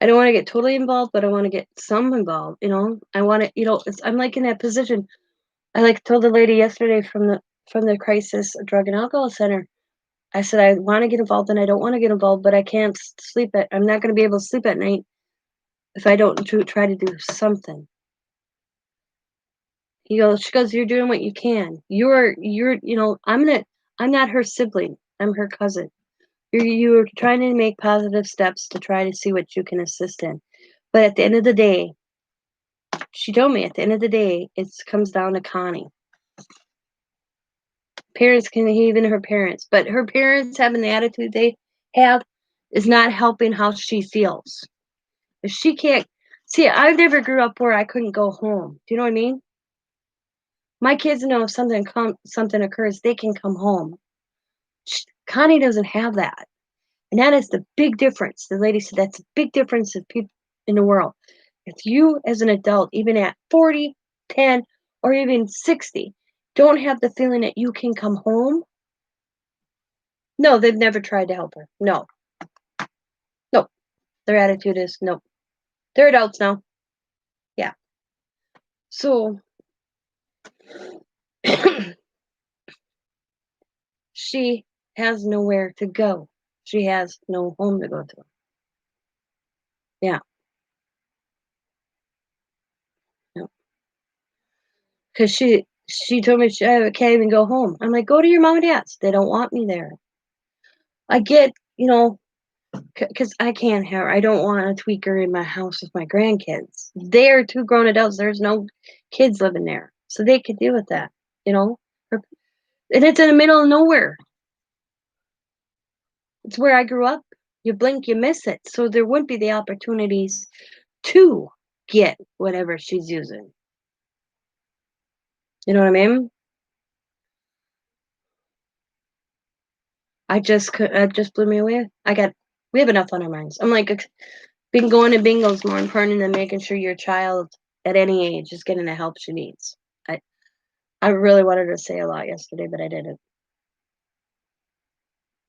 I don't want to get totally involved, but I want to get some involved. I want to. I'm like in that position. I like told the lady yesterday from the crisis drug and alcohol center. I said I want to get involved and I don't want to get involved, but I can't sleep I'm not going to be able to sleep at night if I don't try to do something. She goes, you're doing what you can. I'm not her sibling. I'm her cousin. You're trying to make positive steps to try to see what you can assist in. But at the end of the day, she told me at the end of the day, it comes down to Connie. Parents can, even her parents, but her parents having the attitude they have is not helping how she feels. If she can't, see, I never grew up where I couldn't go home. Do you know what I mean? My kids know if something occurs, they can come home. Connie doesn't have that. And that is the big difference. The lady said that's a big difference of people in the world. If you as an adult, even at 40, 10, or even 60, don't have the feeling that you can come home, no, they've never tried to help her. No. Nope. Their attitude is nope. They're adults now. Yeah. So She has nowhere to go. She has no home to go to. Yeah, no. Because she told me I can't even go home. I'm like, go to your mom and dad's. They don't want me there. I get, because I can't have. I don't want a tweaker in my house with my grandkids. They're two grown adults. There's no kids living there, so they could deal with that. You know, and it's in the middle of nowhere. It's where I grew up. You blink, you miss it. So there wouldn't be the opportunities to get whatever she's using. You know what I mean? It just blew me away. We have enough on our minds. I'm like, been going to bingo is more important than making sure your child at any age is getting the help she needs. I, I really wanted to say a lot yesterday, but I didn't.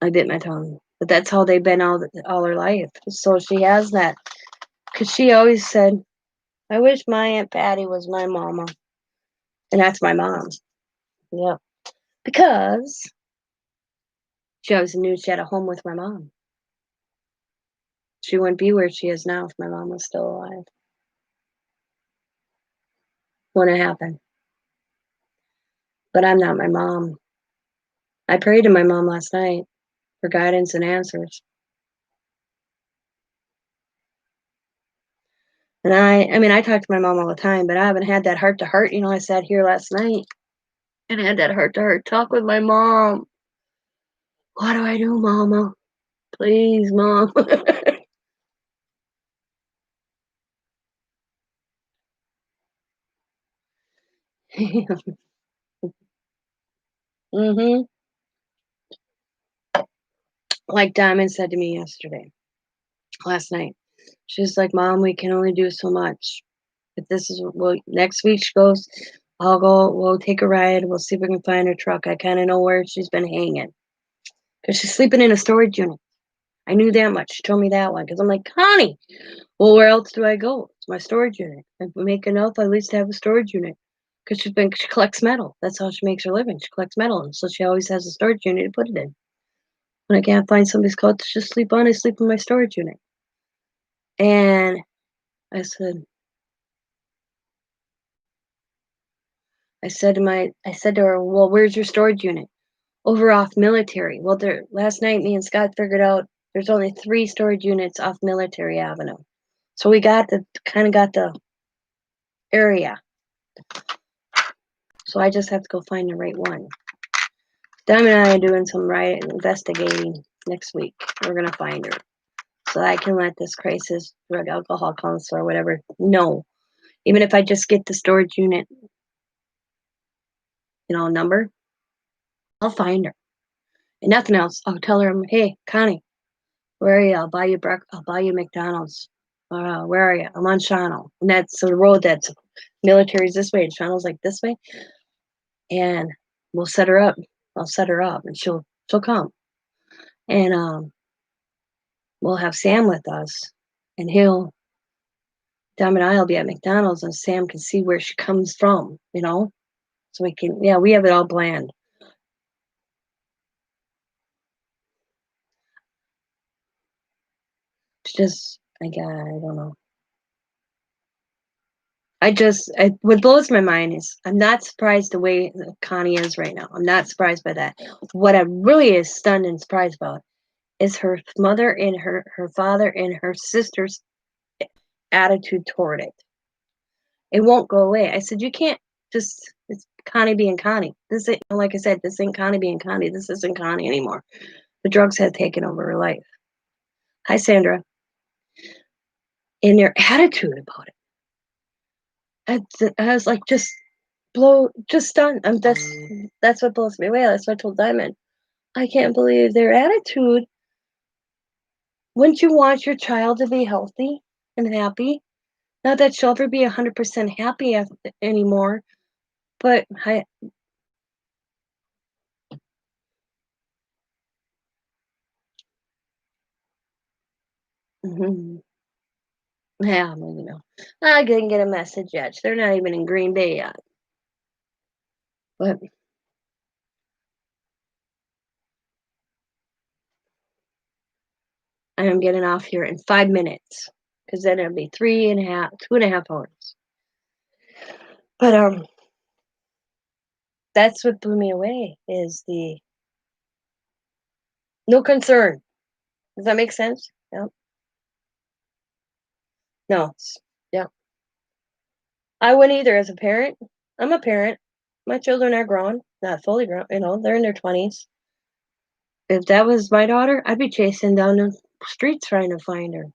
I bit my tongue. But that's how they've been all her life. So she has that. Because she always said, I wish my Aunt Patty was my mama. And that's my mom. Yeah. Because she always knew she had a home with my mom. She wouldn't be where she is now if my mom was still alive. Wouldn't happen. But I'm not my mom. I prayed to my mom last night for guidance and answers. And I talk to my mom all the time, but I haven't had that heart to heart. I sat here last night and had that heart to heart talk with my mom. What do I do, mama? Please, mom. hmm Like Diamond said to me last night. She's like, Mom, we can only do so much. If this is, well, next week she goes, I'll go, we'll take a ride. We'll see if we can find her truck. I kind of know where she's been hanging because she's sleeping in a storage unit. I knew that much. She told me that one because I'm like, Connie, well, where else do I go? It's my storage unit. If we make enough, I at least have a storage unit because she collects metal. That's how she makes her living. She collects metal. And so she always has a storage unit to put it in. When I can't find somebody's couch to just sleep on, I sleep in my storage unit. And I said, I said to her, well, where's your storage unit? Over off Military. Well, last night me and Scott figured out there's only 3 storage units off Military Avenue. So we got the area. So I just have to go find the right one. Diamond and I are doing some investigating next week. We're gonna find her. So I can let this crisis drug alcohol counselor or whatever know. Even if I just get the storage unit, number, I'll find her. And nothing else. I'll tell her, hey, Connie, where are you? I'll buy you I'll buy you McDonald's. Where are you? I'm on Shawano. And that's the road that's Military's this way and Shawano's like this way. And we'll set her up. I'll set her up and she'll come. And we'll have Sam with us. And Dom and I'll be at McDonald's and Sam can see where she comes from, So we have it all planned. It's just, I don't know. What blows my mind is I'm not surprised the way Connie is right now. I'm not surprised by that. What I really is stunned and surprised about is her mother and her father and her sister's attitude toward it. It won't go away. I said, you can't it's Connie being Connie. This ain't, like I said, this ain't Connie being Connie. This isn't Connie anymore. The drugs have taken over her life. Hi, Sandra. And their attitude about it. I was like, just stunned. That's what blows me away. That's what I told Diamond. I can't believe their attitude. Wouldn't you want your child to be healthy and happy? Not that she'll ever be 100% happy anymore, but mhm. Yeah, maybe no. I didn't get a message yet. They're not even in Green Bay yet. But I am getting off here in 5 minutes because then it'll be 2.5 hours. But that's what blew me away is the no concern. Does that make sense? Yep. No. Yeah. I wouldn't either as a parent. I'm a parent. My children are grown, not fully grown, they're in their 20s. If that was my daughter, I'd be chasing down the streets trying to find her.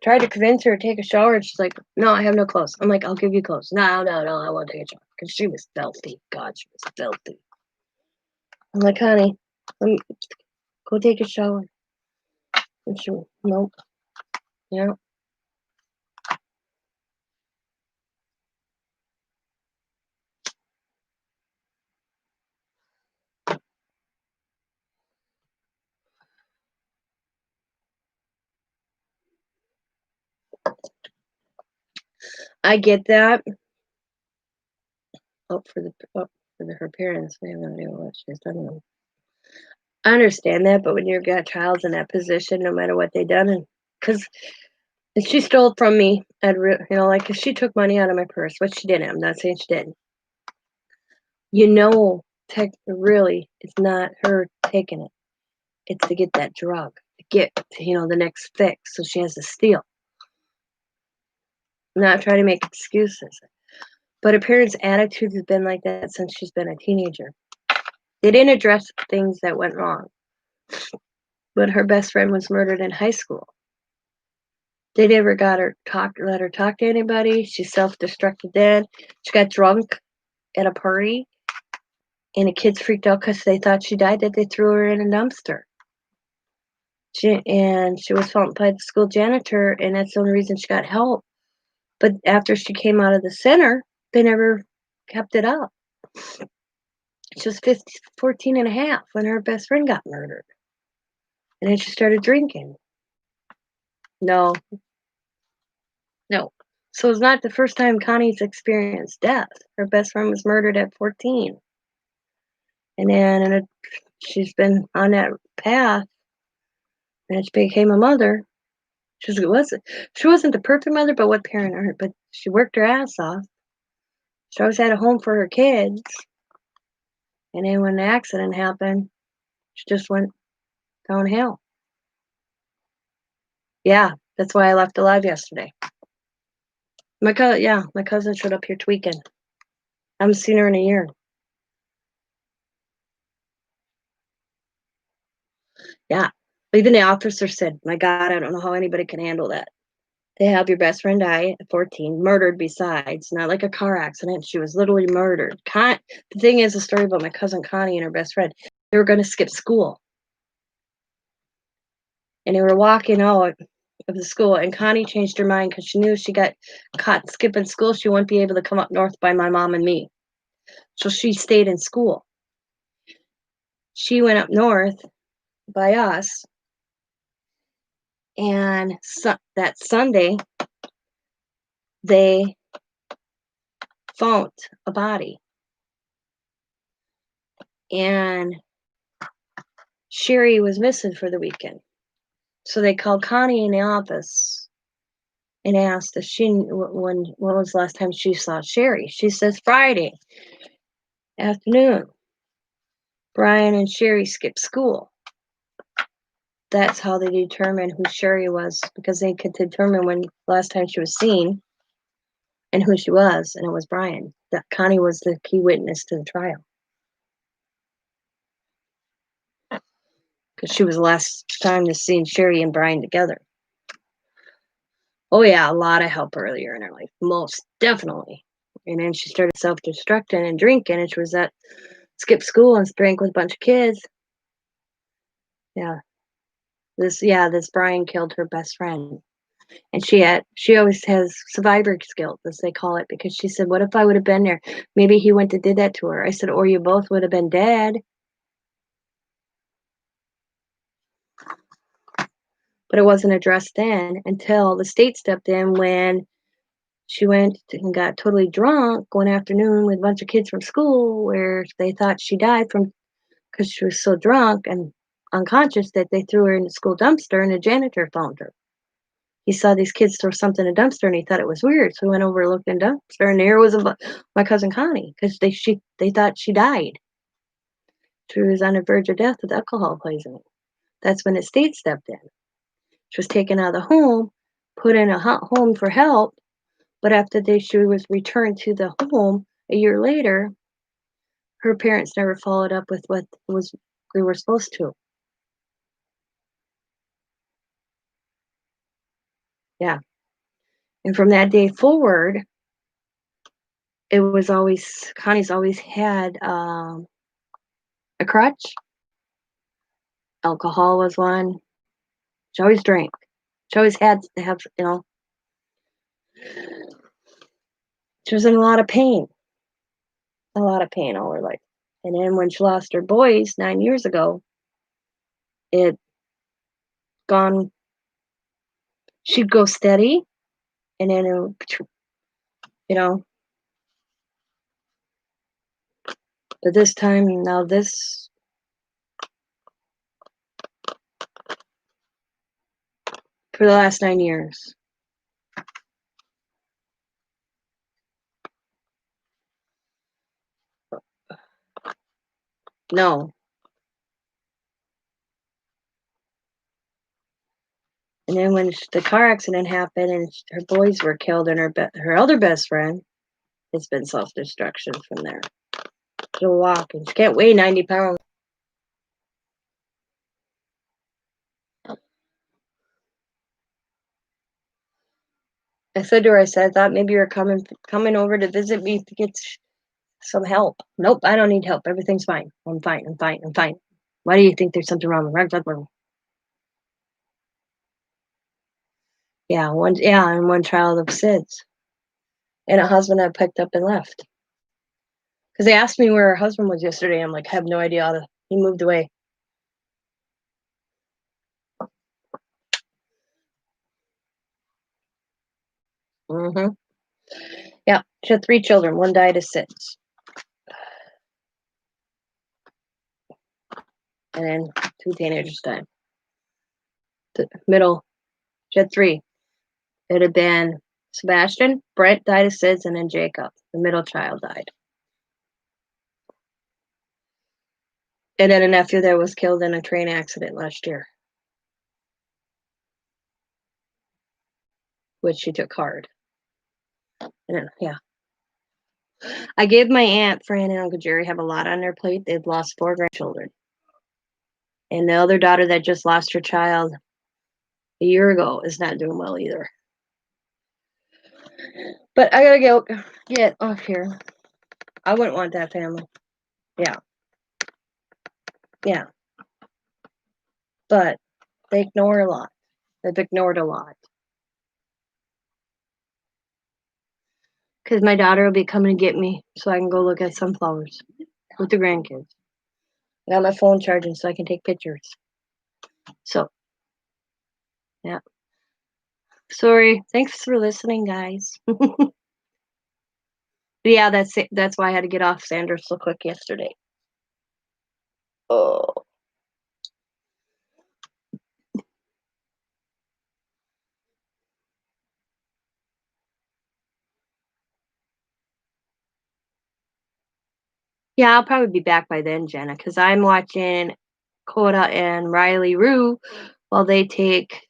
Tried to convince her to take a shower, and she's like, "No, I have no clothes." I'm like, "I'll give you clothes." No, no, no, I won't take a shower because she was filthy. God, she was filthy. I'm like, "Honey, go take a shower." And she, nope, yeah. I get that. Her parents, they have no idea what she's done. I understand that, but when you've got a child in that position, no matter what they done, and because she stole from me, like if she took money out of my purse, which she didn't. I'm not saying she didn't. Really, it's not her taking it. It's to get that drug, to get the next fix, so she has to steal. I'm not trying to make excuses, but her parents' attitude has been like that since she's been a teenager. They didn't address things that went wrong. But her best friend was murdered in high school. They never let her talk to anybody. She self-destructed then. She got drunk at a party, and the kids freaked out because they thought she died, that they threw her in a dumpster. She was found by the school janitor, and that's the only reason she got help. But after she came out of the center, they never kept it up. She was 14 and a half when her best friend got murdered. And then she started drinking. No. So it's not the first time Connie's experienced death. Her best friend was murdered at 14. And then she's been on that path, and she became a mother. She wasn't the perfect mother, but what parent aren't? But she worked her ass off. She always had a home for her kids. And then when the accident happened, she just went downhill. Yeah, that's why I left alive yesterday. My cousin showed up here tweaking. I haven't seen her in a year. Yeah. Even the officer said, "My God, I don't know how anybody can handle that. They have your best friend die at 14, murdered besides, not like a car accident. She was literally murdered." The thing is, a story about my cousin Connie and her best friend. They were going to skip school. And they were walking out of the school, and Connie changed her mind because she knew if she got caught skipping school, she wouldn't be able to come up north by my mom and me. So she stayed in school. She went up north by us, and that Sunday, they found a body. And Sherry was missing for the weekend. So they called Connie in the office and asked if when was the last time she saw Sherry. She says Friday afternoon. Brian and Sherry skipped school. That's how they determined who Sherry was, because they could determine when last time she was seen and who she was, and it was Brian. That Connie was the key witness to the trial. Because she was the last time to see Sherry and Brian together. Oh yeah, a lot of help earlier in her life, most definitely. And then she started self-destructing and drinking, and she was at skipped school and drank with a bunch of kids. Yeah, this Brian killed her best friend, and she always has survivor's guilt, as they call it, because she said, "What if I would have been there? Maybe he went and did that to her." I said, "Or you both would have been dead." But it wasn't addressed then until the state stepped in when she went and got totally drunk one afternoon with a bunch of kids from school where they thought she died from because she was so drunk and unconscious that they threw her in the school dumpster and the janitor found her. He saw these kids throw something in a dumpster and he thought it was weird. So he went over and looked in the dumpster and there was my cousin Connie because they thought she died. She was on the verge of death with alcohol poisoning. That's when the state stepped in. She was taken out of the home, put in a home for help, but after she was returned to the home a year later, her parents never followed up with what we were supposed to. Yeah. And from that day forward, it was always Connie's always had a crutch. Alcohol was one. She always drank. She always had to have, she was in a lot of pain all her life. And then when she lost her boys 9 years ago, it gone. She'd go steady, and then you know. But this time, now this for the last 9 years. No. And then when the car accident happened and her boys were killed and her other best friend, it's been self-destruction from there. She'll walk and she can't weigh 90 pounds. I said to her, I thought maybe you were coming over to visit me to get some help. Nope, I don't need help. Everything's fine. I'm fine. Why do you think there's something wrong with me? Yeah, and one child of SIDS. And a husband I picked up and left. Because they asked me where her husband was yesterday. I'm like, I have no idea. He moved away. Mm-hmm. Yeah, she had 3 children. One died of SIDS. And then 2 teenagers died. The middle, she had 3. It had been Sebastian, Brent died of SIDS, and then Jacob. The middle child died. And then a nephew that was killed in a train accident last year, which she took hard. And then, yeah. I gave my Aunt Fran and Uncle Jerry have a lot on their plate. They've lost 4 grandchildren. And the other daughter that just lost her child a year ago is not doing well either. But I gotta get off here. I wouldn't want that family. Yeah. Yeah. But they ignore a lot. They've ignored a lot. Because my daughter will be coming to get me so I can go look at sunflowers with the grandkids. I got my phone charging so I can take pictures. So, yeah. Sorry. Thanks for listening, guys. Yeah, that's why I had to get off Sanders so quick yesterday. Oh. Yeah, I'll probably be back by then, Jenna, because I'm watching Coda and Riley Rue while they take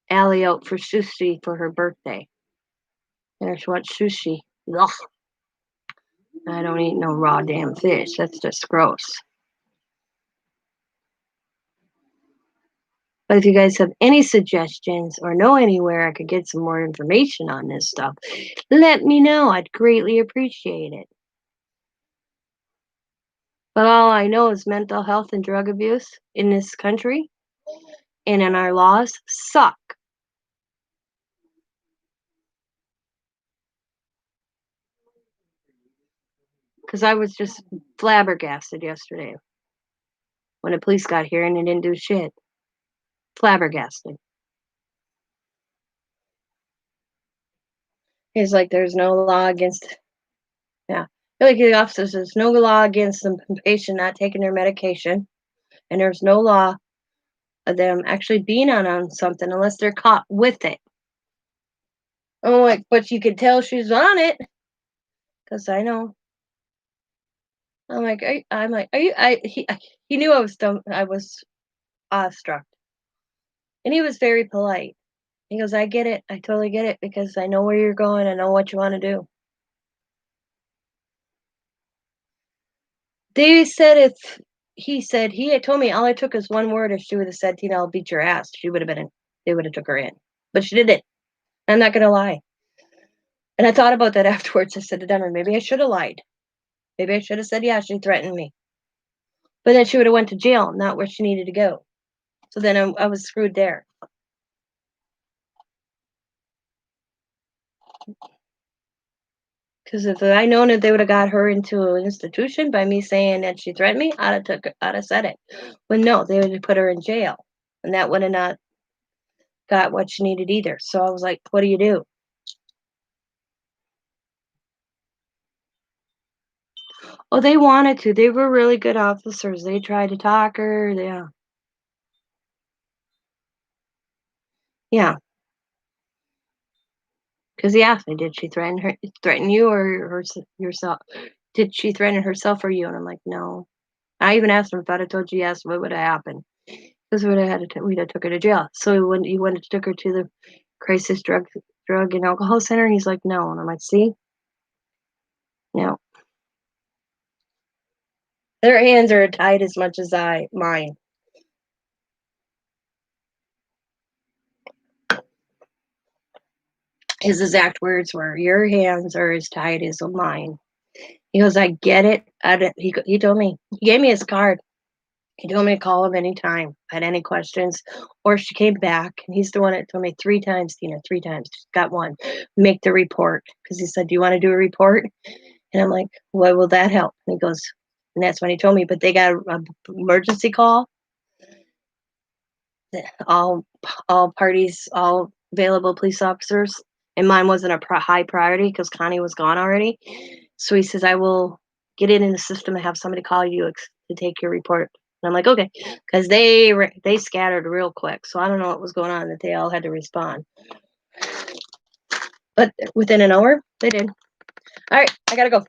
Allie out for sushi for her birthday. And I should watch sushi. Ugh. I don't eat no raw damn fish. That's just gross. But if you guys have any suggestions or know anywhere I could get some more information on this stuff, let me know. I'd greatly appreciate it. But all I know is mental health and drug abuse in this country and in our laws suck. Because I was just flabbergasted yesterday when the police got here and they didn't do shit. Flabbergasted. He's like, there's no law against, yeah. Like the officer says, there's no law against the patient not taking their medication, and there's no law of them actually being on something unless they're caught with it. I'm like, but you could tell she's on it, because I know. I'm like, are you? He knew I was dumb. I was awestruck, and he was very polite. He goes, I get it. I totally get it because I know where you're going. I know what you want to do. They said if he said he had told me all it took is one word. If she would have said, Tina, I'll beat your ass, she would have been in. They would have took her in, but she didn't. I'm not gonna lie. And I thought about that afterwards. I said to Denver, maybe I should have lied. Maybe I should have said, yeah, she threatened me. But then she would have went to jail, not where she needed to go. So then I was screwed there. Because if I known that they would have got her into an institution by me saying that she threatened me, I'd have said it. But no, they would have put her in jail, and that would have not got what she needed either. So I was like, what do you do? Oh, they wanted to. They were really good officers. They tried to talk her. Yeah, yeah. Because he asked me, did she threaten you or yourself? Did she threaten herself or you? And I'm like, no. I even asked him if I'd have told you yes, what would have happened? Because we'd have took her to jail. So he wanted to took her to the crisis drug and alcohol center. And he's like, no. And I'm like, see, no, their hands are tied as much as mine. His exact words were, your hands are as tight as mine. He goes, I get it. He told me, he gave me his card. He told me to call him anytime I had any questions. Or she came back, and he's the one that told me 3 times, Tina, 3 times. Got one. Make the report. Because he said, do you want to do a report? And I'm like, what will that help? And he goes, and that's when he told me, but they got an emergency call. All all parties, all available police officers, and mine wasn't a high priority because Connie was gone already. So he says, I will get it in the system and have somebody call you to take your report. And I'm like, okay, because they scattered real quick. So I don't know what was going on that they all had to respond. But within an hour, they did. All right, I gotta go.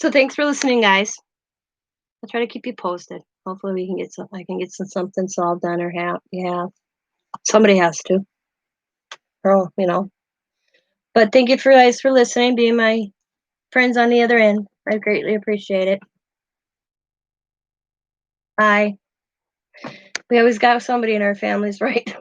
So thanks for listening, guys. I'll try to keep you posted. Hopefully we can get some. I can get something solved on her behalf. Somebody has to. Oh, you know. But thank you for guys for listening, being my friends on the other end. I greatly appreciate it. Bye. We always got somebody in our families, right?